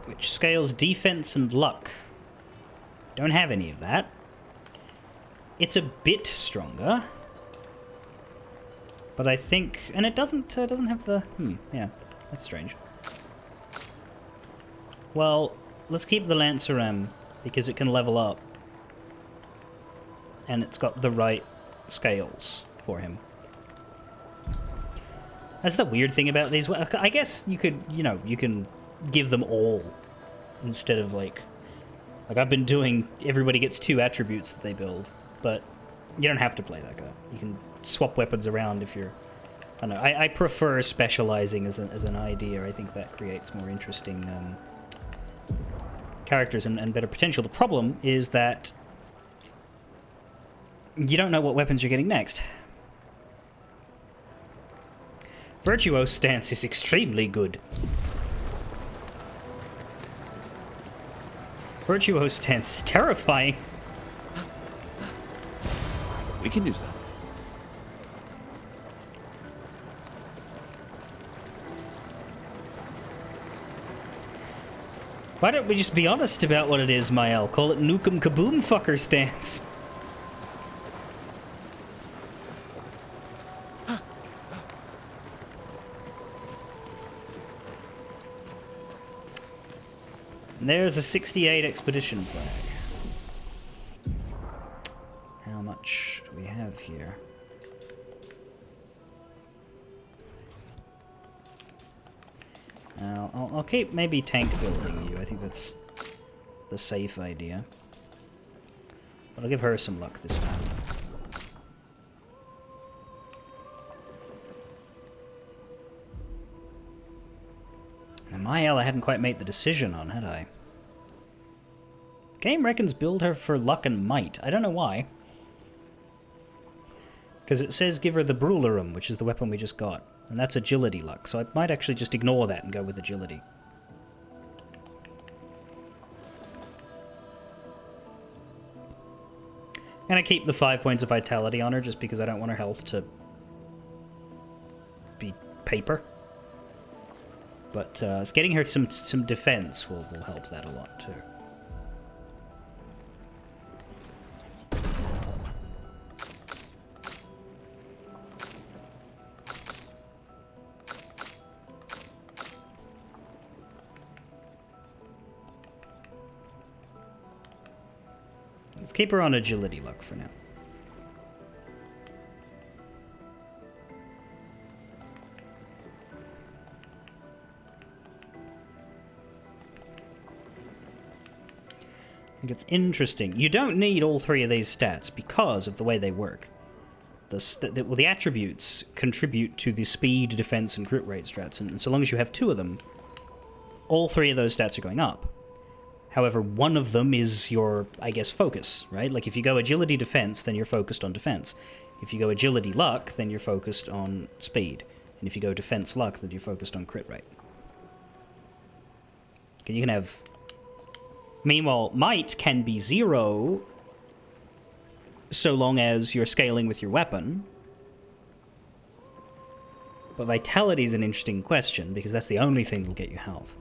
Which scales defense and luck. Don't have any of that. It's a bit stronger, but I think, and it doesn't have the, yeah, that's strange. Well, let's keep the Lanceram because it can level up, and it's got the right scales for him. That's the weird thing about these. I guess you could, you can give them all instead of like I've been doing. Everybody gets 2 attributes that they build. But you don't have to play that guy. You can swap weapons around if you're... I don't know. I prefer specializing as an idea. I think that creates more interesting characters and better potential. The problem is that you don't know what weapons you're getting next. Virtuoso stance is extremely good. Virtuoso stance is terrifying. We can use that. Why don't we just be honest about what it is, Mael? Call it Nukem Kaboom Fucker stance. And there's a 68 expedition flag. How much do we have here? Now, I'll keep maybe tank building you. I think that's the safe idea. But I'll give her some luck this time. And Mael I hadn't quite made the decision on, had I? Game reckons build her for luck and might. I don't know why. Because it says give her the Brulerum, which is the weapon we just got. And that's agility luck, so I might actually just ignore that and go with agility. And I keep the 5 points of vitality on her just because I don't want her health to be paper. But getting her some defense will help that a lot too. Let's keep her on agility luck for now. I think it's interesting. You don't need all 3 of these stats because of the way they work. The attributes contribute to the speed, defense, and crit rate strats, and so long as you have 2 of them, all 3 of those stats are going up. However, one of them is your, I guess, focus, right? Like if you go agility defense, then you're focused on defense. If you go agility luck, then you're focused on speed. And if you go defense luck, then you're focused on crit rate. Okay, you can have... Meanwhile, might can be 0 so long as you're scaling with your weapon. But vitality is an interesting question because that's the only thing that'll get you health.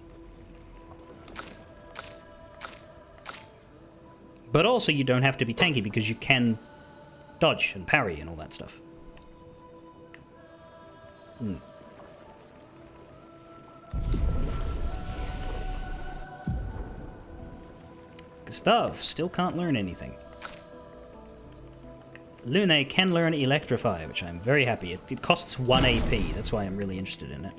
But also, you don't have to be tanky because you can dodge and parry and all that stuff. Gustav still can't learn anything. Lune can learn Electrify, which I'm very happy. It costs 1 AP, that's why I'm really interested in it.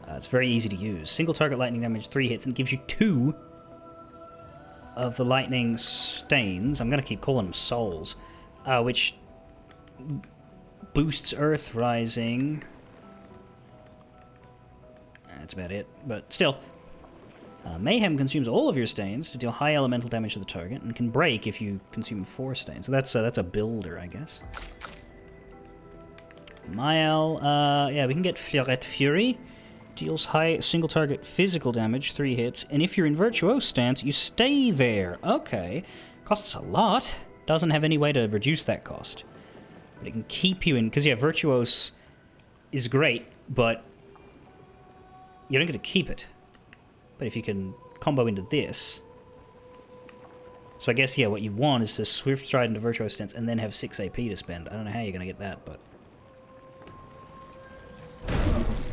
It's very easy to use. Single target lightning damage, 3 hits, and it gives you 2 of the lightning stains. I'm going to keep calling them souls, which boosts Earth Rising. That's about it, but still. Mayhem consumes all of your stains to deal high elemental damage to the target, and can break if you consume 4 stains. So that's a builder, I guess. Mael, yeah, we can get Fleurette Fury. Deals high single target physical damage, 3 hits, and if you're in Virtuose stance, you stay there. Okay. Costs a lot. Doesn't have any way to reduce that cost. But it can keep you in, because yeah, Virtuose is great, but you don't get to keep it. But if you can combo into this... So I guess, yeah, what you want is to Swift Stride into Virtuose stance and then have 6 AP to spend. I don't know how you're going to get that, but...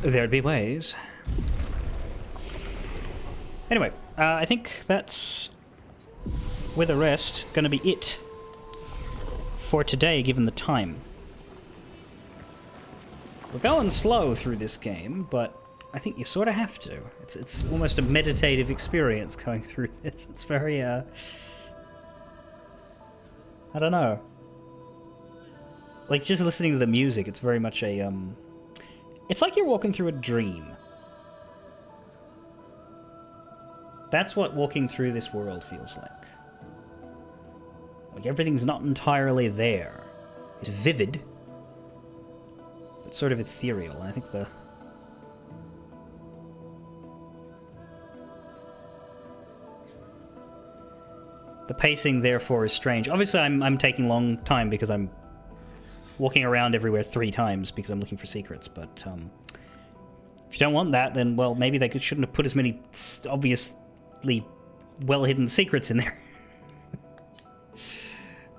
there'd be ways. Anyway, I think that's, with the rest, going to be it for today, given the time. We're going slow through this game, but I think you sort of have to. It's almost a meditative experience going through this. It's very, I don't know. Like, just listening to the music, it's very much a, it's like you're walking through a dream. That's what walking through this world feels like. Like everything's not entirely there. It's vivid, but sort of ethereal. And I think the pacing, therefore, is strange. Obviously, I'm taking a long time because I'm walking around everywhere 3 times because I'm looking for secrets, but if you don't want that, then, well, maybe they shouldn't have put as many obviously well-hidden secrets in there.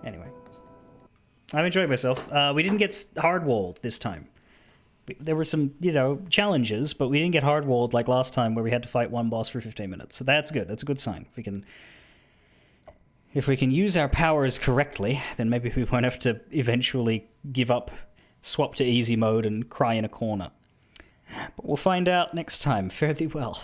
Anyway. I've enjoyed myself. We didn't get hard-walled this time. There were some, you know, challenges, but we didn't get hard-walled like last time where we had to fight one boss for 15 minutes. So that's good. That's a good sign. If we can use our powers correctly, then maybe we won't have to eventually give up, swap to easy mode, and cry in a corner. But we'll find out next time. Fare thee well.